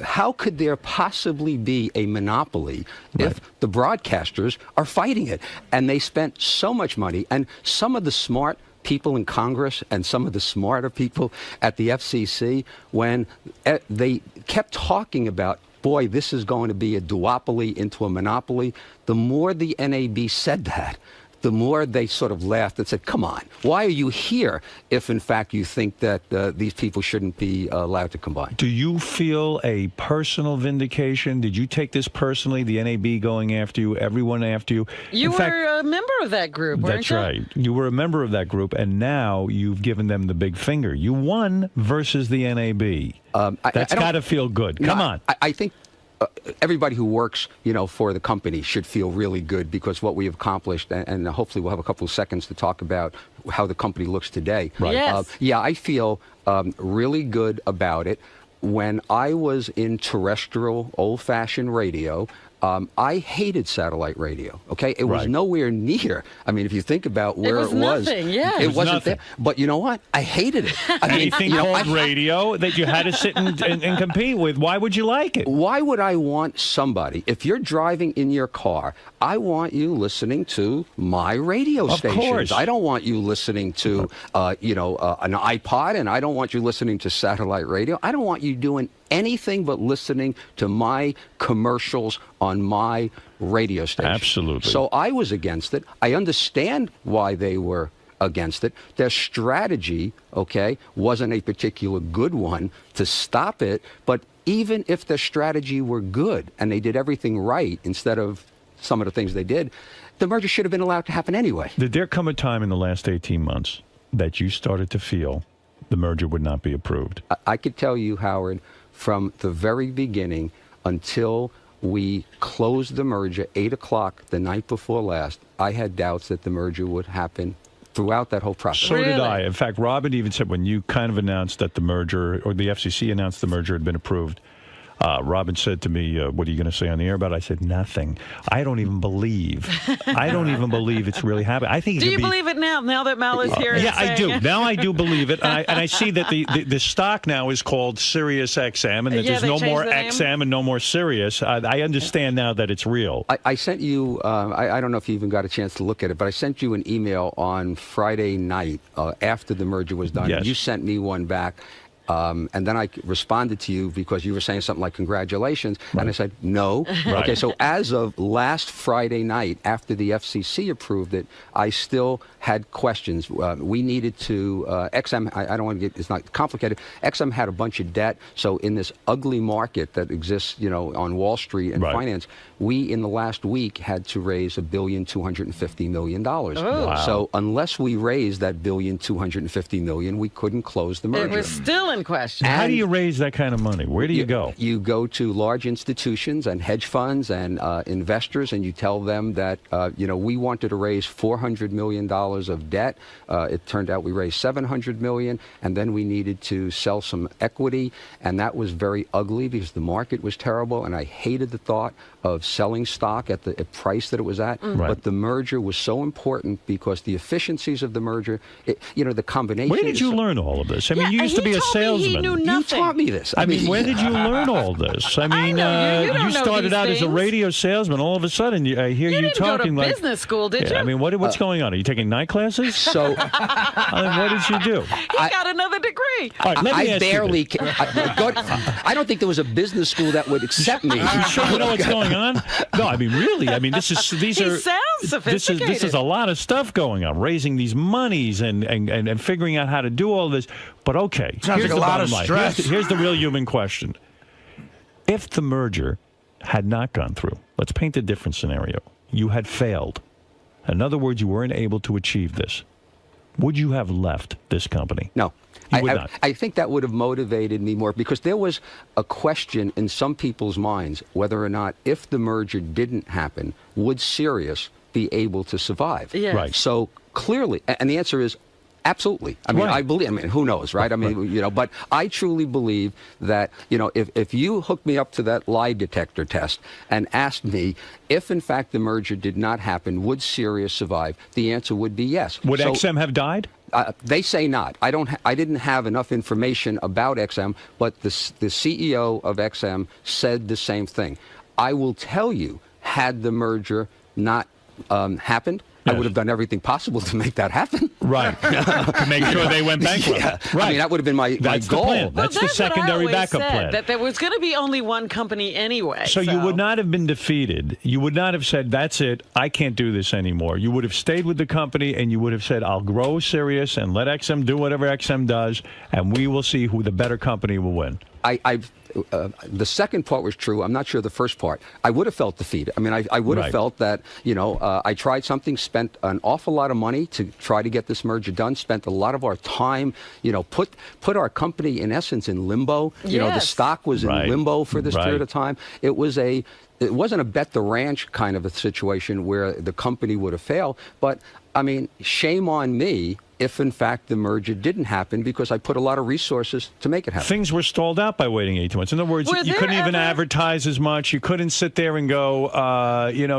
Speaker 23: how could there possibly be a monopoly if the broadcasters are fighting it? And they spent so much money, and some of the smart people in Congress and some of the smarter people at the FCC, when they kept talking about, boy, this is going to be a duopoly into a monopoly, the more the NAB said that, the more they sort of laughed and said, come on, why are you here if, in fact, you think that these people shouldn't be allowed to combine?
Speaker 5: Do you feel a personal vindication? Did you take this personally, the NAB going after you, everyone after you?
Speaker 6: You were a member of that group, weren't you?
Speaker 5: That's right. You were a member of that group, and now you've given them the big finger. You won versus the NAB. That's got to feel good. Come on.
Speaker 23: I think everybody who works, you know, for the company should feel really good, because what we have accomplished, and hopefully we'll have a couple of seconds to talk about how the company looks today.
Speaker 6: Yes.
Speaker 23: Yeah, I feel really good about it. When I was in terrestrial, old-fashioned radio, I hated satellite radio, okay? It was nowhere near. I mean, if you think about where it was.
Speaker 6: Nothing, yeah.
Speaker 23: It wasn't there. But you know what? I hated it. I mean,
Speaker 5: anything called radio that you had to sit and compete with, why would you like it?
Speaker 23: Why would I want somebody, if you're driving in your car, I want you listening to my radio stations.
Speaker 5: Course.
Speaker 23: I don't want you listening to, you know, an iPod, and I don't want you listening to satellite radio. I don't want you doing anything but listening to my commercials on my radio station.
Speaker 5: Absolutely.
Speaker 23: So I was against it. I understand why they were against it. Their strategy, okay, wasn't a particular good one to stop it, but even if their strategy were good and they did everything right instead of some of the things they did, the merger should have been allowed to happen anyway.
Speaker 5: Did there come a time in the last 18 months that you started to feel the merger would not be approved?
Speaker 23: I could tell you, Howard, from the very beginning until we closed the merger 8 o'clock the night before last, I had doubts that the merger would happen throughout that whole process.
Speaker 5: So did I. In fact, Robin even said when you kind of announced that the merger, or the FCC announced the merger had been approved, Robin said to me, what are you going to say on the air about it? I said, nothing. I don't even believe it's really happening. I think
Speaker 6: Do you believe it now that Mal is here?
Speaker 5: Yeah, I do. Now I do believe it. And I see that the stock now is called Sirius XM, and that there's no more XM and no more Sirius. I understand now that it's real.
Speaker 23: I sent you, I don't know if you even got a chance to look at it, but I sent you an email on Friday night after the merger was done.
Speaker 5: Yes.
Speaker 23: You sent me one back. And then I responded to you because you were saying something like, congratulations. Right. And I said, no.
Speaker 5: Right.
Speaker 23: Okay, so as of last Friday night, after the FCC approved it, I still had questions. We needed to, XM, I don't want to get, it's not complicated. XM had a bunch of debt. So in this ugly market that exists, on Wall Street and finance, we, in the last week, had to raise $1.25 billion.
Speaker 6: Oh. Wow.
Speaker 23: So unless we raised that $1.25 billion, we couldn't close the merger.
Speaker 6: It was still in question.
Speaker 5: How do you raise that kind of money? Where do you go?
Speaker 23: You go to large institutions and hedge funds and investors, and you tell them that, we wanted to raise $400 million of debt. It turned out we raised $700 million, and then we needed to sell some equity, and that was very ugly because the market was terrible, and I hated the thought of selling stock at the price that it was at.
Speaker 5: Right.
Speaker 23: But the merger was so important because the efficiencies of the merger, the combination.
Speaker 5: Where did you learn all of this? I mean, you used to be a salesman.
Speaker 6: He knew nothing.
Speaker 23: You taught me this.
Speaker 5: I mean, where did you learn all this? I mean, you started out as a radio salesman. All of a sudden, I hear you talking
Speaker 6: go to
Speaker 5: like
Speaker 6: business school, did you?
Speaker 5: I mean, what's going on? Are you taking night classes?
Speaker 23: So,
Speaker 5: I mean, what did you do?
Speaker 6: He got another degree.
Speaker 5: All right, let me ask
Speaker 23: barely. I don't think there was a business school that would accept me.
Speaker 5: You sure you know what's going on? No, I mean, really. I mean, these are.
Speaker 6: Sounds sophisticated.
Speaker 5: This is a lot of stuff going on, raising these monies and figuring out how to do all this. But okay,
Speaker 13: sounds like a lot of stress.
Speaker 5: Here's the real human question: if the merger had not gone through, let's paint a different scenario. You had failed. In other words, you weren't able to achieve this. Would you have left this company?
Speaker 23: No.
Speaker 5: You would not.
Speaker 23: I think that would have motivated me more because there was a question in some people's minds whether or not if the merger didn't happen, would Sirius be able to survive?
Speaker 6: Yes.
Speaker 5: Right.
Speaker 23: So clearly, and the answer is absolutely. I mean, I believe, who knows, right? I mean, but I truly believe that, if you hooked me up to that lie detector test and asked me if, in fact, the merger did not happen, would Sirius survive? The answer would be yes.
Speaker 5: Would XM have died?
Speaker 23: They say not. I didn't have enough information about XM, but the CEO of XM said the same thing. I will tell you, had the merger not happened, I would have done everything possible to make that happen.
Speaker 5: Right. To make sure they went bankrupt.
Speaker 23: Yeah.
Speaker 5: Right.
Speaker 23: I mean, that would have been my goal.
Speaker 5: The plan. That's the secondary backup plan.
Speaker 6: That there was going to be only one company anyway.
Speaker 5: So you would not have been defeated. You would not have said, that's it, I can't do this anymore. You would have stayed with the company, and you would have said, I'll grow Sirius and let XM do whatever XM does, and we will see who the better company will win.
Speaker 23: The second part was true. I'm not sure the first part. I would have felt defeated. I mean, I would have felt that, I tried something, spent an awful lot of money to try to get this merger done, spent a lot of our time, put our company, in essence, in limbo.
Speaker 6: Yes.
Speaker 23: The stock was in limbo for this period of time. It wasn't a bet the ranch kind of a situation where the company would have failed. But, I mean, shame on me if, in fact, the merger didn't happen because I put a lot of resources to make it happen.
Speaker 5: Things were stalled out by waiting 18 months. In other words, you couldn't even advertise as much. You couldn't sit there and go,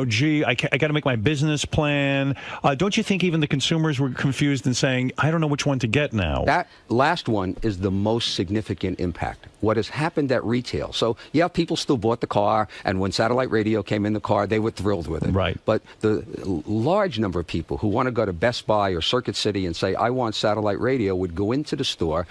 Speaker 5: gee, I got to make my business plan. Don't you think even the consumers were confused and saying, I don't know which one to get now?
Speaker 23: That last one is the most significant impact. What has happened at retail. So, yeah, people still bought the car, and when satellite radio came in the car, they were thrilled with it.
Speaker 5: Right.
Speaker 23: But the large number of people who want to go to Best Buy or Circuit City and say, I want satellite radio, would go into the store,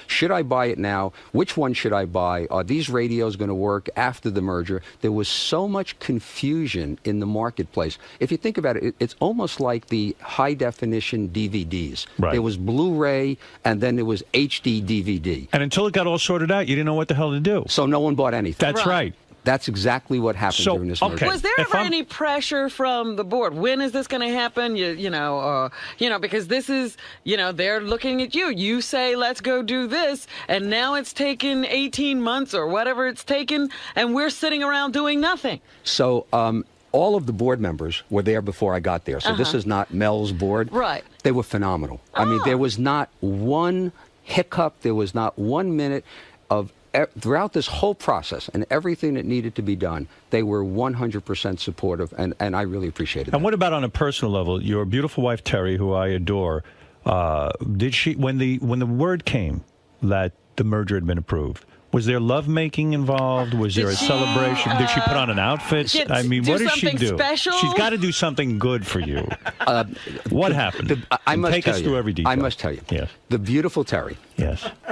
Speaker 23: should I buy it now? Which one should I buy? Are these radios going to work after the merger? There was so much confusion in the marketplace. If you think about it, it's almost like the high-definition DVDs.
Speaker 5: Right.
Speaker 23: There was Blu-ray, and then there was HD DVD.
Speaker 5: And until it got all sorted out, you didn't know what the hell to do.
Speaker 23: So no one bought anything.
Speaker 5: That's right.
Speaker 23: That's exactly what happened during this merger.
Speaker 6: Was there ever any pressure from the board? When is this going to happen? Because this is, they're looking at you. You say, let's go do this, and now it's taken 18 months or whatever it's taken, and we're sitting around doing nothing.
Speaker 23: So all of the board members were there before I got there. So this is not Mel's board.
Speaker 6: Right.
Speaker 23: They were phenomenal. I mean, there was not one hiccup. There was not 1 minute of throughout this whole process and everything that needed to be done, they were 100% supportive, and I really appreciated that.
Speaker 5: And what about on a personal level? Your beautiful wife, Terry, who I adore, did she, when the word came that the merger had been approved, was there lovemaking involved? Was there a celebration? Did she put on an outfit? I mean, what did she do?
Speaker 6: Special?
Speaker 5: She's got to do something good for you. What happened?
Speaker 23: I must
Speaker 5: Take
Speaker 23: tell
Speaker 5: us
Speaker 23: you,
Speaker 5: through every detail.
Speaker 23: I must tell you.
Speaker 5: Yes.
Speaker 23: The beautiful Terry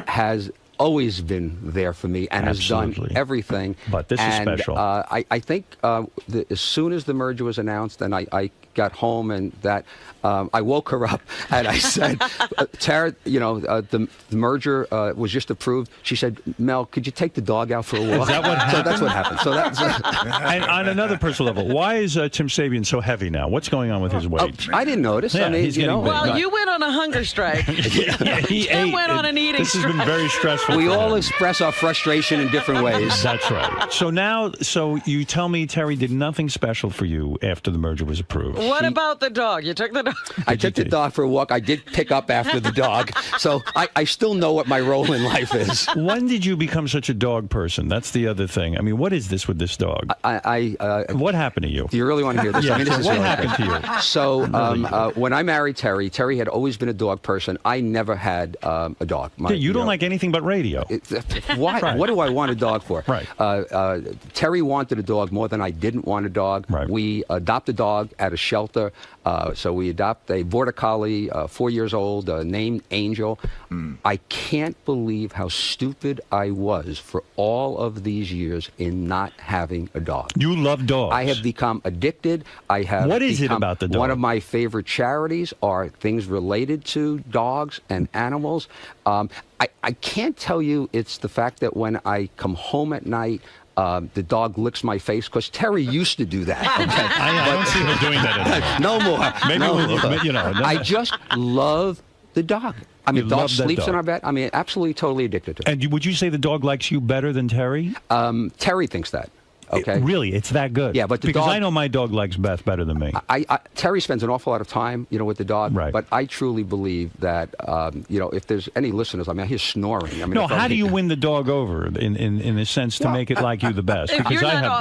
Speaker 23: has always been there for me and has done everything.
Speaker 5: But this is special.
Speaker 23: I think as soon as the merger was announced and I got home and that I woke her up and I said, Tara, the merger was just approved. She said, Mel, could you take the dog out for a walk?
Speaker 5: Is that what happened?
Speaker 23: So that's what happened. So that's
Speaker 5: and on another personal level, why is Tim Sabean so heavy now? What's going on with his weight?
Speaker 23: I didn't notice.
Speaker 5: Yeah,
Speaker 23: I mean,
Speaker 5: he's getting big.
Speaker 6: Well, you went on a hunger strike.
Speaker 5: He
Speaker 6: went on an eating strike.
Speaker 5: This has been very stressful.
Speaker 23: We all express our frustration in different ways.
Speaker 5: That's right. So you tell me Terry did nothing special for you after the merger was approved.
Speaker 6: What about the dog? You took the dog?
Speaker 23: I took the dog for a walk. I did pick up after the dog. So I still know what my role in life is.
Speaker 5: When did you become such a dog person? That's the other thing. I mean, what is this with this dog? What happened to you?
Speaker 23: Do you really want to hear this?
Speaker 5: Yeah,
Speaker 23: I mean, this is
Speaker 5: what
Speaker 23: really
Speaker 5: happened to you?
Speaker 23: So when I married Terry, Terry had always been a dog person. I never had a dog.
Speaker 5: You don't like anything but radio.
Speaker 23: Why?
Speaker 5: Right.
Speaker 23: What do I want a dog for?
Speaker 5: Right.
Speaker 23: Terry wanted a dog more than I didn't want a dog.
Speaker 5: Right.
Speaker 23: We adopt a dog at a shelter. So we adopt a border collie, 4 years old, named Angel. I can't believe how stupid I was for all of these years in not having a dog.
Speaker 5: You love dogs.
Speaker 23: I have become addicted. I have.
Speaker 5: What is it about the dog?
Speaker 23: One of my favorite charities are things related to dogs and animals. I can't tell you it's the fact that when I come home at night, the dog licks my face, because Terry used to do that. Okay?
Speaker 5: I don't see her doing that anymore.
Speaker 23: No more.
Speaker 5: Maybe
Speaker 23: no
Speaker 5: when
Speaker 23: more. I just love the dog. I mean,
Speaker 5: You
Speaker 23: dog
Speaker 5: love that
Speaker 23: sleeps in
Speaker 5: dog.
Speaker 23: our bed. I mean, absolutely, totally addicted to it.
Speaker 5: And would you say the dog likes you better than Terry?
Speaker 23: Terry thinks that. Okay.
Speaker 5: Really, it's that good.
Speaker 23: Yeah, but the
Speaker 5: because
Speaker 23: dog,
Speaker 5: I know my dog likes Beth better than me.
Speaker 23: Terry spends an awful lot of time, with the dog. Right. But I truly believe that, if there's any listeners, I mean, I hear snoring. I mean,
Speaker 5: No, how do you win the dog over in a sense to make it like you the best?
Speaker 6: If
Speaker 5: Because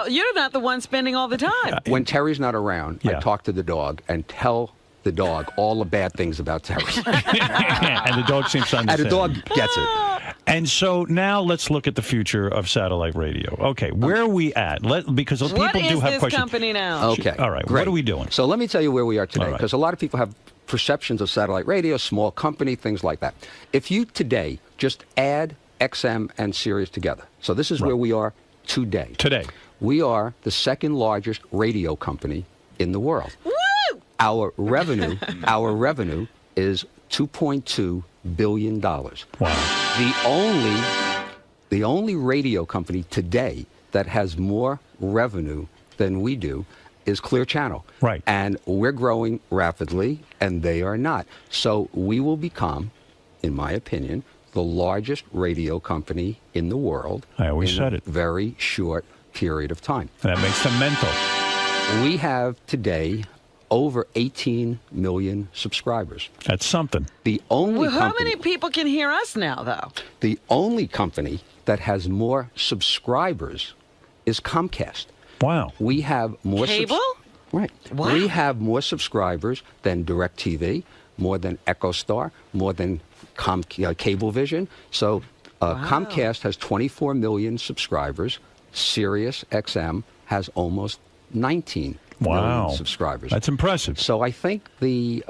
Speaker 6: you're not the one spending all the time.
Speaker 23: When Terry's not around, I talk to the dog and tell the dog all the bad things about Terry.
Speaker 5: and the dog seems to understand.
Speaker 23: And the dog gets it.
Speaker 5: And so now let's look at the future of satellite radio. Okay, where are we at? Because people
Speaker 6: What
Speaker 5: do
Speaker 6: is
Speaker 5: have
Speaker 6: this
Speaker 5: questions.
Speaker 6: company now?
Speaker 23: Okay.
Speaker 5: All right,
Speaker 23: great.
Speaker 5: what are we doing?
Speaker 23: So let me tell you where we are today,
Speaker 5: All right.
Speaker 23: because a lot of people have perceptions of satellite radio, small company, things like that. If you today just add XM and Sirius together, so this is where we are today.
Speaker 5: Today.
Speaker 23: We are the second largest radio company in the world.
Speaker 6: Woo!
Speaker 23: Our revenue is $2.2 billion.
Speaker 5: Wow.
Speaker 23: The only radio company today that has more revenue than we do is Clear Channel.
Speaker 5: Right.
Speaker 23: And we're growing rapidly, and they are not. So we will become, in my opinion, the largest radio company in the world.
Speaker 5: I always said it.
Speaker 23: Very short period of time.
Speaker 5: That makes them mental.
Speaker 23: We have today over 18 million subscribers.
Speaker 5: That's something.
Speaker 23: The only
Speaker 6: Well, how
Speaker 23: company,
Speaker 6: many people can hear us now, though?
Speaker 23: the only company that has more subscribers is Comcast.
Speaker 5: Wow.
Speaker 23: We have more
Speaker 6: Cable?
Speaker 23: Right.
Speaker 6: Wow.
Speaker 23: We have more subscribers than DirecTV, more than EchoStar, more than Cablevision. So Comcast has 24 million subscribers. Sirius XM has almost 19 million subscribers.
Speaker 5: That's impressive.
Speaker 23: So I think the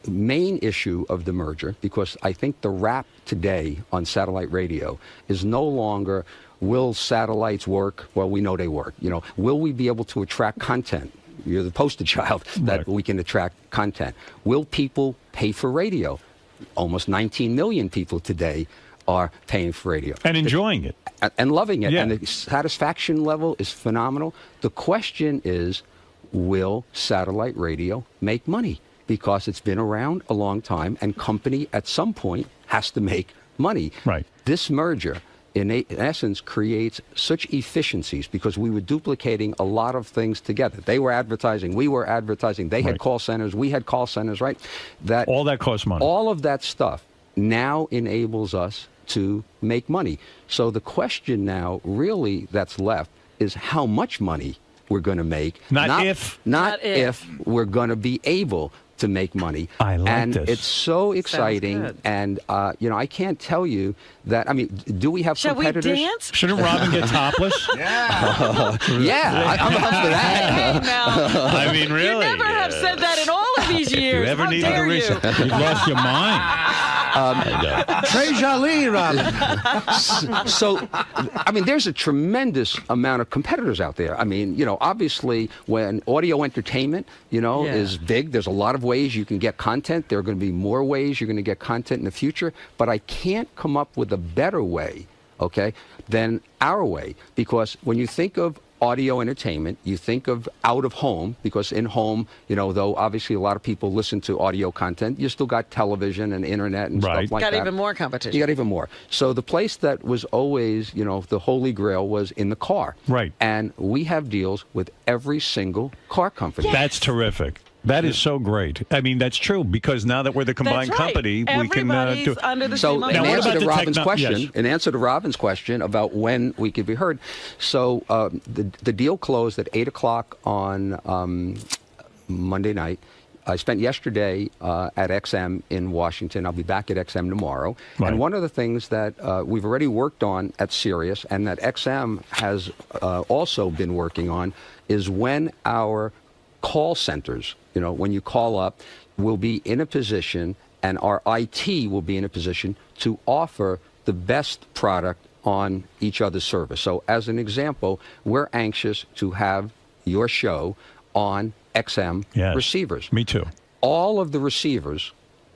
Speaker 23: main issue of the merger, because I think the rap today on satellite radio is no longer, will satellites work? Well, we know they work. Will we be able to attract content? You're the poster child that we can attract content. Will people pay for radio? Almost 19 million people today are paying for radio.
Speaker 5: And enjoying it.
Speaker 23: And loving it.
Speaker 5: Yeah.
Speaker 23: And the satisfaction level is phenomenal. The question is, will satellite radio make money? Because it's been around a long time, and company at some point has to make money.
Speaker 5: Right.
Speaker 23: This merger, in essence, creates such efficiencies because we were duplicating a lot of things together. They were advertising, we were advertising, they had call centers, we had call centers, right? That
Speaker 5: all that costs money.
Speaker 23: All of that stuff now enables us to make money. So the question now really that's left is how much money we're going to make. Not if we're going to be able to make money.
Speaker 5: I like
Speaker 23: and
Speaker 5: this.
Speaker 23: It's so exciting. And, you know, I can't tell you that. I mean, do we have competitors?
Speaker 6: Shall we dance?
Speaker 5: Shouldn't Robin get topless?
Speaker 23: Yeah, I'm up for that.
Speaker 6: Hey, now.
Speaker 5: I mean, really.
Speaker 6: You never have said that in all of these years.
Speaker 5: If you ever
Speaker 6: How
Speaker 5: needed
Speaker 6: dare
Speaker 5: a reason,
Speaker 6: you?
Speaker 5: you've lost your mind.
Speaker 23: Très joli, Robin. So, I mean, there's a tremendous amount of competitors out there. I mean, you know, obviously, when audio entertainment, you know, is big, there's a lot of ways you can get content. There are going to be more ways you're going to get content in the future. But I can't come up with a better way, okay, than our way. Because when you think of audio entertainment, you think of out of home, because in home, you know, though obviously a lot of people listen to audio content, you still got television and internet and stuff like that.
Speaker 6: Got even more competition.
Speaker 23: You got even more. So the place that was always, you know, the holy grail was in the car.
Speaker 5: Right.
Speaker 23: And we have deals with every single car company.
Speaker 5: That's terrific. That is so great. I mean, that's true, because now that we're the combined company, we can do it.
Speaker 6: Under the
Speaker 23: So
Speaker 6: same
Speaker 23: in
Speaker 5: what
Speaker 23: answer
Speaker 5: about
Speaker 23: to
Speaker 5: the
Speaker 23: Robin's question,
Speaker 5: yes.
Speaker 23: in answer to Robin's question about when we could be heard, so the deal closed at 8 o'clock on Monday night. I spent yesterday at XM in Washington. I'll be back at XM tomorrow.
Speaker 5: Right.
Speaker 23: And one of the things that we've already worked on at Sirius and that XM has also been working on is when our call centers, you know, when you call up, will be in a position, and our IT will be in a position to offer the best product on each other's service. So as an example, we're anxious to have your show on XM receivers.
Speaker 5: Me too.
Speaker 23: All of the receivers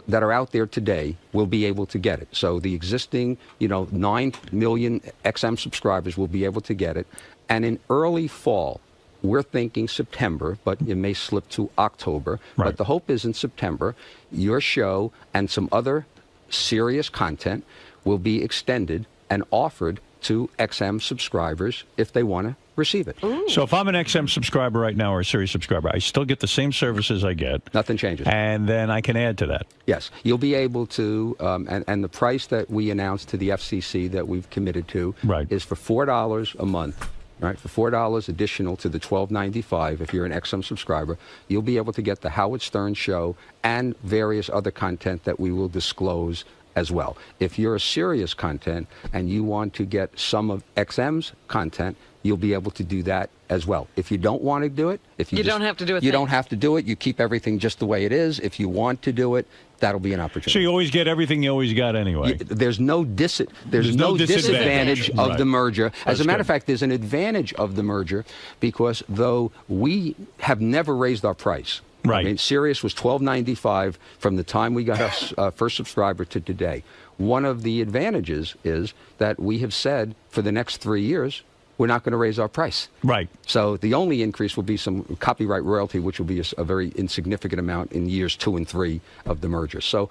Speaker 23: that are out there today will be able to get it. So the existing, you know, 9 million XM subscribers will be able to get it. And in early fall, we're thinking September, but it may slip to October.
Speaker 5: Right.
Speaker 23: But the hope is in September, your show and some other serious content will be extended and offered to XM subscribers if they want to receive it.
Speaker 5: So if I'm an XM subscriber right now or a Sirius subscriber, I still get the same services I get.
Speaker 23: Nothing changes.
Speaker 5: And then I can add to that.
Speaker 23: Yes, you'll be able to, and the price that we announced to the FCC that we've committed to is for $4 a month. Right, for $4 additional to the $12.95, if you're an XM subscriber, you'll be able to get the Howard Stern Show and various other content that we will disclose as well. If you're a Sirius content and you want to get some of XM's content, you'll be able to do that as well. If you don't want to do it, if you
Speaker 6: don't have to do it.
Speaker 23: You don't have to do it. You keep everything just the way it is. If you want to do it, that'll be an opportunity.
Speaker 5: So you always get everything you always got anyway.
Speaker 23: There's no disadvantage of the merger. As a matter of fact, there's an advantage of the merger because though we have never raised our price.
Speaker 5: Right.
Speaker 23: I mean, Sirius was $12.95 from the time we got our first subscriber to today. One of the advantages is that we have said for the next 3 years, we're not going to raise our price.
Speaker 5: Right.
Speaker 23: So the only increase will be some copyright royalty, which will be a very insignificant amount in years 2 and 3 of the merger. So,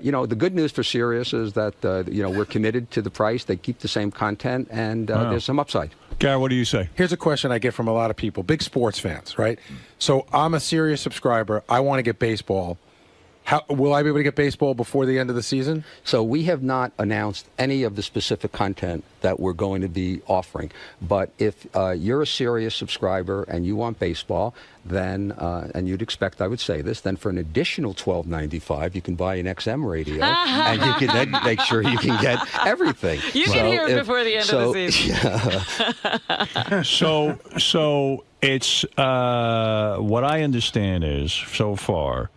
Speaker 23: you know, the good news for Sirius is that, you know, we're committed to the price. They keep the same content, and there's some upside.
Speaker 5: Gary, what do you say?
Speaker 11: Here's a question I get from a lot of people, big sports fans, right? So I'm a Sirius subscriber. I want to get baseball. How, will I be able to get baseball before the end of the season?
Speaker 23: So we have not announced any of the specific content that we're going to be offering. But if you're a Sirius subscriber and you want baseball, then, and you'd expect I would say this, then for an additional $12.95, you can buy an XM radio, and you can then make sure you can get everything.
Speaker 6: You can hear it before the end of the season.
Speaker 5: So it's, what I understand is, so far,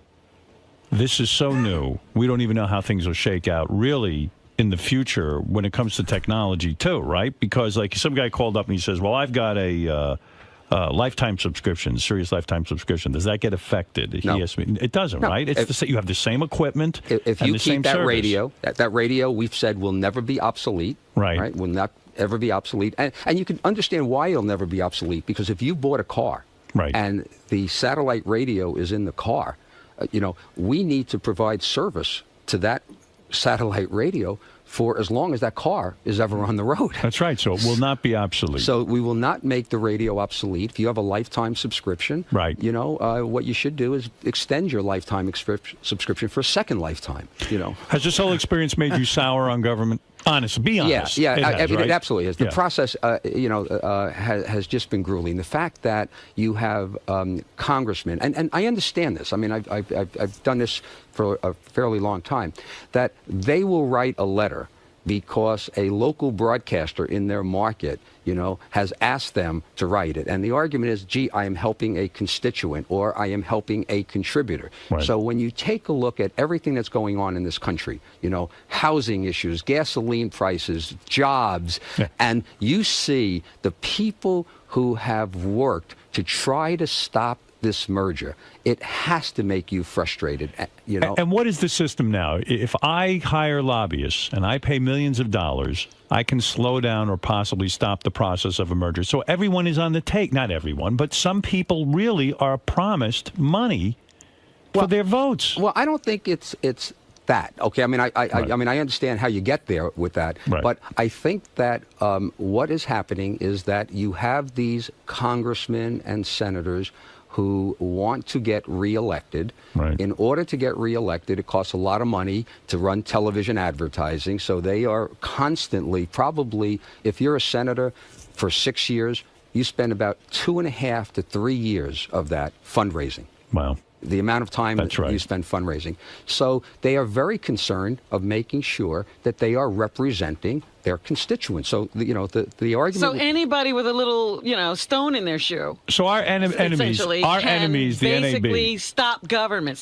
Speaker 5: this is so new. We don't even know how things will shake out really in the future when it comes to technology too, right? Because like some guy called up and he says, well, I've got a lifetime subscription, Sirius lifetime subscription, does that get affected?
Speaker 23: No.
Speaker 5: It doesn't,
Speaker 23: No.
Speaker 5: right? It's you have the same equipment.
Speaker 23: If
Speaker 5: and
Speaker 23: you
Speaker 5: the
Speaker 23: keep
Speaker 5: same
Speaker 23: that
Speaker 5: service.
Speaker 23: radio, that radio we've said will never be obsolete.
Speaker 5: Right.
Speaker 23: Will not ever be obsolete. And you can understand why it'll never be obsolete, because if you bought a car and the satellite radio is in the car, we need to provide service to that satellite radio for as long as that car is ever on the road.
Speaker 5: That's right. So it will not be obsolete.
Speaker 23: So we will not make the radio obsolete. If you have a lifetime subscription, what you should do is extend your lifetime subscription for a second lifetime.
Speaker 5: Has this whole experience made you sour on government? Honest, be honest.
Speaker 23: Yeah,
Speaker 5: it
Speaker 23: it absolutely is. The process, has just been grueling. The fact that you have congressmen, and I understand this. I mean, I've done this for a fairly long time, that they will write a letter because a local broadcaster in their market, has asked them to write it. And the argument is, gee, I am helping a constituent, or I am helping a contributor.
Speaker 5: Right.
Speaker 23: So when you take a look at everything that's going on in this country, housing issues, gasoline prices, jobs, and you see the people who have worked to try to stop this merger, it has to make you frustrated.
Speaker 5: And what is the system now? If I hire lobbyists and I pay millions of dollars, I can slow down or possibly stop the process of a merger. So everyone is on the take. Not everyone, but some people really are promised money for their votes.
Speaker 23: Well, I don't think it's that. Okay, I mean, I mean, I understand how you get there with that, but I think that what is happening is that you have these congressmen and senators who want to get reelected. In order to get reelected, it costs a lot of money to run television advertising. So they are constantly, probably, if you're a senator for 6 years, you spend about 2.5 to 3 years of that fundraising.
Speaker 5: Wow.
Speaker 23: The amount of time that you spend fundraising. So they are very concerned of making sure that they are representing their constituents. So, the argument...
Speaker 6: So anybody with a little, stone in their shoe.
Speaker 5: So our enemies, the NAB.
Speaker 6: Basically stop government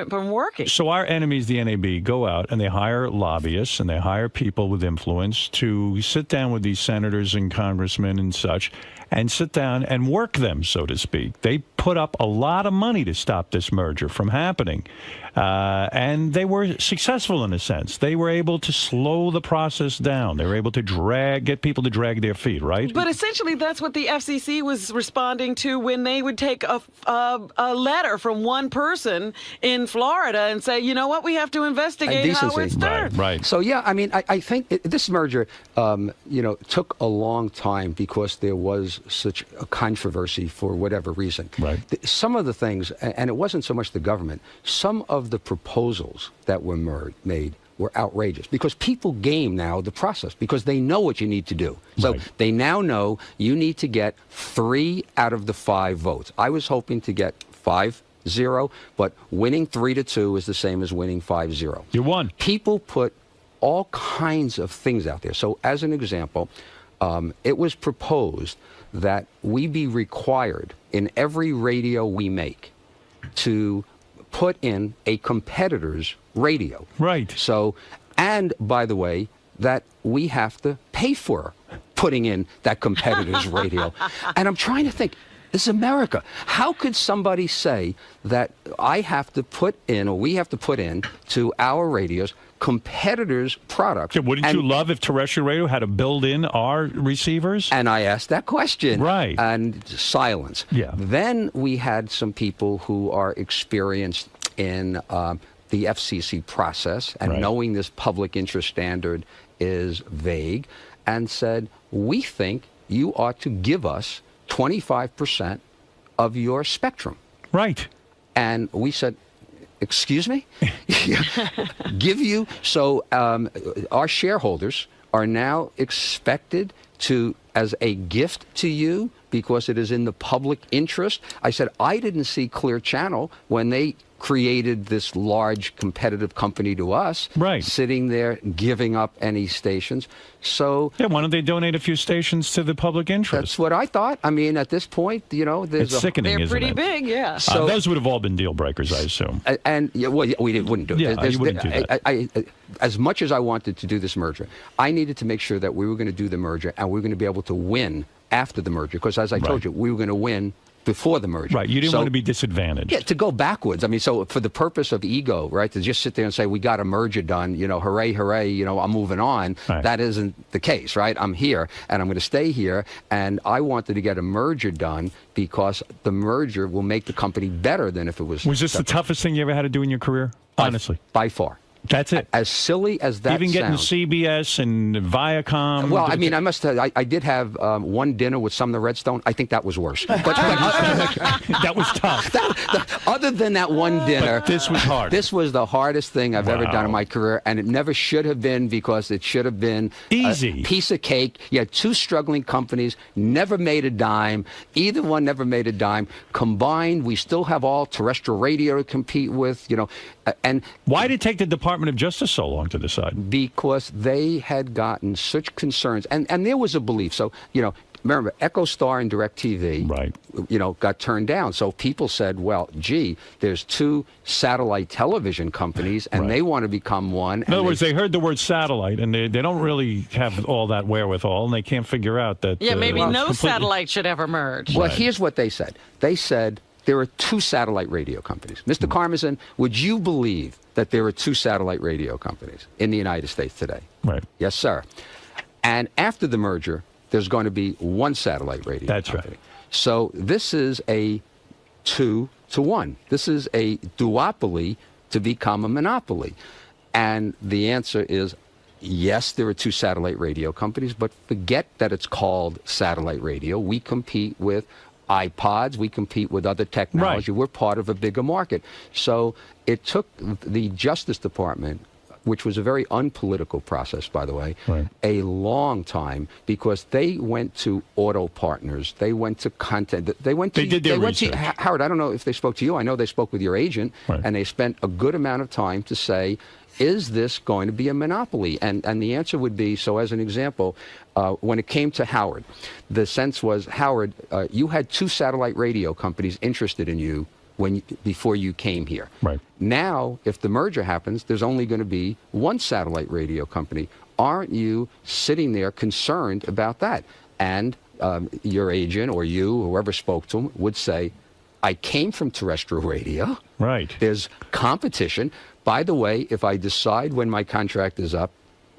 Speaker 6: from working.
Speaker 5: So our enemies, the NAB, go out and they hire lobbyists and they hire people with influence to sit down with these senators and congressmen and such and sit down and work them, so to speak. They put up a lot of money to stop this merger from happening. And they were successful in a sense. They were able to slow the process down. They were able to get people to drag their feet, right?
Speaker 6: But essentially, that's what the FCC was responding to when they would take a letter from one person in Florida and say, you know what, we have to investigate how it's done.
Speaker 5: Right.
Speaker 23: So, yeah, I mean, I think this merger, took a long time because there was such a controversy for whatever reason.
Speaker 5: Right.
Speaker 23: Some of the things, and it wasn't so much the government, some of the proposals that were made were outrageous because people game now the process because they know what you need to do. So they now know you need to get 3 out of the 5 votes. I was hoping to get 5-0, but winning 3-2 is the same as winning 5-0.
Speaker 5: You won.
Speaker 23: People put all kinds of things out there. So as an example, it was proposed that we be required in every radio we make to put in a competitor's radio.
Speaker 5: Right.
Speaker 23: So, and by the way, that we have to pay for putting in that competitor's radio. And I'm trying to think, this is America. How could somebody say that I have to put in, or we have to put in to our radios competitors' products?
Speaker 5: Yeah, wouldn't you love if terrestrial radio had to build in our receivers?
Speaker 23: And I asked that question.
Speaker 5: Right.
Speaker 23: And silence.
Speaker 5: Yeah.
Speaker 23: Then we had some people who are experienced in the FCC process and knowing this public interest standard is vague and said, we think you ought to give us 25% of your spectrum.
Speaker 5: Right.
Speaker 23: And we said, excuse me? Give you? So our shareholders are now expected to, as a gift to you, because it is in the public interest. I said, I didn't see Clear Channel when they created this large competitive company to us,
Speaker 5: right?
Speaker 23: Sitting there giving up any stations. So
Speaker 5: yeah, why don't they donate a few stations to the public interest?
Speaker 23: That's what I thought. I mean, at this point, you know,
Speaker 5: it's sickening.
Speaker 6: They're
Speaker 5: isn't
Speaker 6: pretty
Speaker 5: it?
Speaker 6: big, yeah.
Speaker 23: So
Speaker 5: those would have all been deal breakers, I assume.
Speaker 23: And yeah, well, we wouldn't do it.
Speaker 5: Yeah, you wouldn't do that.
Speaker 23: I, as much as I wanted to do this merger, I needed to make sure that we were going to do the merger and we were going to be able to win after the merger. Because as I told you, we were going to win before the merger.
Speaker 5: Right, you didn't want to be disadvantaged.
Speaker 23: Yeah, to go backwards. I mean, so for the purpose of ego, right, to just sit there and say, we got a merger done, you know, hooray, hooray, you know, I'm moving on, that isn't the case, right? I'm here, and I'm going to stay here, and I wanted to get a merger done because the merger will make the company better than if it was...
Speaker 5: Was this the toughest thing you ever had to do in your career? Honestly.
Speaker 23: By far.
Speaker 5: That's it.
Speaker 23: As silly as that
Speaker 5: Even getting
Speaker 23: sounds.
Speaker 5: CBS and Viacom.
Speaker 23: Well, I mean, I must have. I did have one dinner with some of the Redstone. I think that was worse. But
Speaker 5: that was tough.
Speaker 23: Other than that one dinner,
Speaker 5: but this was hard.
Speaker 23: This was the hardest thing I've ever done in my career, and it never should have been because it should have been
Speaker 5: easy.
Speaker 23: A piece of cake. You had two struggling companies, never made a dime. Either one never made a dime. Combined, we still have all terrestrial radio to compete with. You know, and
Speaker 5: why did it take the Department of Justice so long to decide?
Speaker 23: Because they had gotten such concerns, and there was a belief. So, you know, remember, EchoStar and DirecTV,
Speaker 5: right,
Speaker 23: you know, got turned down. So people said, well, gee, there's two satellite television companies, and they want to become one.
Speaker 5: In other words, they heard the word satellite, and they don't really have all that wherewithal, and they can't figure out that...
Speaker 6: Yeah, maybe no satellite should ever merge.
Speaker 23: Well, here's what they said. They said there are two satellite radio companies. Mr. Karmazin, would you believe that there are two satellite radio companies in the United States today?
Speaker 5: Right.
Speaker 23: Yes, sir. And after the merger, there's going to be one satellite radio company.
Speaker 5: That's right.
Speaker 23: So this is a 2-to-1. This is a duopoly to become a monopoly. And the answer is, yes, there are two satellite radio companies, but forget that it's called satellite radio. We compete with iPods, we compete with other technology. Right. We're part of a bigger market. So it took the Justice Department, which was a very unpolitical process, by the way, a long time, because they went to auto partners, they went to content, they did their research. Howard, I don't know if they spoke to you. I know they spoke with your agent, and they spent a good amount of time to say, is this going to be a monopoly? And the answer would be, so as an example, when it came to Howard, the sense was, Howard, you had two satellite radio companies interested in you before you came here.
Speaker 5: Right.
Speaker 23: Now, if the merger happens, there's only going to be one satellite radio company. Aren't you sitting there concerned about that? And your agent or you, whoever spoke to him, would say, I came from terrestrial radio.
Speaker 5: Right.
Speaker 23: There's competition. By the way, if I decide when my contract is up,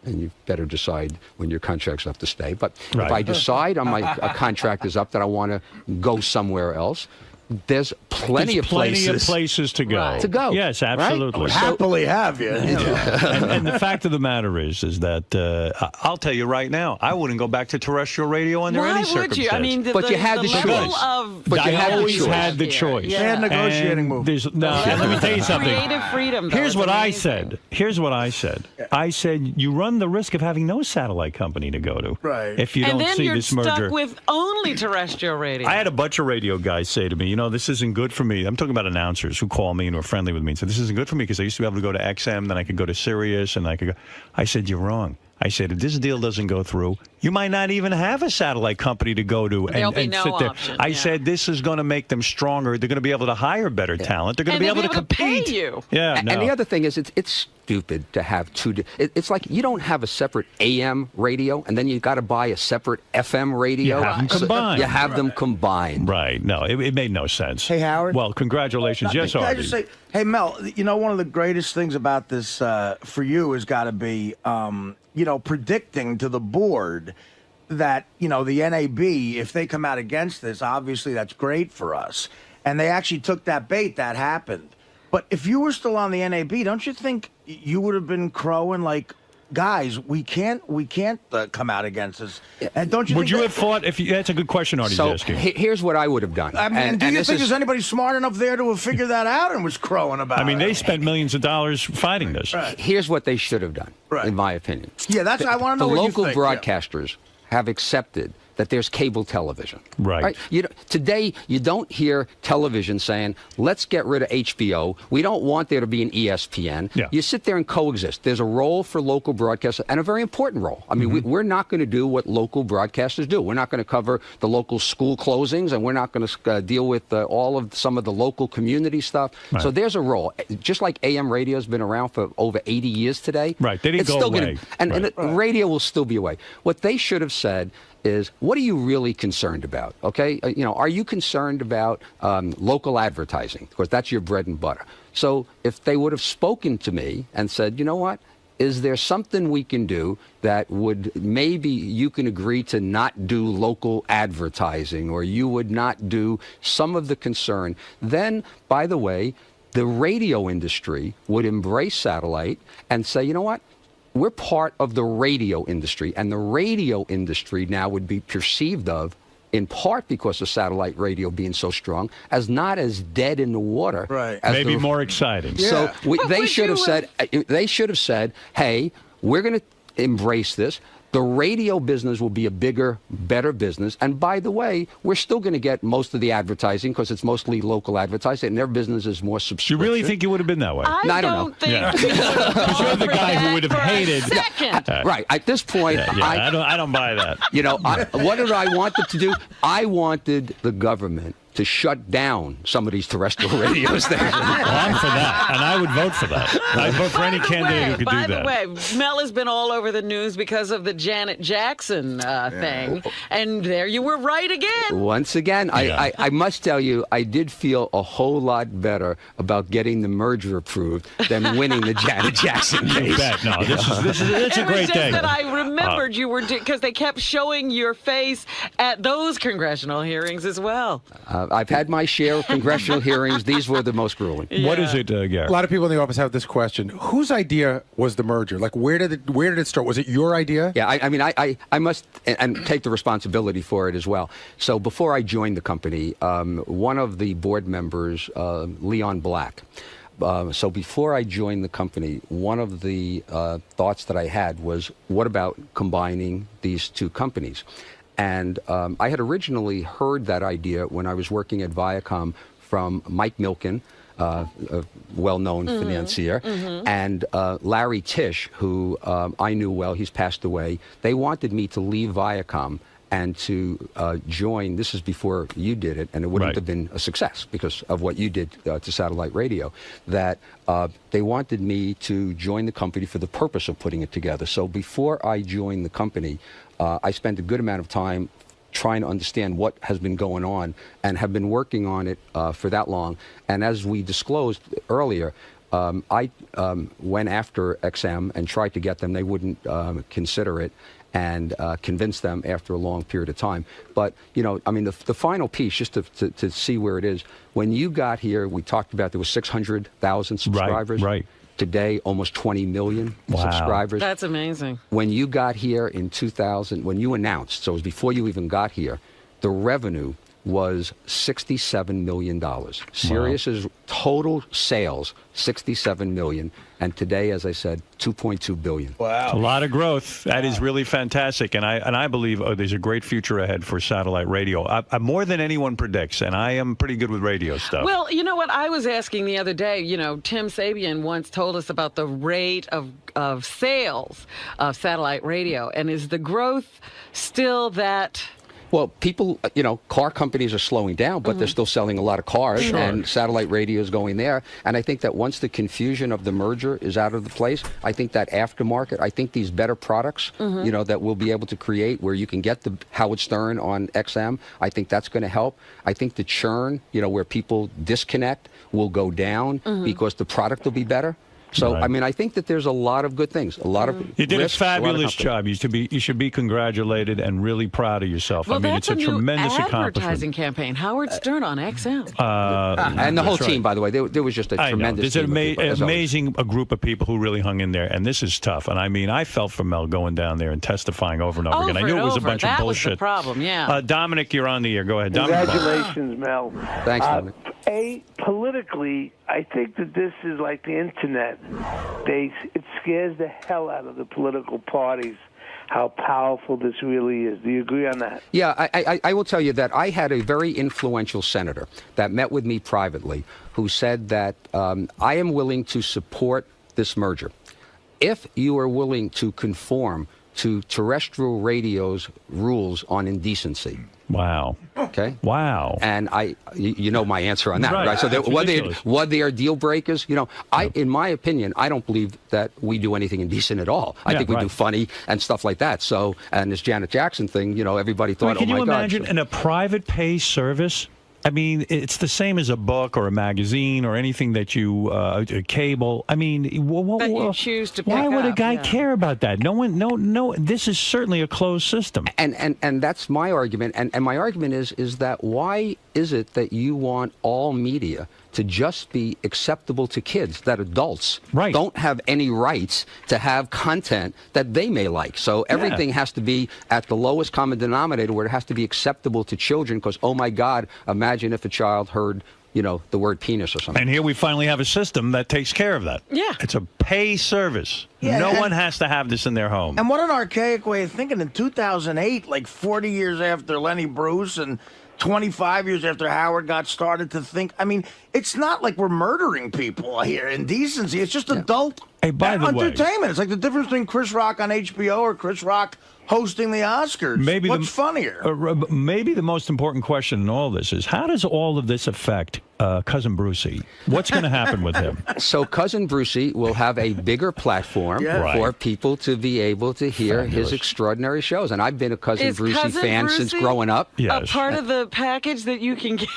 Speaker 23: and you better decide when your contract's up to stay, but if I decide on my contract is up that I want to go somewhere else, there's plenty of places
Speaker 5: to go.
Speaker 23: Right. To go.
Speaker 5: Yes, absolutely.
Speaker 13: I would happily have you.
Speaker 5: And the fact of the matter is that I'll tell you right now, I wouldn't go back to terrestrial radio under any circumstance.
Speaker 6: Why would you? I mean,
Speaker 23: but you had the choice.
Speaker 5: But you always had the choice.
Speaker 13: They had negotiating move.
Speaker 5: Let me tell you something.
Speaker 6: Creative freedom.
Speaker 5: Here's what I said. Here's what I said. I said you run the risk of having no satellite company to go to.
Speaker 13: Right.
Speaker 5: If you don't see this merger.
Speaker 6: And then you're stuck with only terrestrial radio.
Speaker 5: I had a bunch of radio guys say to me, you know, this isn't good for me. I'm talking about announcers who call me and are friendly with me and say, this isn't good for me because I used to be able to go to XM, then I could go to Sirius, and I could go. I said, you're wrong. I said, if this deal doesn't go through, you might not even have a satellite company to go to and sit there. I said, this is going to make them stronger. They're going to be able to hire better talent. They're going to be able to compete.
Speaker 6: Pay you.
Speaker 5: Yeah,
Speaker 23: And the other thing is, it's stupid to have two. It's like you don't have a separate AM radio, and then you got to buy a separate FM radio.
Speaker 5: You have them combined.
Speaker 23: You have them combined.
Speaker 5: Right. No, it made no sense.
Speaker 13: Hey, Howard.
Speaker 5: Well, congratulations. Yes,
Speaker 13: Can I
Speaker 5: Artie.
Speaker 13: just say, hey, Mel, you know, one of the greatest things about this for you has got to be, you know, predicting to the board that, you know, the NAB, if they come out against this, obviously that's great for us. And they actually took that bait. That happened. But if you were still on the NAB, don't you think you would have been crowing like, guys, we can't come out against this? And don't you?
Speaker 5: Would you have fought if you? That's a good question, Artie's asking.
Speaker 23: Here's what I would have done.
Speaker 13: I mean, do you think there's anybody smart enough there to have figured that out and was crowing about it?
Speaker 5: I mean, they spent millions of dollars fighting this.
Speaker 13: Right.
Speaker 23: Here's what they should have done, in my opinion.
Speaker 13: Yeah, that's. I want to know
Speaker 23: the
Speaker 13: what
Speaker 23: local
Speaker 13: you think.
Speaker 23: broadcasters have accepted that there's cable television.
Speaker 5: Right.
Speaker 23: Today, you don't hear television saying, let's get rid of HBO. We don't want there to be an ESPN.
Speaker 5: Yeah.
Speaker 23: You sit there and coexist. There's a role for local broadcasters, and a very important role. I mean, we're not going to do what local broadcasters do. We're not going to cover the local school closings, and we're not going to deal with some of the local community stuff.
Speaker 5: Right.
Speaker 23: So there's a role. Just like AM radio has been around for over 80 years today.
Speaker 5: Right. They didn't
Speaker 23: it's
Speaker 5: go
Speaker 23: still
Speaker 5: away.
Speaker 23: And radio will still be away. What they should have said is, what are you really concerned about? Okay, are you concerned about local advertising? Because that's your bread and butter. So if they would have spoken to me and said, you know what, is there something we can do that would maybe you can agree to not do local advertising, or you would not do some of the concern, then, by the way, the radio industry would embrace satellite and say, you know what? We're part of the radio industry, and the radio industry now would be perceived of, in part because of satellite radio being so strong, as not as dead in the water.
Speaker 5: Right. Maybe more exciting.
Speaker 23: So they should have said, hey, we're going to embrace this. The radio business will be a bigger, better business. And by the way, we're still going to get most of the advertising because it's mostly local advertising, and their business is more subscription.
Speaker 5: You really think you would have been that way?
Speaker 23: I don't
Speaker 5: think because you're the guy who would have hated.
Speaker 23: Right. At this point,
Speaker 5: I don't buy that.
Speaker 23: What did I want it to do? I wanted the government to shut down some of these terrestrial radio stations.
Speaker 5: Well, I'm for that, and I would vote for that. I'd vote for any candidate who could do that.
Speaker 6: By the way, Mel has been all over the news because of the Janet Jackson thing, and there you were right again.
Speaker 23: Once again, I must tell you, I did feel a whole lot better about getting the merger approved than winning the Janet Jackson case.
Speaker 5: You bet. No, it's a great day.
Speaker 6: That I remembered you were, because they kept showing your face at those congressional hearings as well.
Speaker 23: I've had my share of congressional hearings. These were the most grueling.
Speaker 5: What is it, Gary?
Speaker 11: A lot of people in the office have this question: whose idea was the merger? Like, where did it start? Was it your idea?
Speaker 23: Yeah, I must and take the responsibility for it as well. So before I joined the company, one of the board members, Leon Black. So before I joined the company, one of the thoughts that I had was, what about combining these two companies? And I had originally heard that idea when I was working at Viacom from Mike Milken, a well-known financier, and Larry Tisch, who I knew well. He's passed away. They wanted me to leave Viacom and to join. This is before you did it, and it wouldn't have been a success because of what you did to satellite radio. That they wanted me to join the company for the purpose of putting it together. So before I joined the company, I spent a good amount of time trying to understand what has been going on and have been working on it for that long. And as we disclosed earlier, I went after XM and tried to get them. They wouldn't consider it, and convinced them after a long period of time. But, the final piece, just to see where it is, when you got here, we talked about there was 600,000 subscribers.
Speaker 5: Right.
Speaker 23: Today, almost 20 million subscribers.
Speaker 6: That's amazing.
Speaker 23: When you got here in 2000, when you announced, so it was before you even got here, the revenue was $67 million. Sirius's total sales, $67 million. And today, as I said, $2.2 billion.
Speaker 5: Wow. A lot of growth. That is really fantastic. And I believe there's a great future ahead for satellite radio. More than anyone predicts, and I am pretty good with radio stuff.
Speaker 6: Well, you know what? I was asking the other day, Tim Sabian once told us about the rate of sales of satellite radio. And is the growth still that...
Speaker 23: Well, people, car companies are slowing down, but they're still selling a lot of cars, and satellite radio is going there. And I think that once the confusion of the merger is out of the place, I think that aftermarket, I think these better products, that we'll be able to create where you can get the Howard Stern on XM, I think that's going to help. I think the churn, where people disconnect, will go down because the product will be better. So, I think that there's a lot of good things. A lot of
Speaker 5: You did
Speaker 23: risks,
Speaker 5: a fabulous job. You should be congratulated and really proud of yourself.
Speaker 6: Well,
Speaker 5: it's a tremendous accomplishment.
Speaker 6: Advertising campaign. Howard Stern on XM.
Speaker 23: And the whole team, by the way, there was just a tremendous
Speaker 5: team.
Speaker 23: There's
Speaker 5: an amazing group of people who really hung in there, and this is tough. And I felt for Mel going down there and testifying over and over again. I knew it was a bunch of bullshit.
Speaker 6: That was the problem, yeah.
Speaker 5: Dominic, you're on the air. Go ahead, Dominic.
Speaker 2: Congratulations, Mel.
Speaker 23: Thanks, Dominic.
Speaker 2: Politically, I think that this is like the internet. It scares the hell out of the political parties. how powerful this really is. Do you agree on that?
Speaker 23: Yeah, I will tell you that I had a very influential senator that met with me privately who said that I am willing to support this merger if you are willing to conform to terrestrial radio's rules on indecency.
Speaker 5: Wow.
Speaker 23: Okay.
Speaker 5: Wow.
Speaker 23: And you know my answer on that, right? So
Speaker 5: That's
Speaker 23: what they are deal breakers? You know, in my opinion, I don't believe that we do anything indecent at all. I think we do funny and stuff like that. So, and this Janet Jackson thing, you know, everybody thought,
Speaker 5: Can
Speaker 23: oh my
Speaker 5: you
Speaker 23: God.
Speaker 5: imagine in a private pay service? I mean, it's the same as a book or a magazine or anything that you cable. I mean,
Speaker 6: that you choose to pick
Speaker 5: why would a
Speaker 6: up,
Speaker 5: guy
Speaker 6: yeah.
Speaker 5: care about that? No. This is certainly a closed system.
Speaker 23: And that's my argument. And my argument is that why is it that you want all media to just be acceptable to kids, that adults don't have any rights to have content that they may like? So everything has to be at the lowest common denominator, where it has to be acceptable to children, because, oh my God, imagine if a child heard, you know, the word penis or something.
Speaker 5: And here we finally have a system that takes care of that.
Speaker 6: Yeah.
Speaker 5: It's a pay service.
Speaker 14: Yeah,
Speaker 5: no
Speaker 14: and-
Speaker 5: one has to have this in their home.
Speaker 14: And what an archaic way of thinking. In 2008, like 40 years after Lenny Bruce and 25 years after Howard got started, to think, I mean, it's not like we're murdering people here in decency. It's just adult
Speaker 5: by the way-
Speaker 14: entertainment. It's like the difference between Chris Rock on HBO or Chris Rock hosting the Oscars. What's funnier?
Speaker 5: Maybe the most important question in all this is, how does all of this affect Cousin Brucey? What's going to happen with him?
Speaker 23: So Cousin Brucey will have a bigger platform for people to be able to hear his extraordinary shows. And I've been a Cousin Brucey fan since growing up.
Speaker 6: A part of the package that you can get.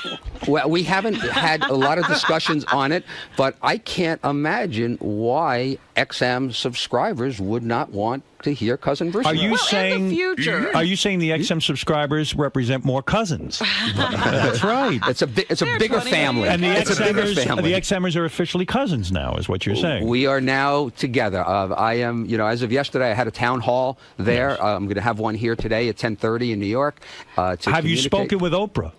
Speaker 23: Well, we haven't had a lot of discussions on it, but I can't imagine why XM subscribers would not want to hear Cousin Brucey.
Speaker 5: Are you saying?
Speaker 6: future.
Speaker 5: Are you saying the XM subscribers represent more cousins? That's right.
Speaker 23: It's a bigger family.
Speaker 5: And the
Speaker 23: it's a bigger family.
Speaker 5: The XMers are officially cousins now, is what you're saying.
Speaker 23: We are now together. I am, you know, as of yesterday, I had a town hall there. I'm going to have one here today at 10:30 in New York.
Speaker 5: Have you spoken with Oprah?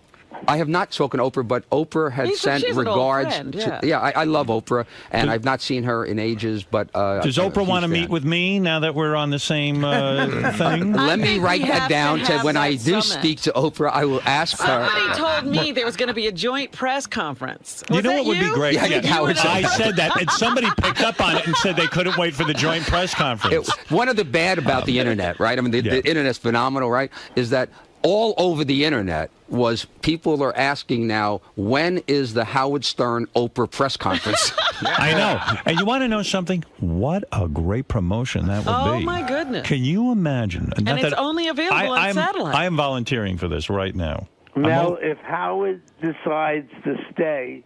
Speaker 23: I have not spoken to Oprah, but Oprah had sent
Speaker 6: she's an old
Speaker 23: regards.
Speaker 6: friend,
Speaker 23: I love Oprah, and I've not seen her in ages. But
Speaker 5: does Oprah want to meet with me now that we're on the same thing?
Speaker 23: Let me write that down. To when I do speak to Oprah, I will ask her.
Speaker 6: Somebody told me there was going to be a joint press conference.
Speaker 5: You know
Speaker 6: that
Speaker 5: what would be great?
Speaker 23: Yeah, I think Howard
Speaker 5: I said that, and somebody picked up on it and said they couldn't wait for the joint press conference.
Speaker 23: One of the bad about the internet, right? I mean, the internet's phenomenal, right? Is that all over the internet was people are asking now, when is the Howard Stern Oprah press conference?
Speaker 5: I know. And you want to know something? What a great promotion that would be.
Speaker 6: Oh, my goodness.
Speaker 5: Can you imagine?
Speaker 6: And it's only available on satellite.
Speaker 5: I am volunteering for this right now.
Speaker 2: Now, if Howard decides to stay,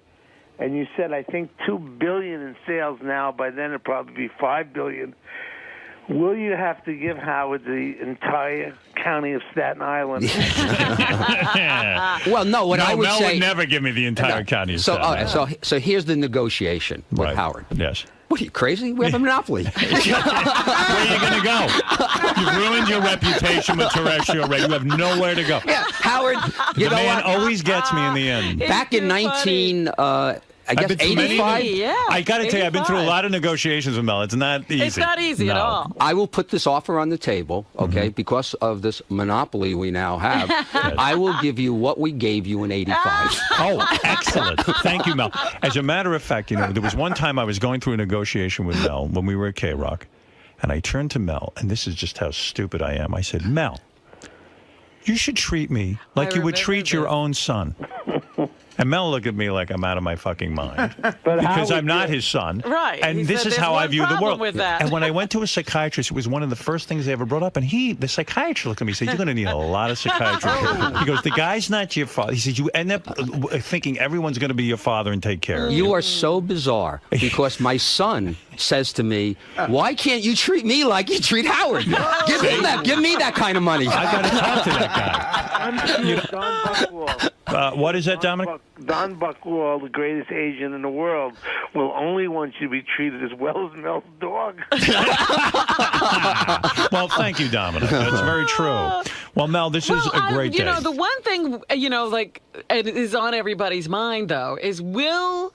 Speaker 2: and you said, I think, $2 billion in sales now, by then it'll probably be $5 billion. Will you have to give Howard the entire county of Staten Island?
Speaker 23: Well, no. What I would
Speaker 5: Mel
Speaker 23: say,
Speaker 5: would never give me the entire county of
Speaker 23: so,
Speaker 5: Staten Island.
Speaker 23: so here's the negotiation with Howard.
Speaker 5: Yes.
Speaker 23: What are you, crazy? We have a monopoly.
Speaker 5: Where are you going to go? You've ruined your reputation with terrestrial radio. You have nowhere to go.
Speaker 23: Yeah, Howard. You
Speaker 5: the
Speaker 23: know
Speaker 5: man
Speaker 23: what?
Speaker 5: always gets me in the end.
Speaker 23: Back in 19. I guess
Speaker 5: I've been through
Speaker 23: 85.
Speaker 6: Yeah,
Speaker 5: I got to tell you, I've been through a
Speaker 6: 85.
Speaker 5: lot of negotiations with Mel. It's not easy.
Speaker 6: It's not easy at all.
Speaker 23: I will put this offer on the table, okay, because of this monopoly we now have. I will give you what we gave you in 85.
Speaker 5: Oh, excellent. Thank you, Mel. As a matter of fact, you know, there was one time I was going through a negotiation with Mel when we were at K-Rock, and I turned to Mel, and this is just how stupid I am. I said, Mel, you should treat me like you would treat your own son. And Mel looked at me like I'm out of my fucking mind because I'm not his son.
Speaker 6: Right.
Speaker 5: And
Speaker 6: He
Speaker 5: this
Speaker 6: said
Speaker 5: is
Speaker 6: there's
Speaker 5: how I
Speaker 6: one
Speaker 5: view the
Speaker 6: problem
Speaker 5: world.
Speaker 6: with that.
Speaker 5: And when I went to a psychiatrist, it was one of the first things they ever brought up. And the psychiatrist looked at me and said, you're going to need a lot of psychiatry. He goes, the guy's not your father. He said, you end up thinking everyone's going to be your father and take care of you.
Speaker 23: You are so bizarre because my son says to me, why can't you treat me like you treat Howard? Give me that kind of money.
Speaker 5: I got to talk to that guy.
Speaker 2: I'm sure Don Buchwald.
Speaker 5: What is that, Dominic?
Speaker 2: Don Buchwald, the greatest agent in the world, will only want you to be treated as well as Mel's dog.
Speaker 5: Well, thank you, Dominic. That's very true. Well, Mel, this is a great day.
Speaker 6: You know, the one thing, you know, like, it is on everybody's mind, though, is will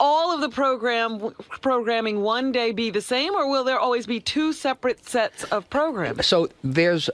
Speaker 6: all of the programming one day be the same, or will there always be two separate sets of programming?
Speaker 23: So there's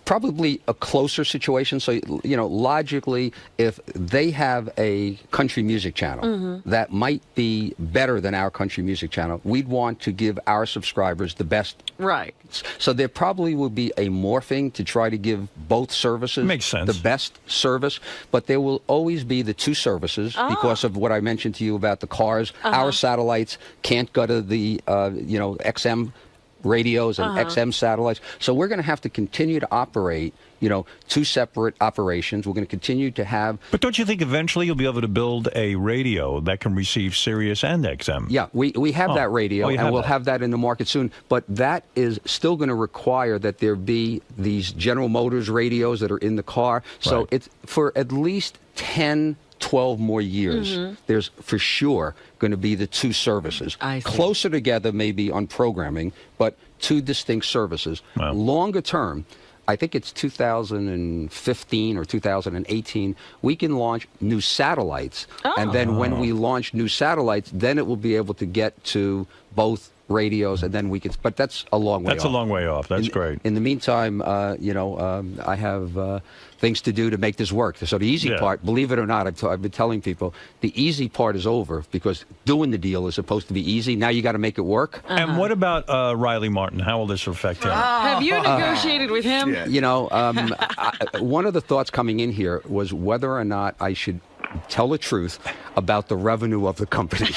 Speaker 23: probably a closer situation. So, you know, logically, if they have a country music channel that might be better than our country music channel, we'd want to give our subscribers the best.
Speaker 6: Right.
Speaker 23: So there probably will be a morphing to try to give both services the best service, but there will always be the two services because of what I mentioned to you about the cars. Our satellites can't go to the, you know, XM radios and XM satellites. So we're going to have to continue to operate, you know, two separate operations. We're going to continue to have...
Speaker 5: But don't you think eventually you'll be able to build a radio that can receive Sirius and XM?
Speaker 23: Yeah, we have that radio, and we'll have that in the market soon. But that is still going to require that there be these General Motors radios that are in the car. So it's for at least 10, 12 more years, there's for sure going to be the two services. Closer together maybe on programming, but two distinct services. Longer term, I think it's 2015 or 2018, we can launch new satellites. And then when we launch new satellites, then it will be able to get to both radios, and then we can, but that's a long way off.
Speaker 5: That's a long way off. That's great.
Speaker 23: In the meantime, you know, I have things to do to make this work. So the easy part, believe it or not, I've been telling people, the easy part is over because doing the deal is supposed to be easy. Now you got to make it work.
Speaker 5: And what about Riley Martin? How will this affect him?
Speaker 6: Have you negotiated with him?
Speaker 23: You know, one of the thoughts coming in here was whether or not I should tell the truth about the revenue of the company.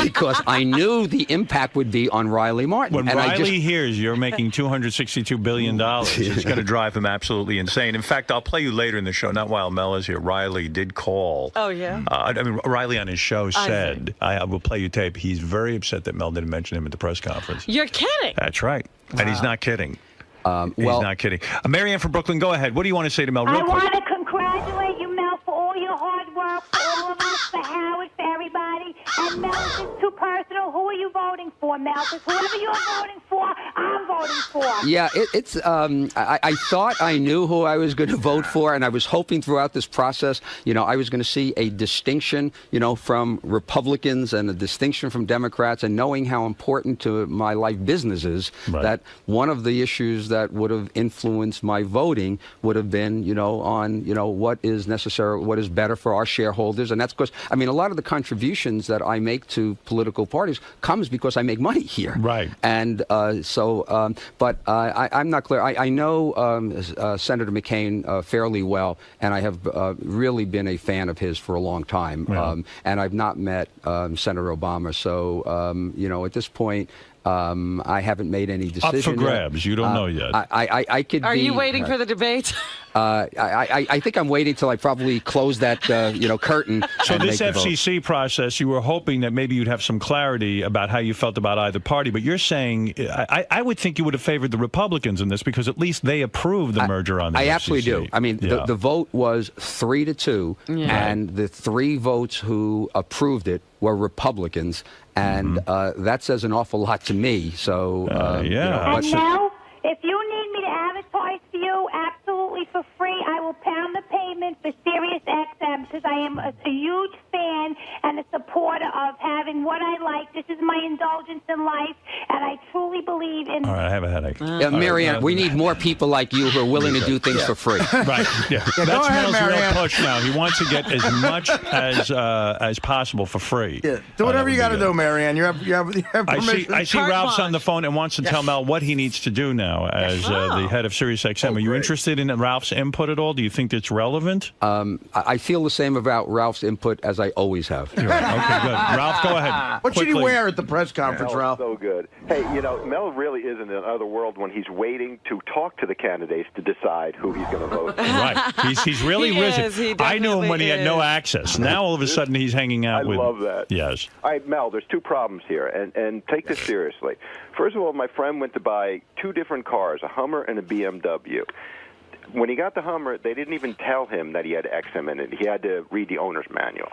Speaker 23: Because I knew the impact would be on Riley Martin.
Speaker 5: When Riley hears you're making $262 billion, it's going to drive him absolutely insane. In fact, I'll play you later in the show, not while Mel is here. Riley did call.
Speaker 6: Oh, yeah?
Speaker 5: I mean, Riley on his show said, I will play you tape, he's very upset that Mel didn't mention him at the press conference.
Speaker 6: You're kidding.
Speaker 5: That's right. And he's not kidding. He's not kidding. Marianne from Brooklyn, go ahead. What do you want to say to Mel?
Speaker 3: I want to congratulate you, Mel, for all your hard work, for all of us, for Howard, for everybody. And Mel, this is too personal. Who are you voting for, Mel? Because whoever you're voting for, I'm voting for.
Speaker 23: Yeah, it's. I thought I knew who I was going to vote for, and I was hoping throughout this process, you know, I was going to see a distinction, you know, from Republicans and a distinction from Democrats, and knowing how important to my life business is, that one of the issues that would have influenced my voting would have been, you know, on, you know, what is necessary, what is better for our shareholders. And that's because, I mean, a lot of the contributions that I make to political parties comes because I make money here.
Speaker 5: Right.
Speaker 23: And but I'm not clear. I know Senator McCain fairly well, and I have really been a fan of his for a long time. And I've not met Senator Obama. So, you know, at this point, I haven't made any decision.
Speaker 5: Up for grabs. You don't know yet.
Speaker 23: I could.
Speaker 6: Are you waiting for the debate?
Speaker 23: I think I'm waiting till I probably close that you know, curtain.
Speaker 5: So
Speaker 23: and
Speaker 5: this
Speaker 23: make the
Speaker 5: FCC
Speaker 23: vote.
Speaker 5: process, you were hoping that maybe you'd have some clarity about how you felt about either party, but you're saying I would think you would have favored the Republicans in this because at least they approved the merger on the FCC.
Speaker 23: I absolutely do. I mean, the vote was 3-2, and the 3 votes who approved it were Republicans, and that says an awful lot to me. So
Speaker 3: And now, if you need me to advertise for you absolutely for free, I will pound the pavement for Sirius XM because I am a huge fan and a supporter of having what I like. This is my indulgence in life, and I truly believe in...
Speaker 5: All right, I have a headache.
Speaker 23: Marianne, we need more people like you who are willing to do things for free.
Speaker 5: Right. Yeah. That's Mel's real push now. He wants to get as much as possible for free.
Speaker 14: Yeah. Do whatever you got to do, Marianne. You have permission.
Speaker 5: I see Ralph's on the phone and wants to tell Mel what he needs to do now as the head of Sirius XM. Are you interested in Ralph's input at all? Do you think it's relevant?
Speaker 23: I feel the same about Ralph's input as I always have.
Speaker 5: Okay, good. Ralph, go ahead.
Speaker 14: What should he wear at the press conference,
Speaker 20: Mel is
Speaker 14: Ralph?
Speaker 20: so good. Hey, you know, Mel really is in another world when he's waiting to talk to the candidates to decide who he's going to vote for.
Speaker 5: Right. He's really risen. I knew him when he had no access. Now all of a sudden he's hanging out with...
Speaker 20: I love that.
Speaker 5: Yes.
Speaker 20: All right, Mel, there's 2 problems here, and take this seriously. First of all, my friend went to buy 2 different cars, a Hummer and a BMW. When he got the Hummer, they didn't even tell him that he had XM in it. He had to read the owner's manual.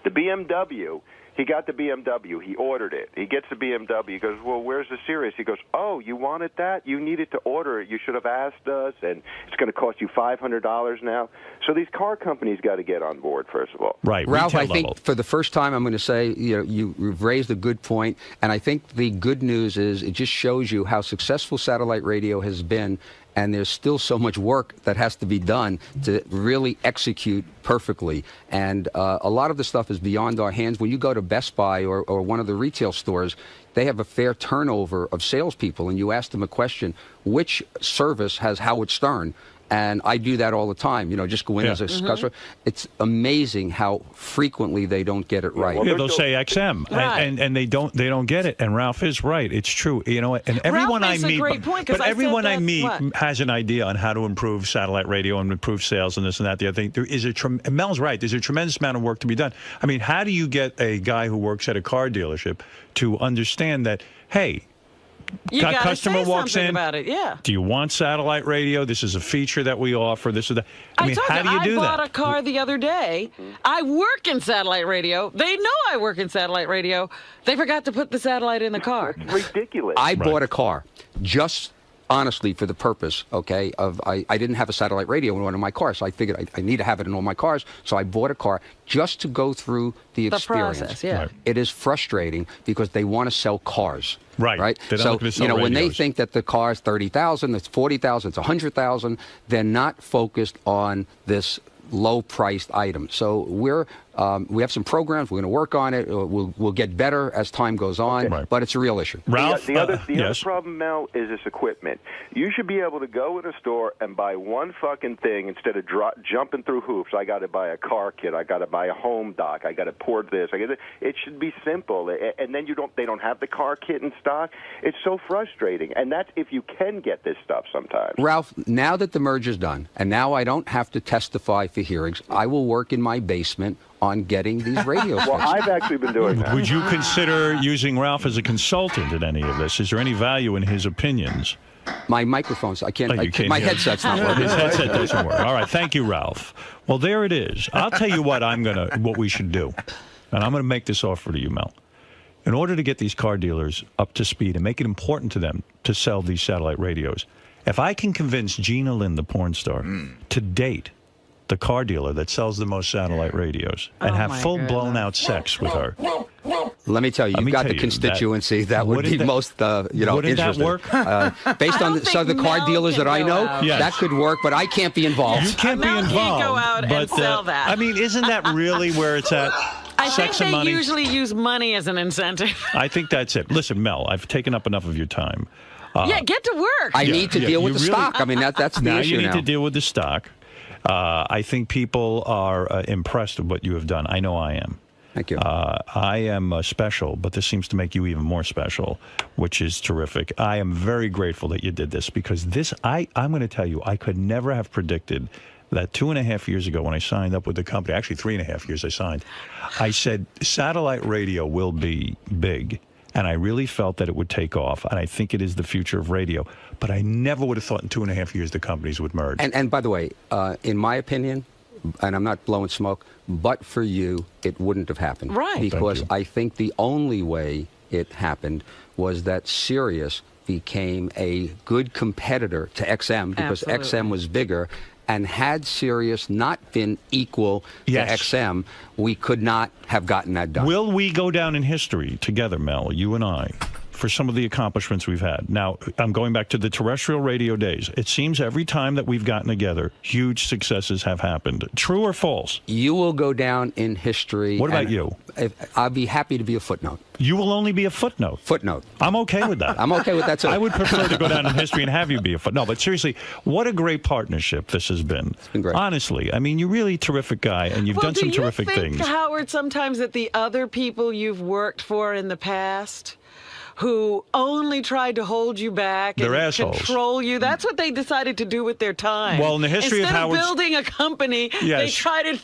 Speaker 20: The BMW, he got the BMW. He ordered it. He gets the BMW. He goes, well, where's the Sirius? He goes, oh, you wanted that? You needed to order it. You should have asked us, and it's going to cost you $500 now. So these car companies got to get on board, first of all.
Speaker 5: Right.
Speaker 23: Ralph, I think for the first time, I'm going to say, you've raised a good point, and I think the good news is it just shows you how successful satellite radio has been, and there's still so much work that has to be done to really execute perfectly. And a lot of the stuff is beyond our hands. When you go to Best Buy or one of the retail stores, they have a fair turnover of salespeople, and you ask them a question, which service has Howard Stern? And I do that all the time. Just go in as a customer. It's amazing how frequently they don't get it right.
Speaker 5: Yeah, they'll say XM, and they don't get it. And Ralph is right. It's true. And everyone I meet, but everyone I meet has an idea on how to improve satellite radio and improve sales and this and that. The other thing, there is Mel's right. There's a tremendous amount of work to be done. I mean, how do you get a guy who works at a car dealership to understand that, hey, customer walks in.
Speaker 6: About it, yeah.
Speaker 5: Do you want satellite radio? This is a feature that we offer. This is that. I mean, how do you do that?
Speaker 6: I bought a car the other day. I work in satellite radio. They know I work in satellite radio. They forgot to put the satellite in the car.
Speaker 20: It's ridiculous.
Speaker 23: I bought a car just honestly for the purpose, of I didn't have a satellite radio in one of my cars, so I figured I need to have it in all my cars, so I bought a car just to go through the experience.
Speaker 6: Process, yeah.
Speaker 23: Right. It is frustrating because they want to sell cars.
Speaker 5: Right.
Speaker 23: So, when they think that the car is 30,000, it's 40,000, it's 100,000, they're not focused on this low-priced item. So we have some programs. We're going to work on it. We'll get better as time goes on, but it's a real issue.
Speaker 5: Ralph,
Speaker 20: the other problem, Mel, is this equipment. You should be able to go in a store and buy one fucking thing instead of jumping through hoops. I got to buy a car kit. I got to buy a home dock. I got to port this. It should be simple. And then they don't have the car kit in stock. It's so frustrating. And that's if you can get this stuff sometimes.
Speaker 23: Ralph, now that the merger's done, and now I don't have to testify for hearings, I will work in my basement on getting these radios.
Speaker 20: Well, I've actually been doing that.
Speaker 5: Would you consider using Ralph as a consultant in any of this? Is there any value in his opinions?
Speaker 23: My microphones, I can't.
Speaker 5: My
Speaker 23: headset's not working.
Speaker 5: His headset doesn't work. All right, thank you, Ralph. Well, there it is. I'll tell you what we should do, and I'm going to make this offer to you, Mel. In order to get these car dealers up to speed and make it important to them to sell these satellite radios, if I can convince Gina Lynn, the porn star, to date the car dealer that sells the most satellite radios and have full-blown out sex with her.
Speaker 23: Let me tell you, you've got the constituency that would be most,
Speaker 5: Wouldn't
Speaker 23: interested.
Speaker 5: that work?
Speaker 23: Based on the car dealers that I know, that could work, but I can't be involved.
Speaker 5: You can't be involved.
Speaker 6: Can't go out
Speaker 5: but,
Speaker 6: and sell that.
Speaker 5: I mean, isn't that really where it's at?
Speaker 6: I think
Speaker 5: Sex and
Speaker 6: they
Speaker 5: money?
Speaker 6: usually use money as an incentive.
Speaker 5: I think that's it. Listen, Mel, I've taken up enough of your time.
Speaker 6: Yeah, get to work.
Speaker 23: I need to deal with the stock. I mean, that's the issue
Speaker 5: now. You need to deal with the stock. I think people are impressed with what you have done. I know I am.
Speaker 23: Thank you.
Speaker 5: I am special, but this seems to make you even more special, which is terrific. I am very grateful that you did this because I'm going to tell you, I could never have predicted that 2.5 years ago when I signed up with the company, actually 3.5 years I signed, I said satellite radio will be big. And I really felt that it would take off, and I think it is the future of radio. But I never would have thought in 2.5 years the companies would merge.
Speaker 23: And by the way, in my opinion, and I'm not blowing smoke, but for you, it wouldn't have happened.
Speaker 6: Right.
Speaker 23: Because I think the only way it happened was that Sirius became a good competitor to XM because XM was bigger. And had Sirius not been equal to XM, we could not have gotten that done.
Speaker 5: Will we go down in history together, Mel, you and I, for some of the accomplishments we've had? Now, I'm going back to the terrestrial radio days. It seems every time that we've gotten together, huge successes have happened. True or false?
Speaker 23: You will go down in history.
Speaker 5: What about you?
Speaker 23: I'll be happy to be a footnote.
Speaker 5: You will only be a footnote.
Speaker 23: Footnote.
Speaker 5: I'm okay with that.
Speaker 23: I'm okay with that, too.
Speaker 5: I would prefer to go down in history and have you be a footnote. No, but seriously, what a great partnership this has been.
Speaker 23: It's been great.
Speaker 5: Honestly, I mean, you're really a terrific guy, and you've done some terrific things.
Speaker 6: Do you think, Howard, sometimes that the other people you've worked for in the past who only tried to hold you back
Speaker 5: They're
Speaker 6: and
Speaker 5: assholes.
Speaker 6: control you. That's what they decided to do with their time.
Speaker 5: Well, in the history
Speaker 6: Instead
Speaker 5: of Howard's...
Speaker 6: building a company,
Speaker 5: Yes.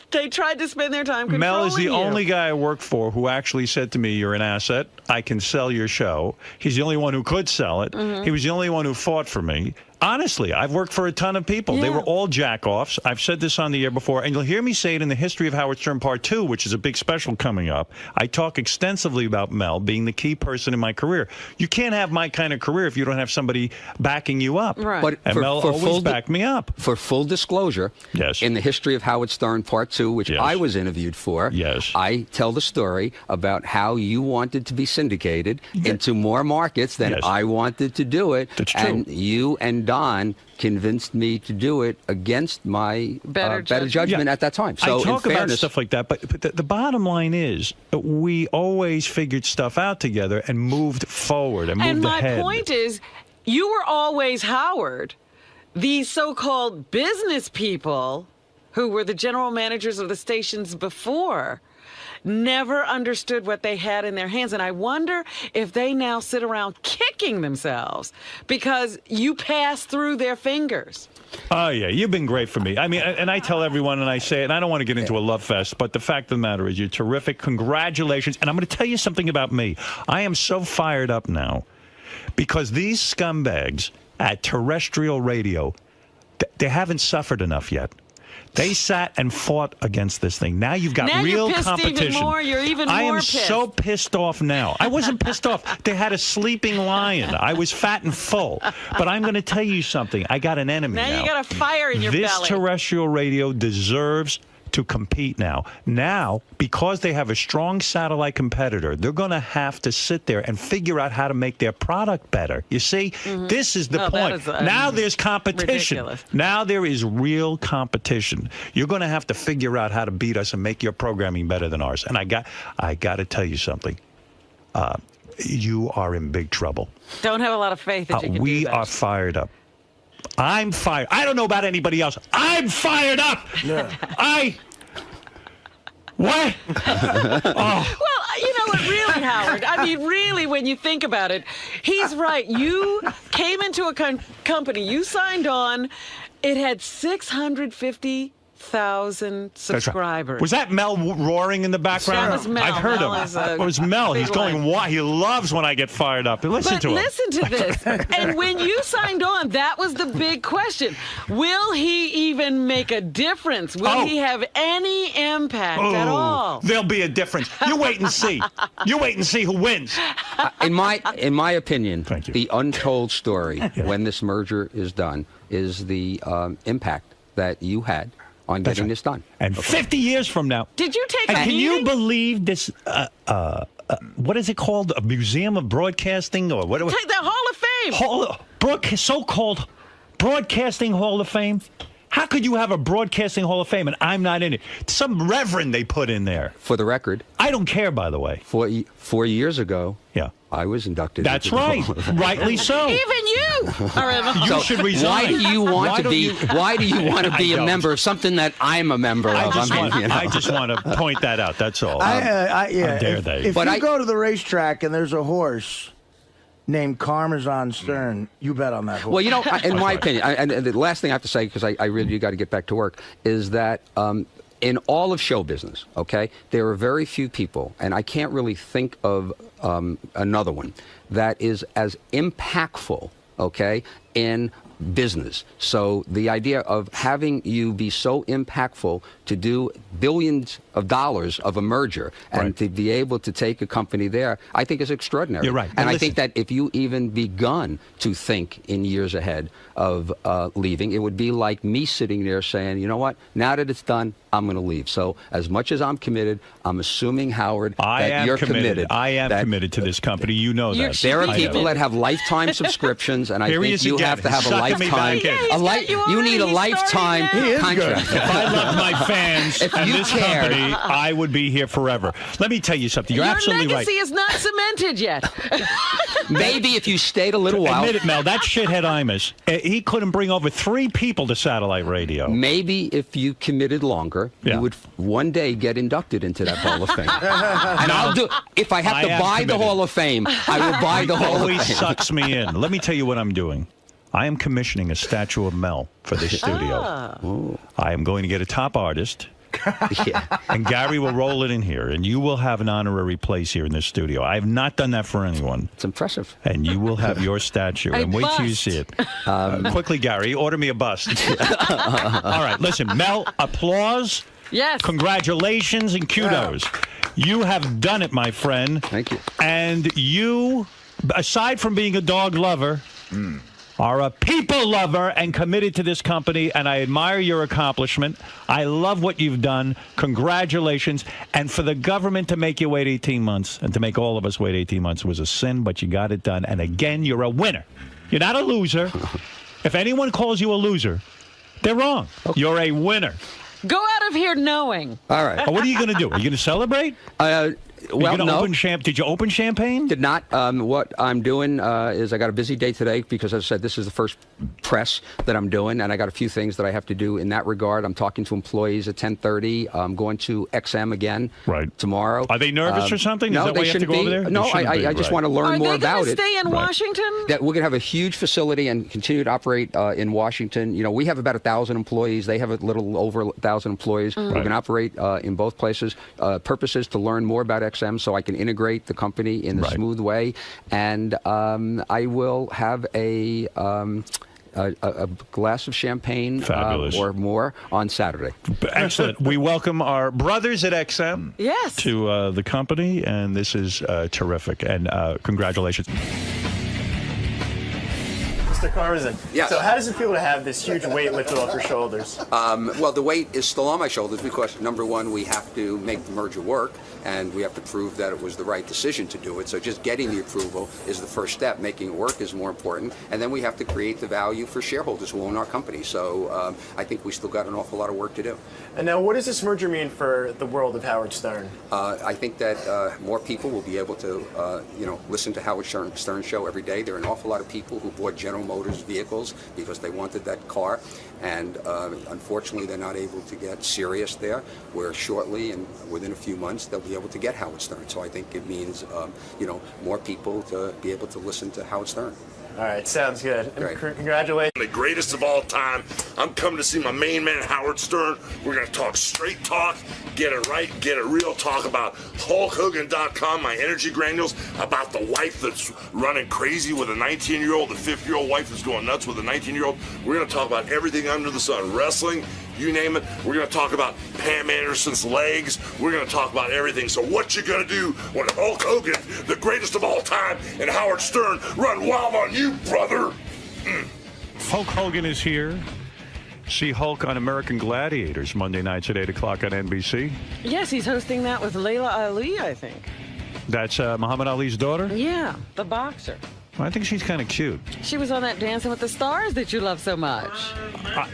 Speaker 6: they tried to spend their time controlling
Speaker 5: Mel is the
Speaker 6: you.
Speaker 5: only guy I worked for who actually said to me, you're an asset. I can sell your show. He's the only one who could sell it.
Speaker 6: Mhm.
Speaker 5: He was the only one who fought for me. Honestly, I've worked for a ton of people.
Speaker 6: Yeah.
Speaker 5: They were all jack-offs. I've said this on the air before, and you'll hear me say it in the History of Howard Stern Part 2, which is a big special coming up. I talk extensively about Mel being the key person in my career. You can't have my kind of career if you don't have somebody backing you up.
Speaker 6: Right.
Speaker 23: But
Speaker 5: And Mel always backed me up.
Speaker 23: For full disclosure,
Speaker 5: yes,
Speaker 23: in the History of Howard Stern Part 2, which
Speaker 5: Yes.
Speaker 23: I was interviewed for,
Speaker 5: yes,
Speaker 23: I tell the story about how you wanted to be syndicated into more markets than
Speaker 5: Yes.
Speaker 23: I wanted to do it.
Speaker 5: That's true.
Speaker 23: And you and Don convinced me to do it against my better judgment
Speaker 5: Yeah.
Speaker 23: at that time. So
Speaker 5: I talk
Speaker 23: in
Speaker 5: about
Speaker 23: fairness,
Speaker 5: stuff like that, but the bottom line is we always figured stuff out together and moved forward and moved
Speaker 6: And my
Speaker 5: ahead.
Speaker 6: point is, you were always Howard. These so-called business people who were the general managers of the stations before never understood what they had in their hands. And I wonder if they now sit around kicking themselves because you passed through their fingers.
Speaker 5: Oh, yeah, you've been great for me. I mean, and I tell everyone, and I say it, and I don't want to get into a love fest, but the fact of the matter is you're terrific. Congratulations. And I'm going to tell you something about me. I am so fired up now because these scumbags at terrestrial radio, they haven't suffered enough yet. They sat and fought against this thing. Now you've got
Speaker 6: Now
Speaker 5: real
Speaker 6: you're pissed
Speaker 5: competition.
Speaker 6: even more. You're even
Speaker 5: I
Speaker 6: more
Speaker 5: am
Speaker 6: pissed.
Speaker 5: so pissed off now. I wasn't pissed off. They had a sleeping lion. I was fat and full. But I'm going to tell you something. I got an enemy now.
Speaker 6: Now you got a fire in your
Speaker 5: This
Speaker 6: belly.
Speaker 5: terrestrial radio deserves to compete now. Now, because they have a strong satellite competitor, they're going to have to sit there and figure out how to make their product better. You see, this is the
Speaker 6: No, that
Speaker 5: point.
Speaker 6: is,
Speaker 5: Now there's competition.
Speaker 6: ridiculous.
Speaker 5: Now there is real competition. You're going to have to figure out how to beat us and make your programming better than ours. And I got to tell you something. You are in big trouble.
Speaker 6: Don't have a lot of faith that you can
Speaker 5: We
Speaker 6: do that.
Speaker 5: are fired up. I'm fired. I don't know about anybody else. I'm fired up. What? Oh.
Speaker 6: Well, you know what, really, Howard? I mean, really, when you think about it, he's right. You came into a company, you signed on, it had 650,000 subscribers.
Speaker 5: Right. Was that Mel roaring in the background?
Speaker 6: That was Mel.
Speaker 5: I heard
Speaker 6: Mel
Speaker 5: him.
Speaker 6: is a
Speaker 5: It was Mel. He's
Speaker 6: big
Speaker 5: going
Speaker 6: one.
Speaker 5: wild. He loves when I get fired up. Listen
Speaker 6: But
Speaker 5: to him.
Speaker 6: listen to this. And when you signed on, that was the big question. Will he even make a difference? Will he have any impact at all?
Speaker 5: There'll be a difference. You wait and see. You wait and see who wins.
Speaker 23: in my opinion, the untold story when this merger is done is the impact that you had on getting this done.
Speaker 5: And 50 years from now.
Speaker 6: Did you take
Speaker 5: And
Speaker 6: a
Speaker 5: can you
Speaker 6: meeting?
Speaker 5: believe this? What is it called? A museum of broadcasting, or what?
Speaker 6: Take the Hall of Fame.
Speaker 5: So-called Broadcasting Hall of Fame. How could you have a Broadcasting Hall of Fame and I'm not in it? Some reverend they put in there.
Speaker 23: For the record,
Speaker 5: I don't care, by the way.
Speaker 23: 4 years ago,
Speaker 5: yeah,
Speaker 23: I was inducted.
Speaker 5: That's
Speaker 23: into the
Speaker 5: right.
Speaker 23: Hall of Fame.
Speaker 5: Rightly so.
Speaker 6: Even you are in the
Speaker 5: You should resign.
Speaker 23: Why do you want
Speaker 5: Why
Speaker 23: to
Speaker 5: don't
Speaker 23: be?
Speaker 5: you-
Speaker 23: Why do you want to be
Speaker 5: I
Speaker 23: a
Speaker 5: don't.
Speaker 23: member of something that I'm a member of?
Speaker 5: I just want to point that out. That's all.
Speaker 13: Yeah,
Speaker 5: How dare
Speaker 13: if,
Speaker 5: they?
Speaker 13: If you go to the racetrack and there's a horse named Parmesan Stern, you bet on that horse.
Speaker 23: Well, you know, in my opinion, and the last thing I have to say, because I really got to get back to work, is that in all of show business, okay, there are very few people, and I can't really think of another one that is as impactful, okay, in business. So the idea of having you be so impactful to do billions of dollars of a merger and to be able to take a company there, I think is extraordinary.
Speaker 5: You're right.
Speaker 23: And
Speaker 5: Now
Speaker 23: I think that if you even begun to think in years ahead of leaving, it would be like me sitting there saying, you know what, now that it's done, I'm going to leave. So as much as I'm committed, I'm assuming, Howard, that you're committed.
Speaker 5: I am committed to this company. You know that.
Speaker 23: There are people that have lifetime subscriptions, and I
Speaker 5: Here he
Speaker 23: think
Speaker 5: is
Speaker 23: you
Speaker 5: again.
Speaker 23: have to have a
Speaker 5: Sucking me
Speaker 23: lifetime.
Speaker 5: back in.
Speaker 23: You need a lifetime contract.
Speaker 5: If I loved my fans
Speaker 23: If
Speaker 5: and
Speaker 23: you
Speaker 5: this
Speaker 23: cared-
Speaker 5: company, I would be here forever. Let me tell you something. You're
Speaker 6: Your
Speaker 5: absolutely
Speaker 6: legacy
Speaker 5: right.
Speaker 6: is not cemented yet.
Speaker 23: Maybe if you stayed a little while.
Speaker 5: Admit it, Mel. That shithead Imus, he couldn't bring over 3 people to satellite radio.
Speaker 23: Maybe if you committed longer, you would one day get inducted into that Hall of Fame. And I'll do. If I have to
Speaker 5: am
Speaker 23: buy the
Speaker 5: committed.
Speaker 23: Hall of Fame, I will buy the
Speaker 5: He
Speaker 23: Hall of
Speaker 5: always
Speaker 23: Fame.
Speaker 5: sucks me in. Let me tell you what I'm doing. I am commissioning a statue of Mel for this studio. I am going to get a top artist. Yeah. And Gary will roll it in here, and you will have an honorary place here in this studio. I have not done that for anyone.
Speaker 23: It's impressive.
Speaker 5: And you will have your statue. And wait till you see it. Quickly, Gary, order me a bust. All right, listen, Mel, applause.
Speaker 6: Yes.
Speaker 5: Congratulations and kudos. Yeah. You have done it, my friend.
Speaker 23: Thank you.
Speaker 5: And you, aside from being a dog lover, are a people lover and committed to this company, and I admire your accomplishment. I love what you've done. Congratulations. And for the government to make you wait 18 months and to make all of us wait 18 months was a sin, but you got it done. And again, you're a winner. You're not a loser. If anyone calls you a loser, they're wrong. Okay. You're a winner.
Speaker 6: Go out of here knowing.
Speaker 23: All right.
Speaker 5: What are you going to do? Are you going to celebrate?
Speaker 23: Well, no.
Speaker 5: Did you open champagne?
Speaker 23: Did not. What I'm doing is I got a busy day today because, as I said, this is the first press that I'm doing, and I got a few things that I have to do in that regard. I'm talking to employees at 10:30. I'm going to XM again tomorrow.
Speaker 5: Are they nervous or something?
Speaker 23: No,
Speaker 5: is that
Speaker 23: they
Speaker 5: why you have to
Speaker 23: shouldn't
Speaker 5: go
Speaker 23: be.
Speaker 5: over there?
Speaker 23: No, I just want to learn more about it.
Speaker 6: Are they going to stay in Washington?
Speaker 23: That we're going to have a huge facility and continue to operate in Washington. You know, we have about 1,000 employees. They have a little over 1,000 employees. We're going to operate in both places. Purpose is to learn more about XM so I can integrate the company in a smooth way, and I will have a glass of champagne or more on Saturday.
Speaker 5: Excellent. We welcome our brothers at XM to the company, and this is terrific. And congratulations.
Speaker 4: Mr. Karmazin.
Speaker 15: Yes.
Speaker 4: So how does it feel to have this huge weight lifted off your shoulders?
Speaker 15: Well, the weight is still on my shoulders because, number one, we have to make the merger work, and we have to prove that it was the right decision to do it. So just getting the approval is the first step. Making it work is more important. And then we have to create the value for shareholders who own our company. So I think we still got an awful lot of work to do.
Speaker 4: And now, what does this merger mean for the world of Howard Stern?
Speaker 15: I think that more people will be able to, listen to Howard Stern show every day. There are an awful lot of people who bought General Motors vehicles because they wanted that car, and unfortunately they're not able to get Sirius there, where shortly and within a few months they'll be able to get Howard Stern. So I think it means more people to be able to listen to Howard Stern.
Speaker 4: All right, sounds good.
Speaker 15: Great.
Speaker 10: Congratulations. The greatest of all time. I'm coming to see my main man, Howard Stern. We're going to talk straight talk, get it right, get it real, talk about HulkHogan.com, my energy granules, about the wife that's running crazy with a 19-year-old, the 5-year-old wife is going nuts with a 19-year-old. We're going to talk about everything under the sun, wrestling, you name it. We're going to talk about Pam Anderson's legs. We're going to talk about everything. So what you going to do when Hulk Hogan, the greatest of all time, and Howard Stern run wild on you, brother?
Speaker 5: Hulk Hogan is here. See Hulk on American Gladiators Monday nights at 8 o'clock on NBC.
Speaker 6: Yes, he's hosting that with Layla Ali, I think.
Speaker 5: That's Muhammad Ali's daughter?
Speaker 6: Yeah, the boxer.
Speaker 5: I think she's kind of cute.
Speaker 6: She was on that Dancing with the Stars that you love so much.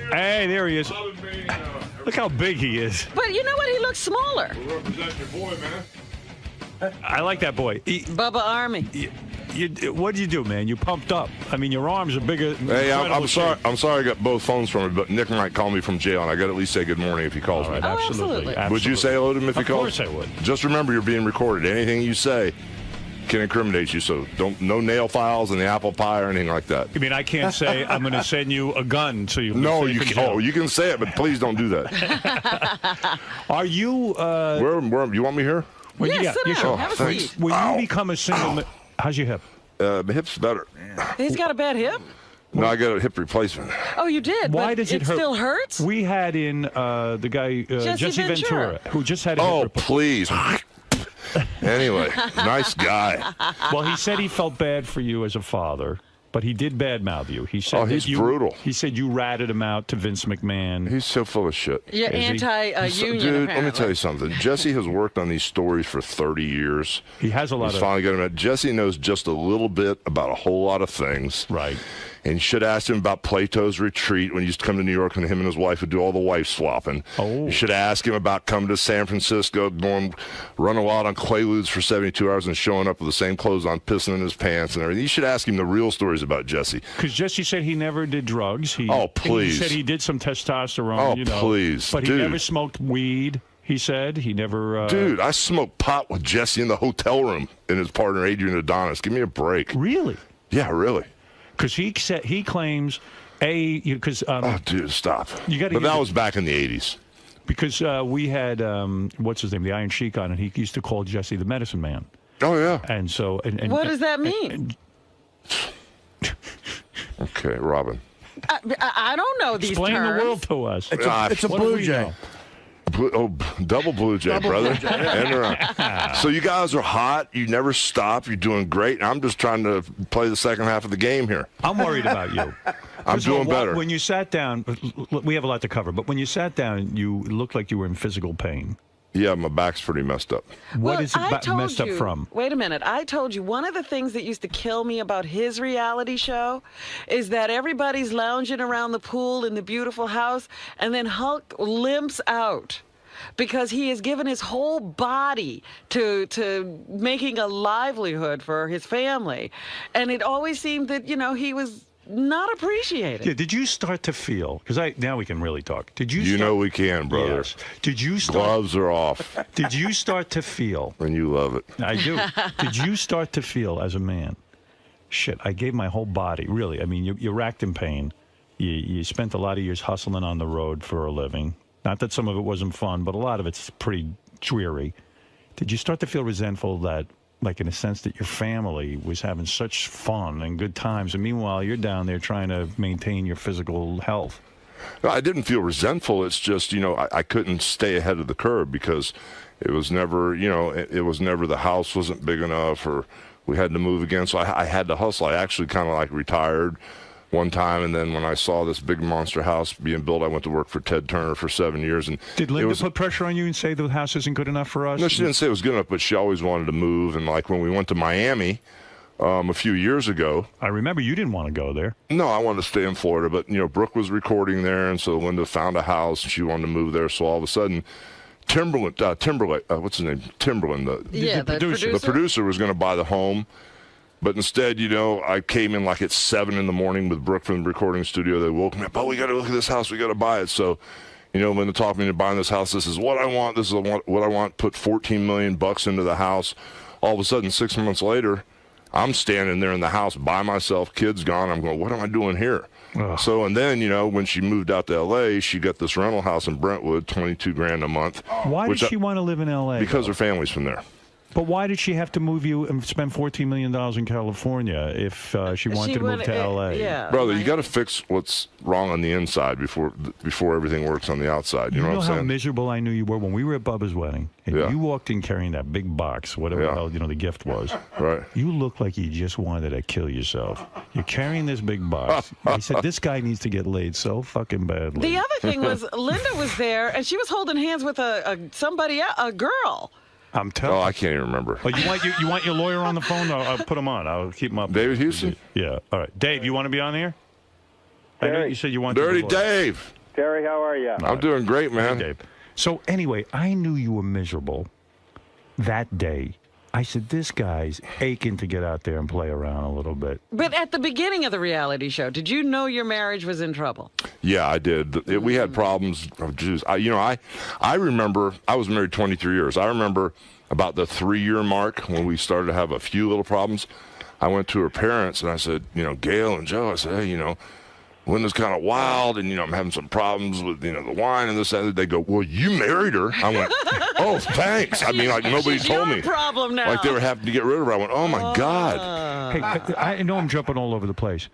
Speaker 5: Hey, there he is. Look how big he is.
Speaker 6: But you know what? He looks smaller.
Speaker 10: Represent your boy, man.
Speaker 5: I like that boy.
Speaker 6: Bubba Army.
Speaker 5: What did you do, man? You pumped up. I mean, your arms are bigger.
Speaker 10: Hey, I'm sorry. I'm sorry I got both phones from him, but Nick might call me from jail, and I got to at least say good morning if he calls me.
Speaker 5: Absolutely.
Speaker 10: Would you say hello to him if he calls?
Speaker 5: Of course I would.
Speaker 10: Just remember, you're being recorded. Anything you say can incriminate you, so no nail files in the apple pie or anything like that.
Speaker 5: You mean I can't say I'm going to send you a gun so you?
Speaker 10: No, you can. Oh, you can say it, but please don't do that.
Speaker 5: Are you?
Speaker 10: Where you want me here?
Speaker 5: Well,
Speaker 6: yes,
Speaker 5: yeah,
Speaker 6: sir. Have a
Speaker 10: thanks.
Speaker 6: seat.
Speaker 5: When you become a single, how's your hip?
Speaker 10: My hip's better.
Speaker 6: He's got a bad hip?
Speaker 10: No, I got a hip replacement.
Speaker 6: Oh, you did?
Speaker 5: Why
Speaker 6: but
Speaker 5: does it hurt?
Speaker 6: Still hurts?
Speaker 5: We had in the guy Jesse Ventura, who just had a hip replacement.
Speaker 10: Please. Anyway, nice guy.
Speaker 5: Well, he said he felt bad for you as a father, but he did badmouth you. He said
Speaker 10: he's brutal.
Speaker 5: He said you ratted him out to Vince McMahon.
Speaker 10: He's so full of shit.
Speaker 6: You're anti-union,
Speaker 10: Dude,
Speaker 6: apparently.
Speaker 10: let me tell you something. Jesse has worked on these stories for 30 years.
Speaker 5: He has a lot
Speaker 10: He's finally got him out. Jesse knows just a little bit about a whole lot of things.
Speaker 5: Right.
Speaker 10: And you should ask him about Plato's retreat when he used to come to New York and him and his wife would do all the wife swapping.
Speaker 5: Oh.
Speaker 10: You should ask him about coming to San Francisco, running wild on Quaaludes for 72 hours and showing up with the same clothes on, pissing in his pants and everything. You should ask him the real stories about Jesse.
Speaker 5: Because Jesse said he never did drugs.
Speaker 10: Please.
Speaker 5: He said he did some testosterone.
Speaker 10: Oh, please.
Speaker 5: But
Speaker 10: Dude.
Speaker 5: he never smoked weed. He said he never.
Speaker 10: Dude, I smoked pot with Jesse in the hotel room and his partner Adrian Adonis. Give me a break.
Speaker 5: Really?
Speaker 10: Yeah, really.
Speaker 5: Because he claims, because
Speaker 10: oh, dude, stop.
Speaker 5: You got to.
Speaker 10: But that was back in the 80s.
Speaker 5: Because we had, what's his name, the Iron Sheik on, and he used to call Jesse the Medicine Man.
Speaker 10: Oh, yeah.
Speaker 5: And so... And,
Speaker 6: What does that mean?
Speaker 10: Okay, Robin.
Speaker 6: I don't know these
Speaker 5: Explain
Speaker 6: terms.
Speaker 5: the world to us.
Speaker 10: It's a
Speaker 5: What do
Speaker 10: blue
Speaker 5: we
Speaker 10: jay.
Speaker 5: know?
Speaker 10: Double blue jay,
Speaker 5: Double
Speaker 10: brother.
Speaker 5: blue jay, yeah.
Speaker 10: And around. So you guys are hot. You never stop. You're doing great. And I'm just trying to play the second half of the game here.
Speaker 5: I'm worried about you.
Speaker 10: I'm
Speaker 5: First of all,
Speaker 10: doing better.
Speaker 5: When you sat down, we have a lot to cover, but when you sat down, you looked like you were in physical pain.
Speaker 10: Yeah, my back's pretty messed up.
Speaker 5: What is it
Speaker 6: I told
Speaker 5: messed up
Speaker 6: you-
Speaker 5: from?
Speaker 6: Wait a minute. I told you one of the things that used to kill me about his reality show is that everybody's lounging around the pool in the beautiful house, and then Hulk limps out because he has given his whole body to making a livelihood for his family. And it always seemed that, he was not appreciated.
Speaker 5: Yeah, did you start to feel, because now we can really talk. Did you
Speaker 10: You
Speaker 5: start,
Speaker 10: know we can, brother.
Speaker 5: Yes. Did you start,
Speaker 10: Gloves are off.
Speaker 5: Did you start to feel,
Speaker 10: And you love it.
Speaker 5: I do, did you start to feel as a man, shit, I gave my whole body, really, I mean, you're racked in pain. You spent a lot of years hustling on the road for a living. Not that some of it wasn't fun, but a lot of it's pretty dreary. Did you start to feel resentful that, like in a sense, that your family was having such fun and good times, and meanwhile you're down there trying to maintain your physical health?
Speaker 10: No, I didn't feel resentful. It's just, I couldn't stay ahead of the curve because it was never, it was never, the house wasn't big enough, or we had to move again. So I had to hustle. I actually kind of like retired one time, and then when I saw this big monster house being built, I went to work for Ted Turner for 7 years. And
Speaker 5: Did Linda put pressure on you and say the house isn't good enough for us?
Speaker 10: No, she didn't say it was good enough, but she always wanted to move. And like when we went to Miami a few years ago,
Speaker 5: I remember you didn't want to go there.
Speaker 10: No, I wanted to stay in Florida, but Brooke was recording there, and so Linda found a house and she wanted to move there. So all of a sudden, Timberland, what's his name? Timberland, the producer was going to buy the home. But instead, I came in like at 7 in the morning with Brooke from the recording studio. They woke me up. Oh, we got to look at this house. We got to buy it. So, Linda talked me into buying this house. This is what I want. This is what I want. Put $14 million into the house. All of a sudden, 6 months later, I'm standing there in the house by myself. Kids gone. I'm going, what am I doing here? Ugh. So, and then, when she moved out to L.A., she got this rental house in Brentwood, $22,000 a month.
Speaker 5: Why did she want to live in L.A.?
Speaker 10: Because her family's from there.
Speaker 5: But why did she have to move you and spend $14 million in California if she wanted to move to L.A.?
Speaker 6: Yeah,
Speaker 10: brother, you got to fix what's wrong on the inside before everything works on the outside. You know what I'm
Speaker 5: how
Speaker 10: saying?
Speaker 5: Miserable I knew you were when we were at Bubba's wedding, and you walked in carrying that big box, whatever the hell the gift was.
Speaker 10: Right.
Speaker 5: You looked like you just wanted to kill yourself. You're carrying this big box. He said, this guy needs to get laid so fucking badly.
Speaker 6: The other thing was Linda was there, and she was holding hands with a girl.
Speaker 5: I'm telling.
Speaker 10: Oh, I can't even remember.
Speaker 5: Oh, you want your lawyer on the phone? I'll put him on. I'll keep him up.
Speaker 10: David Houston?
Speaker 5: Yeah. All right. Dave, you want to be on here? I know you said you want
Speaker 10: Dirty
Speaker 5: to.
Speaker 10: Dave.
Speaker 12: Terry, how are you?
Speaker 10: I'm doing great, man.
Speaker 5: Hey, Dave. So anyway, I knew you were miserable that day. I said, this guy's aching to get out there and play around a little bit.
Speaker 6: But at the beginning of the reality show, did you know your marriage was in trouble?
Speaker 10: Yeah, I did. We had problems. I remember, I was married 23 years. I remember about the 3-year mark when we started to have a few little problems. I went to her parents and I said, Gail and Joe, I said, hey, Linda's kind of wild, and I'm having some problems with the wine and this and that. They go, well, you married her. I went, oh, thanks. I mean, like nobody told me.
Speaker 6: Problem now.
Speaker 10: Like they were having to get rid of her. I went, oh my God.
Speaker 5: Hey, I know I'm jumping all over the place.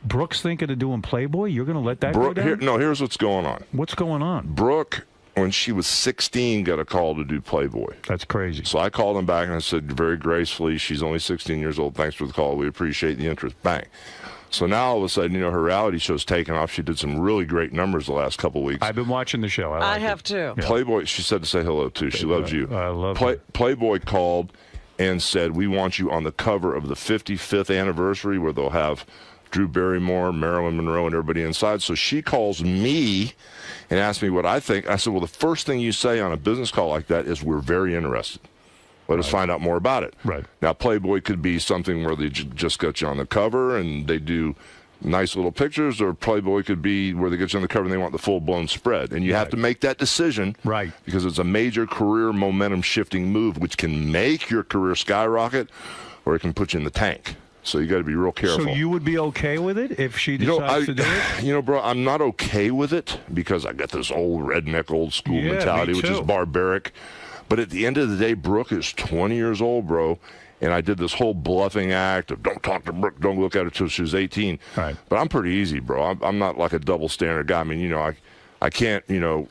Speaker 5: Brooke's thinking of doing Playboy. You're going to let that go down?
Speaker 10: Here's what's going on.
Speaker 5: What's going on?
Speaker 10: Brooke, when she was 16, got a call to do Playboy.
Speaker 5: That's crazy.
Speaker 10: So I called him back and I said very gracefully, she's only 16 years old. Thanks for the call. We appreciate the interest. Bang. So now all of a sudden, her reality show's taken off. She did some really great numbers the last couple of weeks.
Speaker 5: I've been watching the show.
Speaker 6: I have too.
Speaker 10: Yeah. Playboy, she said to say hello too. She loves you.
Speaker 5: I love you.
Speaker 10: Playboy called and said, we want you on the cover of the 55th anniversary where they'll have Drew Barrymore, Marilyn Monroe, and everybody inside. So she calls me and asks me what I think. I said, well, the first thing you say on a business call like that is we're very interested. Let us find out more about it.
Speaker 5: Right.
Speaker 10: Now, Playboy could be something where they just got you on the cover and they do nice little pictures, or Playboy could be where they get you on the cover and they want the full-blown spread. And you have to make that decision.
Speaker 5: Right.
Speaker 10: Because it's a major career momentum-shifting move, which can make your career skyrocket or it can put you in the tank. So you got to be real careful.
Speaker 5: So you would be okay with it if she decides to do it?
Speaker 10: You know, bro, I'm not okay with it because I got this old redneck, old school mentality, which is barbaric. But at the end of the day, Brooke is 20 years old, bro. And I did this whole bluffing act of don't talk to Brooke, don't look at her until she was 18.
Speaker 5: Right.
Speaker 10: But I'm pretty easy, bro. I'm not like a double standard guy. I mean, you know, I can't, you know,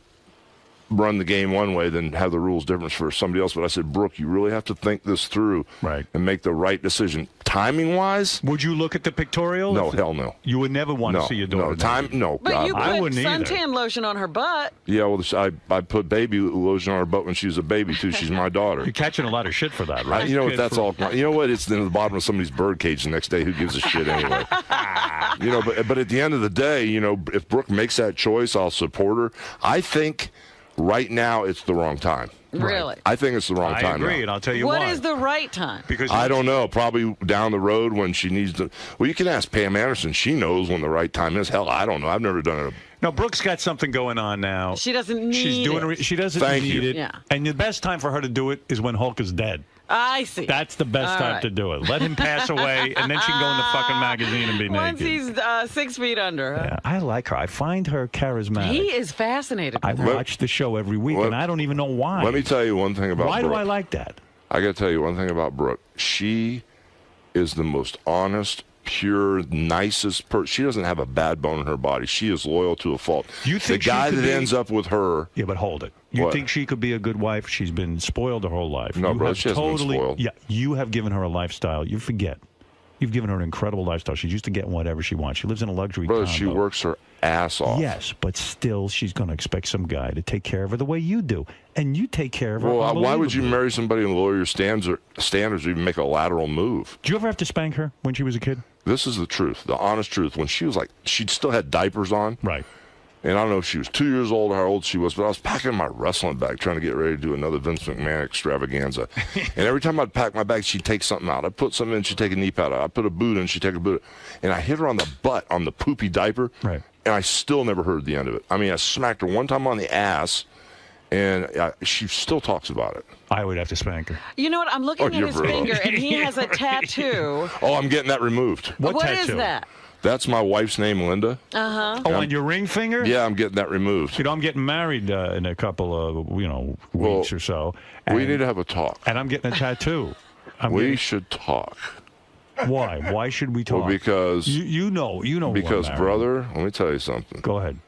Speaker 10: run the game one way, then have the rules different for somebody else. But I said, Brooke, you really have to think this through and make the right decision. Timing-wise.
Speaker 5: Would you look at the pictorial?
Speaker 10: No, hell no.
Speaker 5: You would never want to see your daughter.
Speaker 10: No,
Speaker 6: But
Speaker 10: God,
Speaker 6: you
Speaker 10: I
Speaker 6: put
Speaker 10: wouldn't either.
Speaker 6: suntan lotion on her butt.
Speaker 10: Yeah, well, I put baby lotion on her butt when she was a baby, too. She's my daughter.
Speaker 5: You're catching a lot of shit for that, right?
Speaker 10: You know what? That's all. You know what? It's in the bottom of somebody's birdcage the next day. Who gives a shit anyway? You know, but at the end of the day, you know, if Brooke makes that choice, I'll support her. I think right now it's the wrong time.
Speaker 6: Really?
Speaker 10: I think it's the wrong time.
Speaker 5: I agree,
Speaker 10: now.
Speaker 5: and I'll tell you
Speaker 6: What
Speaker 5: why.
Speaker 6: is the right time?
Speaker 5: Because
Speaker 10: I don't know. Probably down the road when she needs to. Well, you can ask Pam Anderson. She knows when the right time is. Hell, I don't know. I've never done it.
Speaker 5: No, Brooke's got something going on now.
Speaker 6: She doesn't need
Speaker 5: She's doing.
Speaker 6: it.
Speaker 5: She doesn't
Speaker 10: Thank
Speaker 5: need
Speaker 10: you.
Speaker 5: it.
Speaker 6: Yeah.
Speaker 5: And the best time for her to do it is when Hulk is dead.
Speaker 6: I see.
Speaker 5: That's the best
Speaker 6: All
Speaker 5: time
Speaker 6: right.
Speaker 5: to do it. Let him pass away, and then she can go in the fucking magazine and be
Speaker 6: Once
Speaker 5: naked.
Speaker 6: he's 6 feet under. Huh?
Speaker 5: Yeah, I like her. I find her charismatic.
Speaker 6: He is fascinated.
Speaker 5: I watch the show every week, and I don't even know why.
Speaker 10: Let me tell you one thing about
Speaker 5: Why
Speaker 10: Brooke.
Speaker 5: do I like that?
Speaker 10: I got to tell you one thing about Brooke. She is the most honest, pure, nicest person. She doesn't have a bad bone in her body. She is loyal to a fault.
Speaker 5: You think
Speaker 10: the guy
Speaker 5: she could
Speaker 10: that
Speaker 5: be-
Speaker 10: ends up with her?
Speaker 5: Yeah, but hold it. You
Speaker 10: What?
Speaker 5: think she could be a good wife? She's been spoiled her whole life.
Speaker 10: No,
Speaker 5: you
Speaker 10: bro,
Speaker 5: have
Speaker 10: she hasn't been
Speaker 5: totally,
Speaker 10: spoiled.
Speaker 5: Yeah, you have given her a lifestyle. You forget. You've given her an incredible lifestyle. She's used to getting whatever she wants. She lives in a luxury
Speaker 10: Bro,
Speaker 5: condo.
Speaker 10: she works her ass off.
Speaker 5: Yes, but still, she's going to expect some guy to take care of her the way you do, and you take care of her.
Speaker 10: Well, why would you
Speaker 5: unbelievably.
Speaker 10: marry somebody and lower your standards or even make a lateral move?
Speaker 5: Did you ever have to spank her when she was a kid?
Speaker 10: This is the truth, the honest truth. When she was like, she still had diapers on.
Speaker 5: Right.
Speaker 10: And I don't know if she was 2 years old or how old she was, but I was packing my wrestling bag trying to get ready to do another Vince McMahon extravaganza. And every time I'd pack my bag, she'd take something out. I'd put something in, she'd take a knee pad out. I'd put a boot in, she'd take a boot. And I hit her on the butt on the poopy diaper.
Speaker 5: Right.
Speaker 10: And I still never heard the end of it. I mean, I smacked her one time on the ass, and she still talks about it.
Speaker 5: I would have to spank her.
Speaker 6: You know what? I'm looking at
Speaker 10: you're
Speaker 6: his
Speaker 10: brutal.
Speaker 6: finger, and he has a tattoo.
Speaker 10: Oh, I'm getting that removed.
Speaker 6: What is that?
Speaker 10: That's my wife's name, Linda.
Speaker 6: Uh-huh.
Speaker 5: Oh, on your ring finger?
Speaker 10: Yeah, I'm getting that removed.
Speaker 5: You know, I'm getting married in a couple of, weeks or so.
Speaker 10: We need to have a talk.
Speaker 5: And I'm getting a tattoo.
Speaker 10: We should talk.
Speaker 5: Why? Why should we talk?
Speaker 10: Well, because
Speaker 5: you know. who I'm
Speaker 10: Because,
Speaker 5: marrying.
Speaker 10: brother, let me tell you something.
Speaker 5: Go ahead.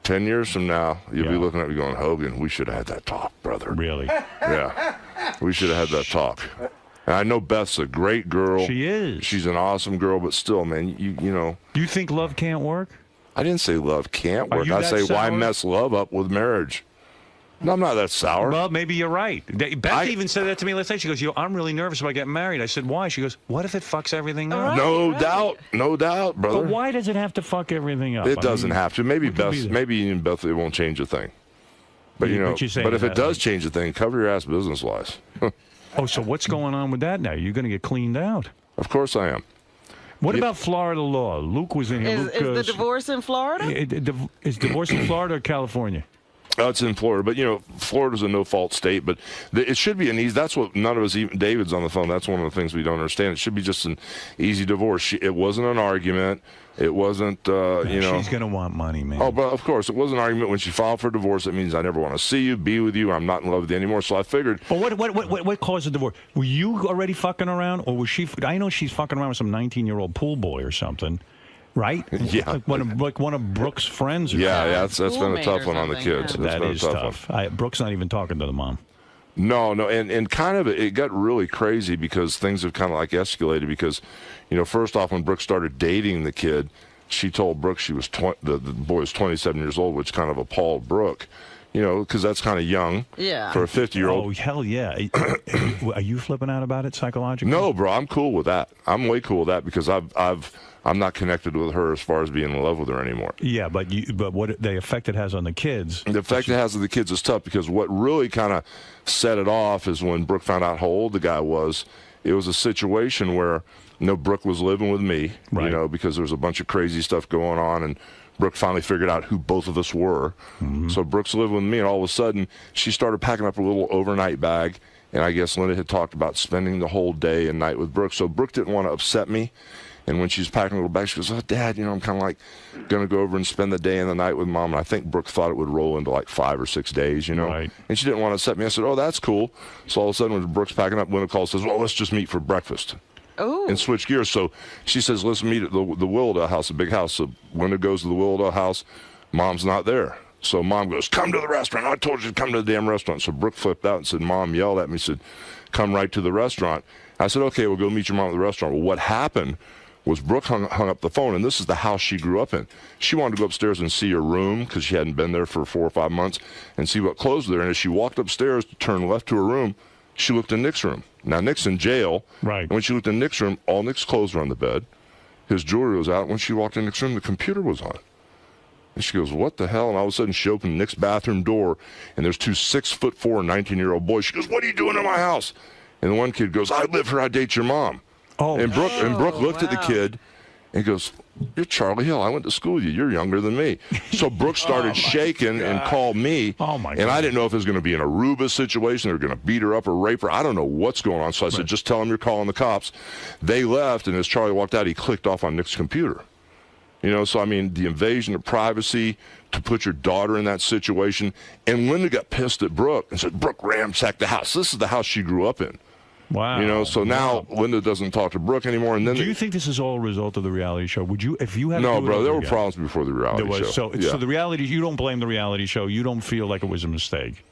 Speaker 10: 10 years from now, you'll be looking at me going, Hogan, we should have had that talk, brother.
Speaker 5: Really?
Speaker 10: Yeah. We should have had that talk. And I know Beth's a great girl.
Speaker 5: She is.
Speaker 10: She's an awesome girl, but still, man, you know.
Speaker 5: You think love can't work?
Speaker 10: I didn't say love can't
Speaker 5: Are
Speaker 10: work.
Speaker 5: you
Speaker 10: I
Speaker 5: that
Speaker 10: say why
Speaker 5: sour?
Speaker 10: mess love up with marriage? No, I'm not that sour.
Speaker 5: Well, maybe you're right. Beth even said that to me last night. She goes, I'm really nervous about getting married. I said, why? She goes, what if it fucks everything up?
Speaker 10: No doubt, brother.
Speaker 5: But why does it have to fuck everything up?
Speaker 10: It doesn't
Speaker 5: I mean,
Speaker 10: have to. Maybe
Speaker 5: what could be
Speaker 10: Beth,
Speaker 5: there?
Speaker 10: maybe even Beth, it won't change a thing. But
Speaker 5: Yeah,
Speaker 10: you know,
Speaker 5: but you're saying
Speaker 10: but if
Speaker 5: that,
Speaker 10: it does change a thing, cover your ass business-wise.
Speaker 5: Oh, so what's going on with that now? You're going to get cleaned out.
Speaker 10: Of course I am.
Speaker 5: What about Florida law? Luke was in here.
Speaker 6: Is
Speaker 5: Luke,
Speaker 6: the divorce in Florida?
Speaker 5: Is divorce in Florida or California?
Speaker 10: It's in Florida, but you know, Florida's a no-fault state. But it should be an easy. That's what none of us. Even David's on the phone. That's one of the things we don't understand. It should be just an easy divorce. It wasn't an argument. It wasn't. You know,
Speaker 5: she's gonna want money, man.
Speaker 10: Oh, but of course, it was an argument when she filed for divorce. It means I never want to see you, be with you. I'm not in love with you anymore. So I figured.
Speaker 5: But what caused the divorce? Were you already fucking around, or was she? I know she's fucking around with some 19-year-old pool boy or something. Right?
Speaker 10: Yeah.
Speaker 5: Like one of Brooke's friends. Or
Speaker 10: Yeah,
Speaker 5: something.
Speaker 10: that's been a tough one on the kids.
Speaker 5: Yeah.
Speaker 10: That's
Speaker 5: That
Speaker 10: been a
Speaker 5: is
Speaker 10: tough one.
Speaker 5: tough. Brooke's not even talking to the mom.
Speaker 10: No, and kind of it got really crazy because things have kind of like escalated because, you know, first off, when Brooke started dating the kid, she told Brooke she was the boy was 27 years old, which kind of appalled Brooke. You know, because that's kind of young for a 50-year-old.
Speaker 5: Oh, hell yeah. Are you flipping out about it psychologically?
Speaker 10: No, bro, I'm cool with that. I'm way cool with that because I'm not connected with her as far as being in love with her anymore.
Speaker 5: Yeah, but what the effect it has on the kids.
Speaker 10: The effect it has on the kids is tough because what really kind of set it off is when Brooke found out how old the guy was. It was a situation where, you know, Brooke was living with me, you know, because there was a bunch of crazy stuff going on, and Brooke finally figured out who both of us were. So Brooke's living with me, and all of a sudden, she started packing up a little overnight bag, And I guess Linda had talked about spending the whole day and night with Brooke. So Brooke didn't want to upset me. And when she's packing a little bag, she goes, "Oh, Dad, I'm kind of like going to go over and spend the day and the night with Mom." And I think Brooke thought it would roll into like 5 or 6 days, Right. And she didn't want to upset me. I said, "Oh, that's cool." So all of a sudden, when Brooke's packing up, Linda calls and says, "Well, let's just meet for breakfast."
Speaker 6: Oh.
Speaker 10: And switch gears. So she says, "Let's meet at the Willowdale house, the big house." So Linda goes to the Willowdale house. Mom's not there. So Mom goes, "Come to the restaurant. I told you to come to the damn restaurant." So Brooke flipped out and said, Mom yelled at me, said, "Come right to the restaurant." I said, "Okay, we'll go meet your mom at the restaurant." Well, what happened was Brooke hung up the phone, and this is the house she grew up in. She wanted to go upstairs and see her room because she hadn't been there for 4 or 5 months and see what clothes were there. And as she walked upstairs to turn left to her room, she looked in Nick's room. Now, Nick's in jail.
Speaker 5: Right.
Speaker 10: And when she looked in Nick's room, all Nick's clothes were on the bed. His jewelry was out. When she walked in Nick's room, the computer was on. And she goes, "What the hell?" And all of a sudden, she opened Nick's bathroom door, and there's 2 6'4", 19-year-old boys. She goes, "What are you doing in my house?" And the one kid goes, "I live here. I date your mom."
Speaker 5: Oh.
Speaker 10: And Brooke looked at the kid and goes, "You're Charlie Hill. I went to school with you. You're younger than me." So Brooke started shaking and called me.
Speaker 5: Oh, my God.
Speaker 10: And I didn't know if it was going to be an Aruba situation. They were going to beat her up or rape her. I don't know what's going on. So I said, "Just tell them you're calling the cops." They left, and as Charlie walked out, he clicked off on Nick's computer. So, I mean, the invasion of privacy to put your daughter in that situation. And Linda got pissed at Brooke and said, "Brooke ransacked the house." This is the house she grew up in.
Speaker 5: Wow.
Speaker 10: So now Linda doesn't talk to Brooke anymore. And then
Speaker 5: do you think this is all a result of the reality show? Would you, if you had
Speaker 10: No,
Speaker 5: to do
Speaker 10: bro,
Speaker 5: it
Speaker 10: there
Speaker 5: over
Speaker 10: were
Speaker 5: again?
Speaker 10: problems before the reality
Speaker 5: There was.
Speaker 10: show.
Speaker 5: So the reality, you don't blame the reality show. You don't feel like it was a mistake.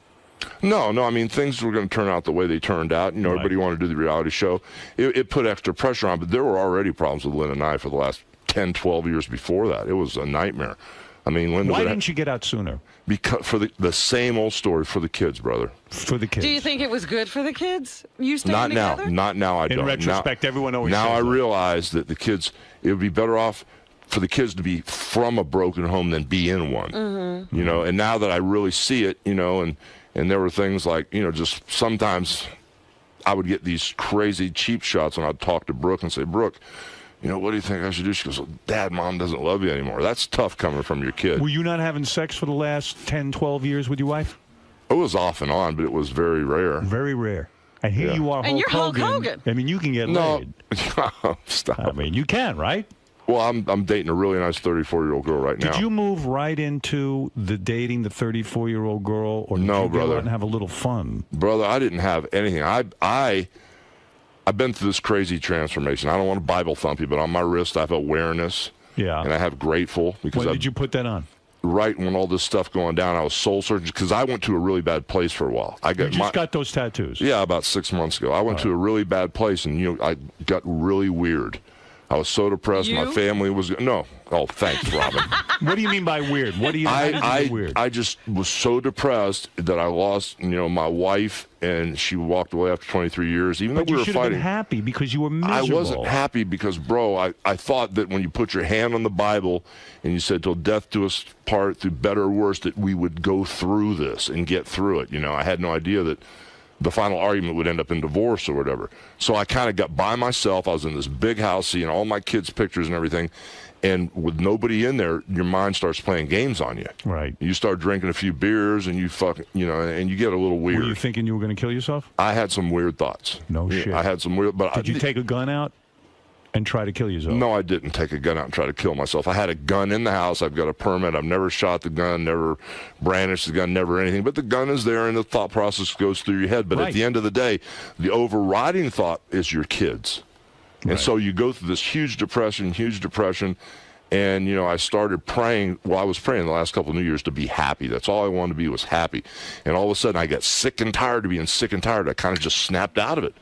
Speaker 10: No, I mean, things were going to turn out the way they turned out. Everybody wanted to do the reality show. It put extra pressure on, but there were already problems with Linda and I for the last 10, 12 years before that. It was a nightmare. I mean, Linda.
Speaker 5: Why didn't you get out sooner?
Speaker 10: Because for the same old story for the kids, brother.
Speaker 5: For the kids.
Speaker 6: Do you think it was good for the kids? You staying
Speaker 10: Not
Speaker 6: together?
Speaker 10: now. Not now. I don't.
Speaker 5: In retrospect, everyone always
Speaker 10: now
Speaker 5: says
Speaker 10: I
Speaker 5: that.
Speaker 10: realize that the kids. It would be better off for the kids to be from a broken home than be in one.
Speaker 6: Mm-hmm.
Speaker 10: And now that I really see it, and there were things like, just sometimes I would get these crazy cheap shots when I'd talk to Brooke and say, "Brooke, what do you think I should do?" She goes, "Dad, Mom doesn't love you anymore." That's tough coming from your kid.
Speaker 5: Were you not having sex for the last 10, 12 years with your wife?
Speaker 10: It was off and on, but it was very rare.
Speaker 5: Very rare. And here you are,
Speaker 6: And you're Hulk Hogan.
Speaker 5: I mean, you can get laid.
Speaker 10: Stop.
Speaker 5: I mean, you can, right?
Speaker 10: Well, I'm dating a really nice 34-year-old girl right now.
Speaker 5: Did you move right into the dating the 34-year-old girl, or did
Speaker 10: No,
Speaker 5: you go
Speaker 10: brother.
Speaker 5: out and have a little fun?
Speaker 10: Brother, I didn't have anything. I've been through this crazy transformation. I don't want to Bible thump you, but on my wrist I have awareness.
Speaker 5: Yeah.
Speaker 10: And I have grateful because
Speaker 5: When did you put that on?
Speaker 10: Right when all this stuff going down, I was soul searching because I went to a really bad place for a while.
Speaker 5: You just got those tattoos.
Speaker 10: Yeah, about 6 months ago. I went to a really bad place, and I got really weird. I was so depressed. My family was no. Oh, thanks, Robin.
Speaker 5: What do you mean by weird? What do you mean weird?
Speaker 10: I just was so depressed that I lost, my wife, and she walked away after 23 years. Even
Speaker 5: But
Speaker 10: though we
Speaker 5: you
Speaker 10: were
Speaker 5: should have
Speaker 10: fighting,
Speaker 5: been happy because you were miserable.
Speaker 10: I wasn't happy because, bro, I thought that when you put your hand on the Bible and you said, "Till death do us part, through better or worse," that we would go through this and get through it. I had no idea that the final argument would end up in divorce or whatever. So I kind of got by myself. I was in this big house, seeing all my kids' pictures and everything. And with nobody in there, your mind starts playing games on you.
Speaker 5: Right.
Speaker 10: You start drinking a few beers, and you and you get a little weird.
Speaker 5: Were you thinking you were going to kill yourself?
Speaker 10: I had some weird thoughts.
Speaker 5: No shit.
Speaker 10: I had some weird. But
Speaker 5: Did you take a gun out and try to kill yourself?
Speaker 10: No, I didn't take a gun out and try to kill myself. I had a gun in the house. I've got a permit. I've never shot the gun, never brandished the gun, never anything. But the gun is there, and the thought process goes through your head. But at the end of the day, the overriding thought is your kids. And so you go through this huge depression. And, I started praying. Well, I was praying the last couple of New Years to be happy. That's all I wanted to be, was happy. And all of a sudden, I got sick and tired of being sick and tired. I kind of just snapped out of it.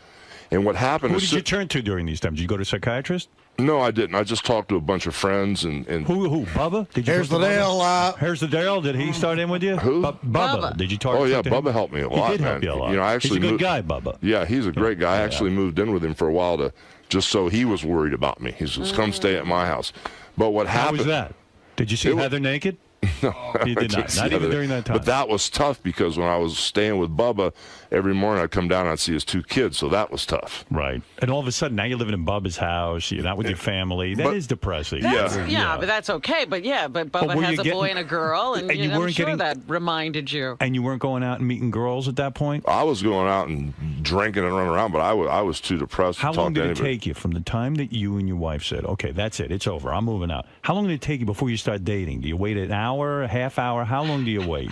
Speaker 10: And what happened
Speaker 5: Who
Speaker 10: is...
Speaker 5: did you turn to during these times? Did you go to a psychiatrist?
Speaker 10: No, I didn't. I just talked to a bunch of friends. And
Speaker 5: Who? Bubba? Did you
Speaker 14: Here's the
Speaker 5: talk to Bubba?
Speaker 14: deal.
Speaker 5: Here's the deal. Did he start in with you?
Speaker 10: Who?
Speaker 5: Bubba. Did you talk
Speaker 10: Oh,
Speaker 5: to
Speaker 10: yeah,
Speaker 5: him?
Speaker 10: Bubba helped me a lot,
Speaker 5: He did
Speaker 10: man.
Speaker 5: help you a lot.
Speaker 10: I actually
Speaker 5: He's a good
Speaker 10: moved-
Speaker 5: guy, Bubba.
Speaker 10: Yeah, he's a great guy. I actually moved in with him for a while to just so he was worried about me. He says, "Come stay at my house." But what
Speaker 5: How
Speaker 10: happened?
Speaker 5: was that? Did you see Heather naked?
Speaker 10: No,
Speaker 5: You did not. Not even during that time.
Speaker 10: But that was tough because when I was staying with Bubba, every morning I'd come down and I'd see his 2 kids, so that was tough.
Speaker 5: Right. And all of a sudden, now you're living in Bubba's house. You're not with your family. That is depressing.
Speaker 6: Yeah, but that's okay. But Bubba
Speaker 5: were
Speaker 6: has
Speaker 5: you
Speaker 6: a boy and a girl, and,
Speaker 5: and you
Speaker 6: I'm
Speaker 5: weren't
Speaker 6: sure
Speaker 5: getting-
Speaker 6: that reminded you.
Speaker 5: And you weren't going out and meeting girls at that point?
Speaker 10: I was going out and drinking and running around, but I was too depressed
Speaker 5: How
Speaker 10: to talk
Speaker 5: long
Speaker 10: to
Speaker 5: did it
Speaker 10: anybody.
Speaker 5: take you from the time that you and your wife said, okay, that's it, it's over, I'm moving out? How long did it take you before you start dating? Do you wait an hour, a half hour? How long do you wait?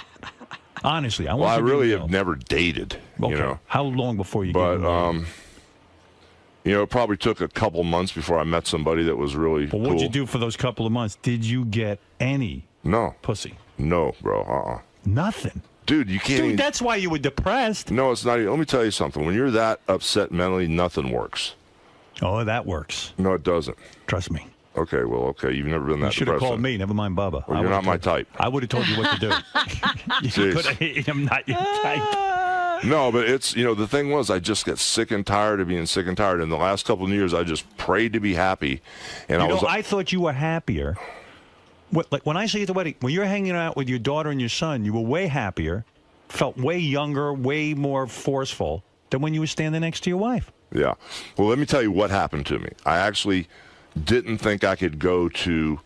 Speaker 5: Honestly, I want
Speaker 10: Well, I
Speaker 5: you to
Speaker 10: really
Speaker 5: know.
Speaker 10: have never dated,
Speaker 5: Okay.
Speaker 10: you know.
Speaker 5: How long before you
Speaker 10: But,
Speaker 5: get married?
Speaker 10: you know, it probably took a couple months before I met somebody that was really
Speaker 5: But what'd
Speaker 10: cool.
Speaker 5: you do for those couple of months? Did you get any pussy?
Speaker 10: No, bro.
Speaker 5: Nothing.
Speaker 10: Dude, you can't
Speaker 5: Dude,
Speaker 10: even...
Speaker 5: that's why you were depressed.
Speaker 10: No, it's not even... Let me tell you something. When you're that upset mentally, nothing works.
Speaker 5: Oh, that works.
Speaker 10: No, it doesn't.
Speaker 5: Trust me.
Speaker 10: Okay, well, okay. You've never been that
Speaker 5: You should have
Speaker 10: depressed.
Speaker 5: called me. Never mind Bubba.
Speaker 10: Well,
Speaker 5: I
Speaker 10: you're
Speaker 5: would've
Speaker 10: not my
Speaker 5: told-
Speaker 10: type.
Speaker 5: I would have told you what to do. You
Speaker 10: Jeez.
Speaker 5: could've- I'm not your type.
Speaker 10: No, but it's, you know, the thing was I just get sick and tired of being sick and tired. In the last couple of years, I just prayed to be happy. And
Speaker 5: I thought you were happier. Like when I see you at the wedding, when you're hanging out with your daughter and your son, you were way happier, felt way younger, way more forceful than when you were standing next to your wife.
Speaker 10: Yeah. Well, let me tell you what happened to me. I actually didn't think I could go to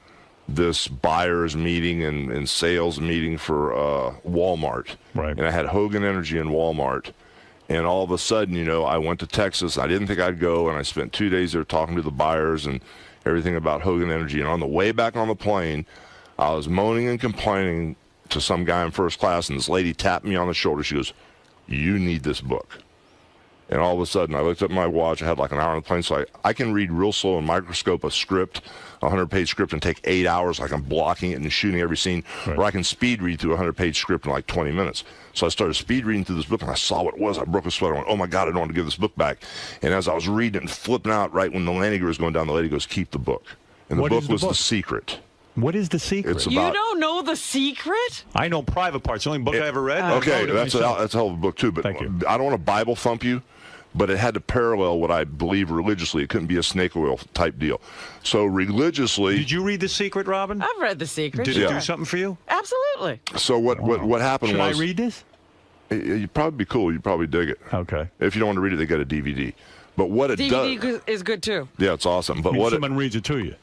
Speaker 10: this buyer's meeting and sales meeting for Walmart.
Speaker 5: Right.
Speaker 10: And I had Hogan Energy and Walmart. And all of a sudden, you know, I went to Texas. I didn't think I'd go, and I spent 2 days there talking to the buyers and everything about Hogan Energy. And on the way back on the plane, I was moaning and complaining to some guy in first class, and this lady tapped me on the shoulder. She goes, "You need this book." And all of a sudden, I looked at my watch. I had like an hour on the plane, so I can read real slow and microscope a script, a 100-page script, and take 8 hours. Like I'm blocking it and shooting every scene. Or I can speed read through a 100-page script in like 20 minutes. So I started speed reading through this book, and I saw what it was. I broke a sweat. I went, "Oh my God, I don't want to give this book back." And as I was reading it and flipping out, right when the landing gear was going down, the lady goes, "Keep the book." And the
Speaker 5: What
Speaker 10: book
Speaker 5: is the
Speaker 10: was
Speaker 5: book?
Speaker 10: The Secret.
Speaker 5: What is The Secret?
Speaker 10: It's
Speaker 6: You
Speaker 10: about.
Speaker 6: don't know the secret?
Speaker 5: I know Private Parts. The only book I ever read.
Speaker 10: Okay, that's a
Speaker 5: myself.
Speaker 10: hell of a book too. But
Speaker 5: Thank you.
Speaker 10: I don't want to Bible thump you, but it had to parallel what I believe religiously. It couldn't be a snake oil type deal. So religiously,
Speaker 5: Did you read The Secret, Robin?
Speaker 6: I've read the secret.
Speaker 5: Did
Speaker 6: sure.
Speaker 5: it do something for you?
Speaker 6: Absolutely.
Speaker 10: so what happened
Speaker 5: Should
Speaker 10: was
Speaker 5: I read this?
Speaker 10: You'd probably be cool. You'd probably dig it.
Speaker 5: Okay.
Speaker 10: If you don't want to read it, they get a DVD. But what it does,
Speaker 6: DVD is good too.
Speaker 10: yeah, it's awesome. But
Speaker 5: I mean,
Speaker 10: what it,
Speaker 5: someone reads it to you.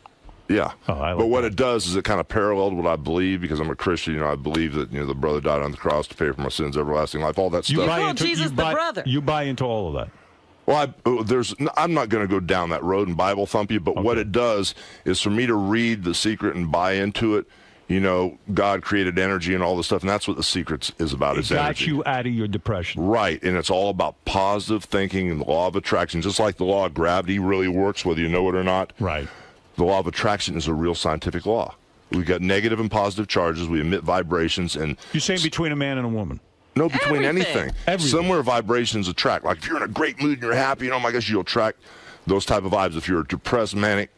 Speaker 10: yeah.
Speaker 5: Oh, I like
Speaker 10: but what
Speaker 5: that.
Speaker 10: it does is it kind of paralleled what I believe because I'm a Christian. You know, I believe that the brother died on the cross to pay for my sins, everlasting life, all that
Speaker 5: You
Speaker 10: stuff.
Speaker 5: buy
Speaker 6: call
Speaker 5: into
Speaker 6: Jesus
Speaker 5: you
Speaker 6: the
Speaker 5: buy,
Speaker 6: brother.
Speaker 5: You buy into all of that.
Speaker 10: Well, I'm not going to go down that road and Bible thump you, but what it does is for me to read The Secret and buy into it. You know, God created energy and all this stuff, and that's what The Secret is about.
Speaker 5: It
Speaker 10: It's
Speaker 5: got
Speaker 10: energy.
Speaker 5: you out of your depression.
Speaker 10: Right, and it's all about positive thinking and the law of attraction. Just like the law of gravity really works, whether you know it or not.
Speaker 5: Right.
Speaker 10: The law of attraction is a real scientific law. We got negative and positive charges. We emit vibrations, and
Speaker 5: You're saying between a man and a woman?
Speaker 10: no, between
Speaker 6: Everything.
Speaker 10: anything.
Speaker 5: Everything.
Speaker 10: Similar vibrations attract. Like if you're in a great mood and you're happy, oh my gosh, you'll attract those type of vibes. If you're depressed, manic,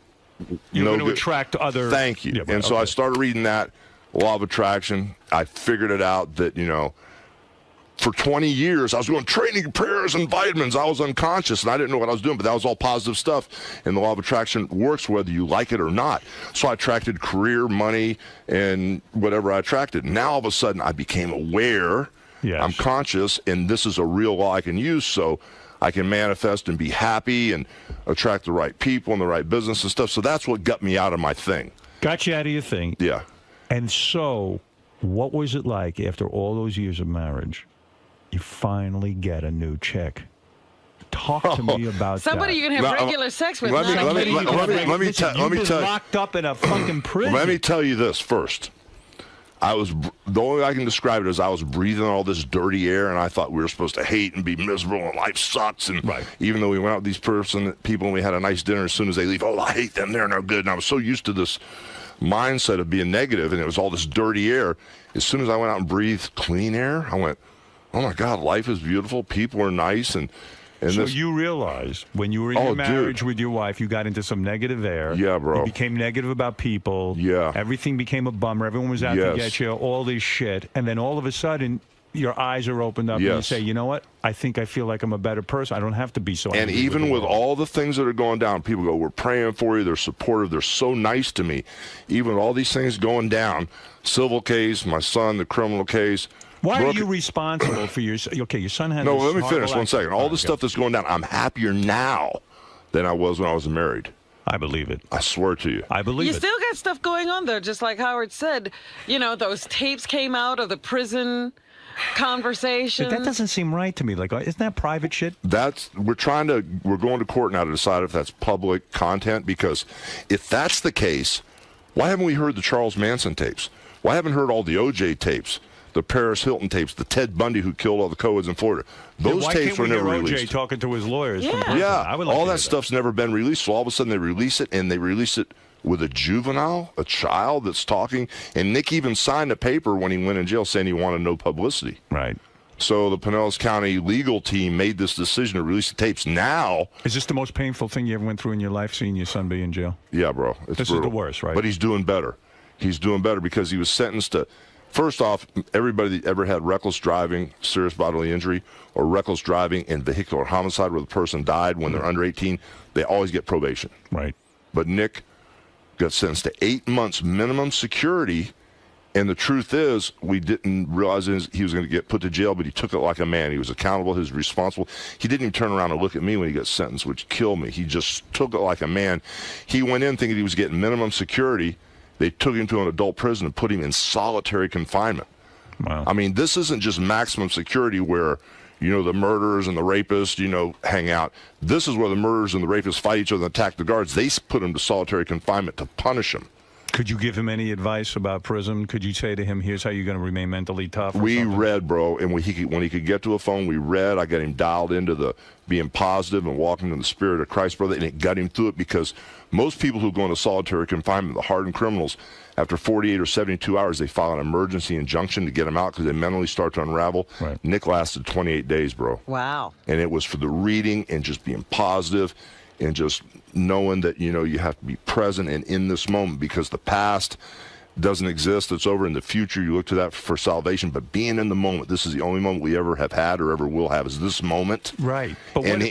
Speaker 5: You're
Speaker 10: no
Speaker 5: going to
Speaker 10: good.
Speaker 5: attract other.
Speaker 10: Thank you.
Speaker 5: Yeah, but-
Speaker 10: And so I
Speaker 5: okay.
Speaker 10: started reading that law of attraction. I figured it out that, for 20 years, I was doing training, prayers, and vitamins. I was unconscious, and I didn't know what I was doing, but that was all positive stuff. And the law of attraction works whether you like it or not. So I attracted career, money, and whatever I attracted. Now, all of a sudden, I became aware.
Speaker 5: Yes.
Speaker 10: I'm conscious, and this is a real law I can use, so I can manifest and be happy and attract the right people and the right business and stuff. So that's what got me out of my thing.
Speaker 5: Got you out of your thing.
Speaker 10: Yeah.
Speaker 5: And so, what was it like after all those years of marriage? You finally get a new chick. Talk to me about
Speaker 6: Somebody
Speaker 5: that.
Speaker 6: you can have
Speaker 10: Now,
Speaker 6: regular sex with.
Speaker 10: let me-
Speaker 6: not
Speaker 10: let me-
Speaker 6: somebody you
Speaker 10: let-
Speaker 6: can
Speaker 10: let me-
Speaker 6: have
Speaker 10: let me
Speaker 6: regular-
Speaker 10: tell- let me
Speaker 5: You've
Speaker 10: tell
Speaker 5: been
Speaker 10: you-
Speaker 5: locked up in a fucking prison.
Speaker 10: Let me tell you this first. The only way I can describe it is I was breathing all this dirty air, and I thought we were supposed to hate and be miserable, and life sucks. And even though we went out with these people and we had a nice dinner, as soon as they leave, oh, I hate them, they're no good. And I was so used to this mindset of being negative, and it was all this dirty air. As soon as I went out and breathed clean air, I went, oh my God, life is beautiful. People are nice, and
Speaker 5: So
Speaker 10: this.
Speaker 5: you realized when you were in
Speaker 10: Oh,
Speaker 5: your
Speaker 10: dude.
Speaker 5: marriage with your wife, you got into some negative air.
Speaker 10: Yeah, bro.
Speaker 5: You became negative about people.
Speaker 10: Yeah.
Speaker 5: Everything became a bummer. Everyone was out to
Speaker 10: Yes.
Speaker 5: get you. All this shit, and then all of a sudden, your eyes are opened up and you say, you know what? I think I feel like I'm a better person. I don't have to be so angry.
Speaker 10: And even with all the things that are going down, people go, we're praying for you. They're supportive. They're so nice to me. Even with all these things going down, civil case, my son, the criminal case.
Speaker 5: Why are you responsible for your son had
Speaker 10: No,
Speaker 5: this
Speaker 10: let me
Speaker 5: horrible
Speaker 10: finish 1 second. All the stuff that's going down, I'm happier now than I was when I was married.
Speaker 5: I believe it.
Speaker 10: I swear to you.
Speaker 5: I believe
Speaker 6: You
Speaker 5: it.
Speaker 6: still got stuff going on there, just like Howard said. You know, those tapes came out of the prison conversation.
Speaker 5: But that doesn't seem right to me. Like, isn't that private shit?
Speaker 10: We're going to court now to decide if that's public content, because if that's the case, why haven't we heard the Charles Manson tapes? Why haven't we heard all the OJ tapes, the Paris Hilton tapes, the Ted Bundy who killed all the co-eds in Florida? Those tapes were never released.
Speaker 5: OJ talking to his lawyers.
Speaker 10: Yeah, all that stuff's never been released. So all of a sudden they release it, and they release it with a juvenile, a child that's talking. And Nick even signed a paper when he went in jail saying he wanted no publicity.
Speaker 5: Right.
Speaker 10: So the Pinellas County legal team made this decision to release the tapes now.
Speaker 5: Is this the most painful thing you ever went through in your life, seeing your son be in jail?
Speaker 10: Yeah, bro. It's
Speaker 5: this
Speaker 10: brutal.
Speaker 5: is the worst, right?
Speaker 10: But he's doing better. He's doing better because he was sentenced to, first off, everybody that ever had reckless driving, serious bodily injury, or reckless driving and vehicular homicide where the person died when they're under 18, they always get probation.
Speaker 5: Right.
Speaker 10: But Nick got sentenced to 8 months minimum security, and the truth is we didn't realize he was going to get put to jail, but he took it like a man. He was accountable. He was responsible. He didn't even turn around and look at me when he got sentenced, which killed me. He just took it like a man. He went in thinking he was getting minimum security. They took him to an adult prison and put him in solitary confinement.
Speaker 5: Wow.
Speaker 10: I mean, this isn't just maximum security where, the murderers and the rapists, hang out. This is where the murderers and the rapists fight each other and attack the guards. They put him to solitary confinement to punish him.
Speaker 5: Could you give him any advice about prison? Could you say to him, here's how you're going to remain mentally tough?
Speaker 10: We read, bro, and when he could get to a phone, we read. I got him dialed into the being positive and walking in the spirit of Christ, brother, and it got him through it, because most people who go into solitary confinement, the hardened criminals, after 48 or 72 hours, they file an emergency injunction to get them out because they mentally start to unravel.
Speaker 5: Right.
Speaker 10: Nick lasted 28 days, bro.
Speaker 6: Wow.
Speaker 10: And it was for the reading and just being positive and just knowing that, you have to be present and in this moment, because the past doesn't exist. It's over. In the future, you look to that for salvation. But being in the moment, this is the only moment we ever have had or ever will have, is this moment.
Speaker 5: Right.
Speaker 10: But and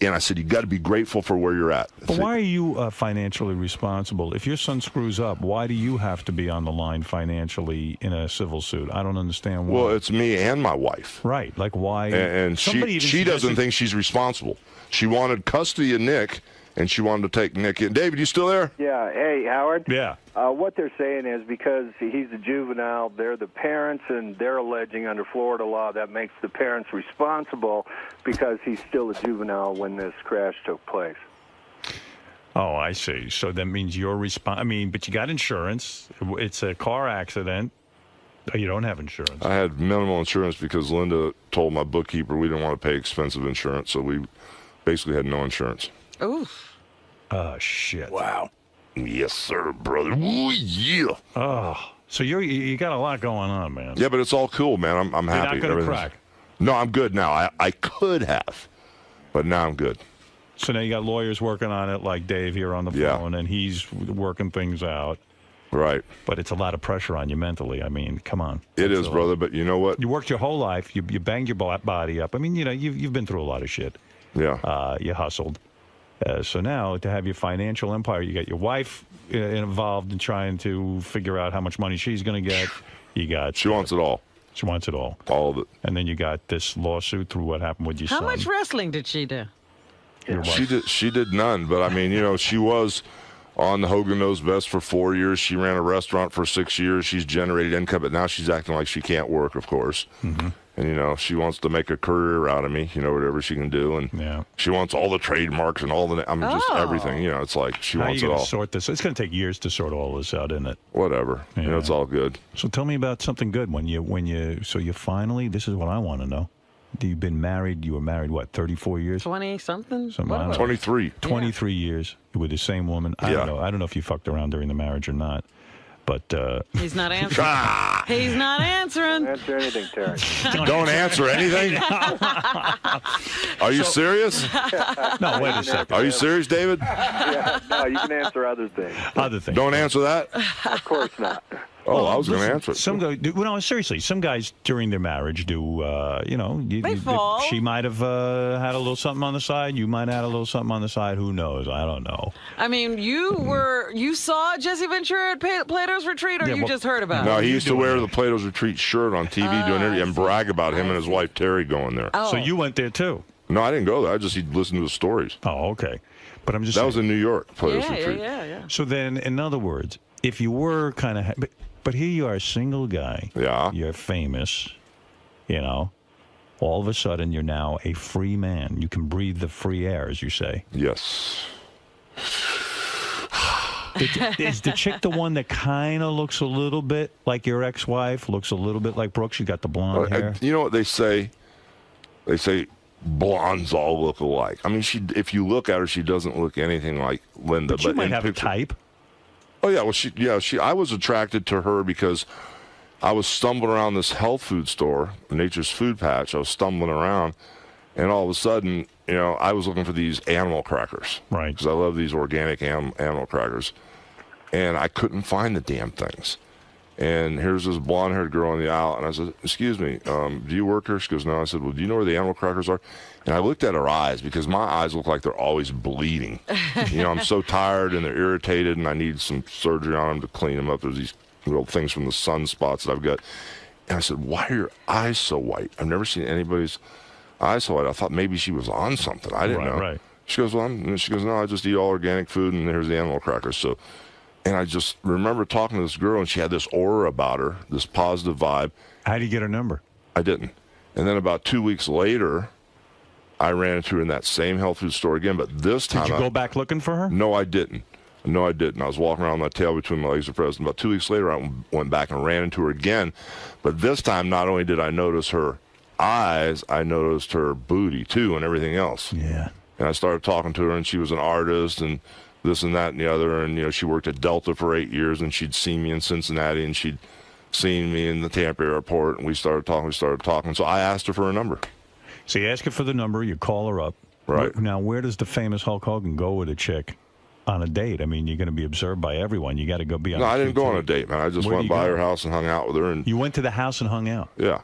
Speaker 10: I said, you got to be grateful for where you're at.
Speaker 5: But why are you financially responsible? If your son screws up, why do you have to be on the line financially in a civil suit? I don't understand why.
Speaker 10: Well, it's me and my wife.
Speaker 5: Right. Like, why?
Speaker 10: And she doesn't think she's responsible. She wanted custody of Nick, and she wanted to take Nick in. David, you still there?
Speaker 12: Yeah. Hey, Howard.
Speaker 5: Yeah.
Speaker 12: What they're saying is because he's a juvenile, they're the parents, and they're alleging under Florida law that makes the parents responsible because he's still a juvenile when this crash took place.
Speaker 5: Oh, I see. So that means you're but you got insurance. It's a car accident. You don't have insurance.
Speaker 10: I had minimal insurance because Linda told my bookkeeper we didn't want to pay expensive insurance, so we basically had no insurance.
Speaker 6: Oof.
Speaker 5: Oh, shit.
Speaker 10: Wow. Yes, sir, brother. Ooh, yeah.
Speaker 5: Oh, so you got a lot going on, man.
Speaker 10: Yeah, but it's all cool, man. I'm happy.
Speaker 5: You're not going to crack.
Speaker 10: No, I'm good now. I could have, but now I'm good.
Speaker 5: So now you got lawyers working on it, like Dave here on the phone, and he's working things out.
Speaker 10: Right.
Speaker 5: But it's a lot of pressure on you mentally. I mean, come on.
Speaker 10: It is, brother, but you know what?
Speaker 5: You worked your whole life. You banged your body up. I mean, you've been through a lot of shit.
Speaker 10: Yeah.
Speaker 5: You hustled. So now to have your financial empire, you got your wife involved in trying to figure out how much money she's going to get. You got
Speaker 10: she wants it all.
Speaker 5: She wants it all.
Speaker 10: All of it.
Speaker 5: And then you got this lawsuit through what happened with your son.
Speaker 6: How much wrestling did she do?
Speaker 10: She did none, but I mean, she was on the Hogan Knows Best for 4 years. She ran a restaurant for 6 years. She's generated income, but now she's acting like she can't work, of course.
Speaker 5: Mm-hmm.
Speaker 10: And, she wants to make a career out of me, whatever she can do. And she wants all the trademarks and all the, just everything. It's like she wants it all.
Speaker 5: How are you going to sort this? It's going to take years to sort all this out, isn't it?
Speaker 10: Whatever.
Speaker 5: Yeah.
Speaker 10: It's all good.
Speaker 5: So tell me about something good so you finally, this is what I want to know. You've been married, you were married, what, 34 years?
Speaker 6: 20-something?
Speaker 10: 23.
Speaker 5: 23 years with the same woman. I don't know. I don't know if you fucked around during the marriage or not. But
Speaker 6: he's not answering. He's not answering.
Speaker 12: Don't answer anything, Terry.
Speaker 10: Don't answer anything? Are you serious?
Speaker 5: No, wait a second.
Speaker 10: Are you serious, David?
Speaker 12: Yeah, no, you can answer other things.
Speaker 5: Other things.
Speaker 10: Don't answer that?
Speaker 12: Of course not.
Speaker 10: Oh, I was going to
Speaker 5: listen,
Speaker 10: answer it.
Speaker 5: Some guys, well, no, seriously, some guys during their marriage do,
Speaker 6: They fall.
Speaker 5: she might have had a little something on the side. You might have had a little something on the side. Who knows? I don't know.
Speaker 6: I mean, you saw Jesse Ventura at Plato's Retreat, or you just heard about it?
Speaker 10: No, he used to wear the Plato's Retreat shirt on TV doing interview and brag about him and his wife Terry going there.
Speaker 6: Oh.
Speaker 5: So you went there too?
Speaker 10: No, I didn't go there. I just listened to the stories.
Speaker 5: Oh, okay. But I'm just
Speaker 10: that was in New York, Plato's Retreat.
Speaker 6: Yeah.
Speaker 5: So then, in other words, if you were kind of, but here you are, a single guy.
Speaker 10: Yeah.
Speaker 5: You're famous. You know, all of a sudden you're now a free man. You can breathe the free air, as you say.
Speaker 10: Yes.
Speaker 5: Is the chick the one that kind of looks a little bit like your ex-wife? Looks a little bit like Brooke? She got the blonde hair.
Speaker 10: You know what they say? They say blondes all look alike. I mean, if you look at her, she doesn't look anything like Linda.
Speaker 5: But you might
Speaker 10: in
Speaker 5: have a type.
Speaker 10: Oh yeah, well I was attracted to her because I was stumbling around this health food store, Nature's Food Patch. I was stumbling around, and all of a sudden, I was looking for these animal crackers.
Speaker 5: Right.
Speaker 10: Because I love these organic animal crackers, and I couldn't find the damn things. And here's this blonde-haired girl in the aisle, and I said, "Excuse me, do you work here?" She goes, "No." I said, "Well, do you know where the animal crackers are?" And I looked at her eyes because my eyes look like they're always bleeding. I'm so tired and they're irritated, and I need some surgery on them to clean them up. There's these little things from the sunspots that I've got. And I said, "Why are your eyes so white? I've never seen anybody's eyes so white." I thought maybe she was on something. I didn't know.
Speaker 5: Right.
Speaker 10: She goes, "No, I just eat all organic food, and here's the animal crackers." So. And I just remember talking to this girl, and she had this aura about her, this positive vibe.
Speaker 5: How did you get her number?
Speaker 10: I didn't. And then about 2 weeks later, I ran into her in that same health food store again, but this time...
Speaker 5: Did you go back looking for her?
Speaker 10: No, I didn't. I was walking around with my tail between my legs at present. About 2 weeks later, I went back and ran into her again. But this time, not only did I notice her eyes, I noticed her booty, too, and everything else.
Speaker 5: Yeah.
Speaker 10: And I started talking to her, and she was an artist, and... this and that and the other, and she worked at Delta for 8 years, and she'd seen me in Cincinnati, and she'd seen me in the Tampa airport, and we started talking. So I asked her for a number.
Speaker 5: So you ask her for the number, you call her up.
Speaker 10: Right.
Speaker 5: Now, where does the famous Hulk Hogan go with a chick on a date? I mean, you're going to be observed by everyone. You got to go be on.
Speaker 10: No, I didn't go on a date, man. I just went by her house and hung out with her. And
Speaker 5: you went to the house and hung out.
Speaker 10: Yeah.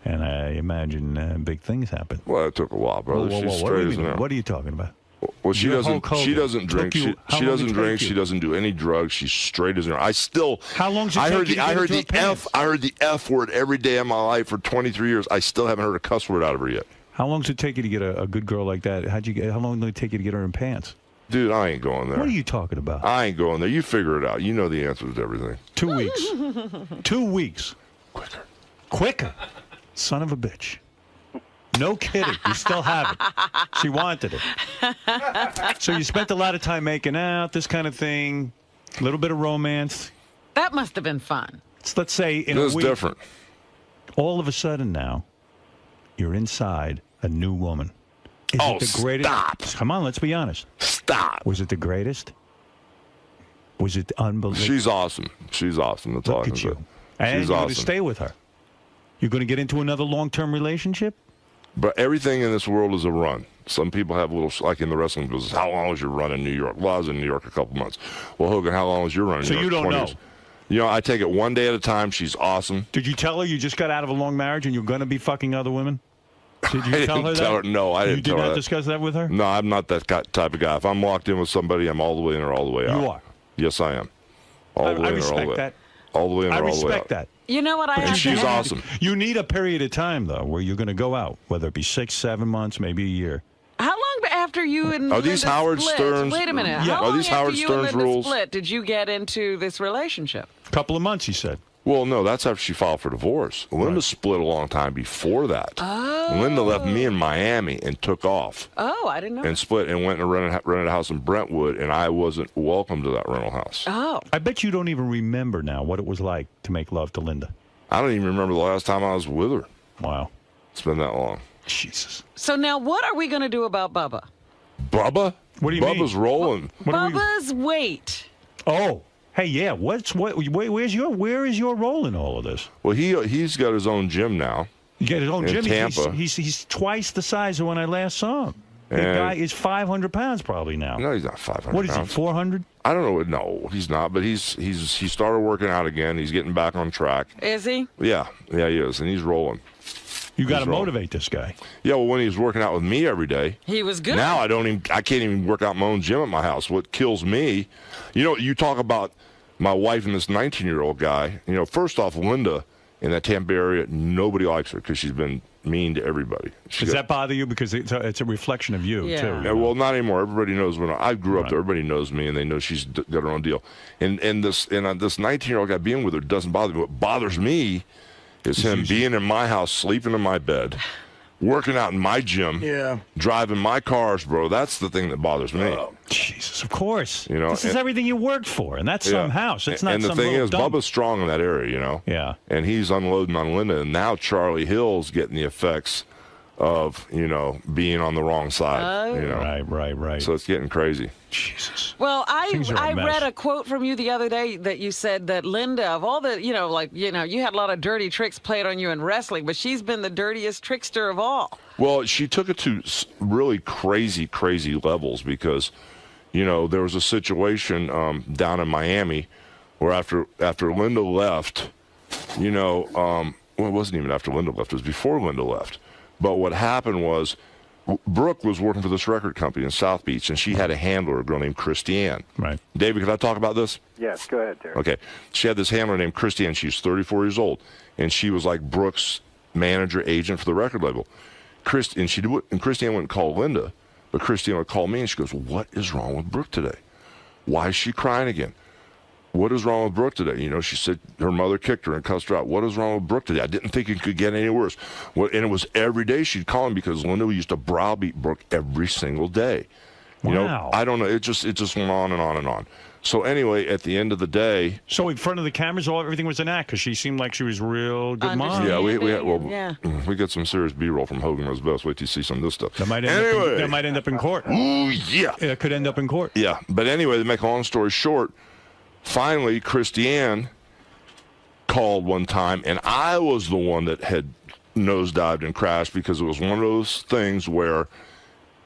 Speaker 5: And I imagine big things happened.
Speaker 10: Well, it took a while, brother. She's straight as an arrow.
Speaker 5: What are you talking about?
Speaker 10: Well, she doesn't drink. She doesn't drink. She doesn't do any drugs. She's straight as an arrow. I still.
Speaker 5: How long did
Speaker 10: I heard the F word every day of my life for 23 years. I still haven't heard a cuss word out of her yet.
Speaker 5: How long does it take you to get a good girl like that? How long did it take you to get her in pants?
Speaker 10: Dude, I ain't going there.
Speaker 5: What are you talking about?
Speaker 10: I ain't going there. You figure it out. You know the answers to everything.
Speaker 5: 2 weeks. 2 weeks. Quicker. Son of a bitch. No kidding. You still have it. She wanted it. So you spent a lot of time making out, this kind of thing, a little bit of romance.
Speaker 6: That must have been fun.
Speaker 5: Let's say in a week.
Speaker 10: It was different.
Speaker 5: All of a sudden now, you're inside a new woman. Is it the greatest?
Speaker 10: Stop.
Speaker 5: Come on, let's be honest.
Speaker 10: Stop.
Speaker 5: Was it the greatest? Was it unbelievable?
Speaker 10: She's awesome. She's awesome. That's all I can say.
Speaker 5: And
Speaker 10: She's
Speaker 5: you're
Speaker 10: awesome.
Speaker 5: going to stay with her. You're going to get into another long-term relationship?
Speaker 10: But everything in this world is a run. Some people have little, like in the wrestling business, how long was your run in New York? Well, I was in New York a couple months. Well, Hogan, how long was your run in New York?
Speaker 5: So you don't
Speaker 10: 20
Speaker 5: know?
Speaker 10: years. You know, I take it one day at a time. She's awesome.
Speaker 5: Did you tell her you just got out of a long marriage and you're going to be fucking other women? Did you
Speaker 10: I
Speaker 5: tell
Speaker 10: didn't
Speaker 5: her that?
Speaker 10: tell her. No, I didn't tell her
Speaker 5: You did not
Speaker 10: that.
Speaker 5: discuss that with her?
Speaker 10: No, I'm not that type of guy. If I'm locked in with somebody, I'm all the way in or all the way out.
Speaker 5: You are?
Speaker 10: Yes, I am. All the way in or all the way out. All the way in or all the way out.
Speaker 5: I respect that.
Speaker 6: You know what?
Speaker 10: She's awesome.
Speaker 5: You need a period of time, though, where you're going to go out, whether it be 6, 7 months, maybe a year.
Speaker 6: How long after you and
Speaker 10: Are these
Speaker 6: Linda
Speaker 10: Howard
Speaker 6: split?
Speaker 10: Stern's?
Speaker 6: Wait a minute.
Speaker 10: Yeah.
Speaker 6: How
Speaker 10: Are
Speaker 6: long
Speaker 10: these
Speaker 6: after
Speaker 10: Howard
Speaker 6: you
Speaker 10: Stern's
Speaker 6: and Linda
Speaker 10: rules?
Speaker 6: split did you get into this relationship?
Speaker 5: A couple of months, he said.
Speaker 10: Well, no, that's after she filed for divorce. Linda split a long time before that.
Speaker 6: Oh.
Speaker 10: Linda left me in Miami and took off.
Speaker 6: Oh, I didn't know.
Speaker 10: And split and went and rented a house in Brentwood, and I wasn't welcome to that rental house.
Speaker 6: Oh.
Speaker 5: I bet you don't even remember now what it was like to make love to Linda.
Speaker 10: I don't even remember the last time I was with her.
Speaker 5: Wow.
Speaker 10: It's been that long.
Speaker 5: Jesus.
Speaker 6: So now what are we going to do about Bubba?
Speaker 10: Bubba?
Speaker 5: What do you mean?
Speaker 10: Bubba's rolling.
Speaker 6: Bubba's weight.
Speaker 5: Oh. Hey, yeah. Where is your role in all of this?
Speaker 10: Well, he's got his own gym now.
Speaker 5: You got his own
Speaker 10: in
Speaker 5: gym.
Speaker 10: Tampa.
Speaker 5: He's twice the size of when I last saw him. The guy is 500 pounds probably now.
Speaker 1: No, he's not 500
Speaker 5: What is
Speaker 1: pounds.
Speaker 5: he, 400?
Speaker 1: I don't know. No, he's not. But he started working out again. He's getting back on track.
Speaker 6: Is he?
Speaker 1: Yeah, he is, and he's rolling.
Speaker 5: You got to motivate this guy.
Speaker 1: Yeah, well, when he was working out with me every day,
Speaker 6: he was good.
Speaker 1: Now I can't even work out my own gym at my house. What kills me, you talk about my wife and this 19-year-old guy. First off, Linda in that Tampa area, nobody likes her because she's been mean to everybody.
Speaker 5: Does that bother you? Because it's a reflection of you, too.
Speaker 1: Yeah, well, not anymore. Everybody knows when I grew up. Everybody knows me, and they know she's got her own deal. And this 19-year-old guy being with her doesn't bother me. What bothers me is him being in my house, sleeping in my bed, working out in my gym, driving my cars, bro. That's the thing that bothers me.
Speaker 5: Jesus, of course.
Speaker 1: This
Speaker 5: is everything you worked for, and that's some house. It's not
Speaker 1: and
Speaker 5: some
Speaker 1: the thing
Speaker 5: little
Speaker 1: is,
Speaker 5: dump.
Speaker 1: Bubba's strong in that area,
Speaker 5: Yeah.
Speaker 1: And he's unloading on Linda, and now Charlie Hill's getting the effects of, being on the wrong side.
Speaker 5: Right.
Speaker 1: So it's getting crazy.
Speaker 5: Jesus.
Speaker 6: Well,
Speaker 5: Things are a
Speaker 6: I
Speaker 5: mess.
Speaker 6: read a quote from you the other day that you said that Linda, of all the, you had a lot of dirty tricks played on you in wrestling, but she's been the dirtiest trickster of all.
Speaker 1: Well, she took it to really crazy, crazy levels because, there was a situation down in Miami where after Linda left, well, it wasn't even after Linda left. It was before Linda left. But what happened was Brooke was working for this record company in South Beach, and she had a handler, a girl named Christiane.
Speaker 5: Right.
Speaker 1: David, could I talk about this?
Speaker 12: Yes, go ahead, Terry.
Speaker 1: Okay. She had this handler named Christiane. She's 34 years old, and she was like Brooke's manager, agent for the record label. And Christiane wouldn't call Linda, but Christiane would call me, and she goes, "What is wrong with Brooke today? Why is she crying again? What is wrong with Brooke today?" She said her mother kicked her and cussed her out. What is wrong with Brooke today? I didn't think it could get any worse. And it was every day she'd call him because Linda used to browbeat Brooke every single day.
Speaker 5: Wow.
Speaker 1: I don't know. It just went on and on and on. So anyway, at the end of the day.
Speaker 5: So in front of the cameras, everything was an act because she seemed like she was real good mom.
Speaker 1: Yeah, we got some serious B-roll from Hogan Knows Best. Wait till you see some of this stuff.
Speaker 5: That might end up in court.
Speaker 1: Ooh, yeah.
Speaker 5: It could end up in court.
Speaker 1: Yeah, but anyway, to make a long story short, finally, Christiane called one time, and I was the one that had nosedived and crashed because it was one of those things where,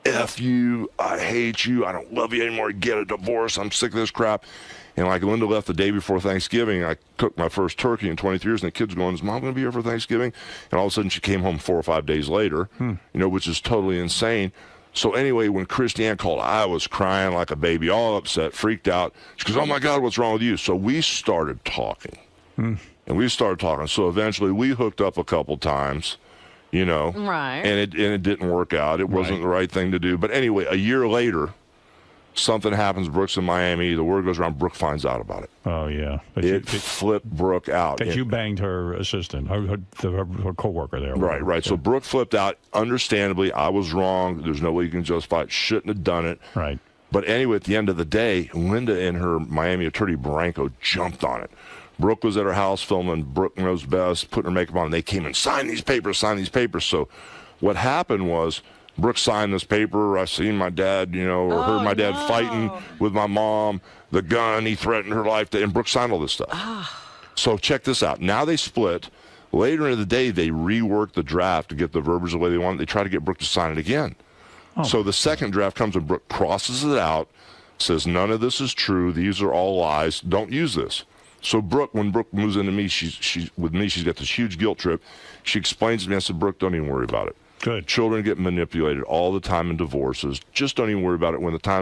Speaker 1: F you, I hate you, I don't love you anymore, get a divorce, I'm sick of this crap. And like Linda left the day before Thanksgiving, I cooked my first turkey in 23 years, and the kid's going, "Is Mom going to be here for Thanksgiving?" And all of a sudden she came home 4 or 5 days later, which is totally insane. So anyway, when Christiane called, I was crying like a baby, all upset, freaked out. She goes, "Oh my God, what's wrong with you?" So we started talking. So eventually we hooked up a couple times,
Speaker 6: Right.
Speaker 1: and it didn't work out. It wasn't the right thing to do. But anyway, a year later, something happens. Brooke's in Miami. The word goes around. Brooke finds out about it.
Speaker 5: Oh, yeah.
Speaker 1: It flipped Brooke out.
Speaker 5: That you banged her assistant, her co-worker there.
Speaker 1: Right. So Brooke flipped out. Understandably, I was wrong. There's no way you can justify it. Shouldn't have done it.
Speaker 5: Right.
Speaker 1: But anyway, at the end of the day, Linda and her Miami attorney, Branco, jumped on it. Brooke was at her house filming Brooke Knows Best, putting her makeup on, and they came and signed these papers. So what happened was Brooke signed this paper. I seen my dad, or heard my dad fighting with my mom, the gun, he threatened her life, and Brooke signed all this stuff. So check this out. Now they split. Later in the day, they reworked the draft to get the verbiage the way they wanted. They try to get Brooke to sign it again. So the second draft comes and Brooke crosses it out, says none of this is true. These are all lies. Don't use this. So Brooke, when Brooke moves into me, she's got this huge guilt trip. She explains to me, I said, "Brooke, don't even worry about it.
Speaker 5: Good.
Speaker 1: Children get manipulated all the time in divorces. Just don't even worry about it. When the time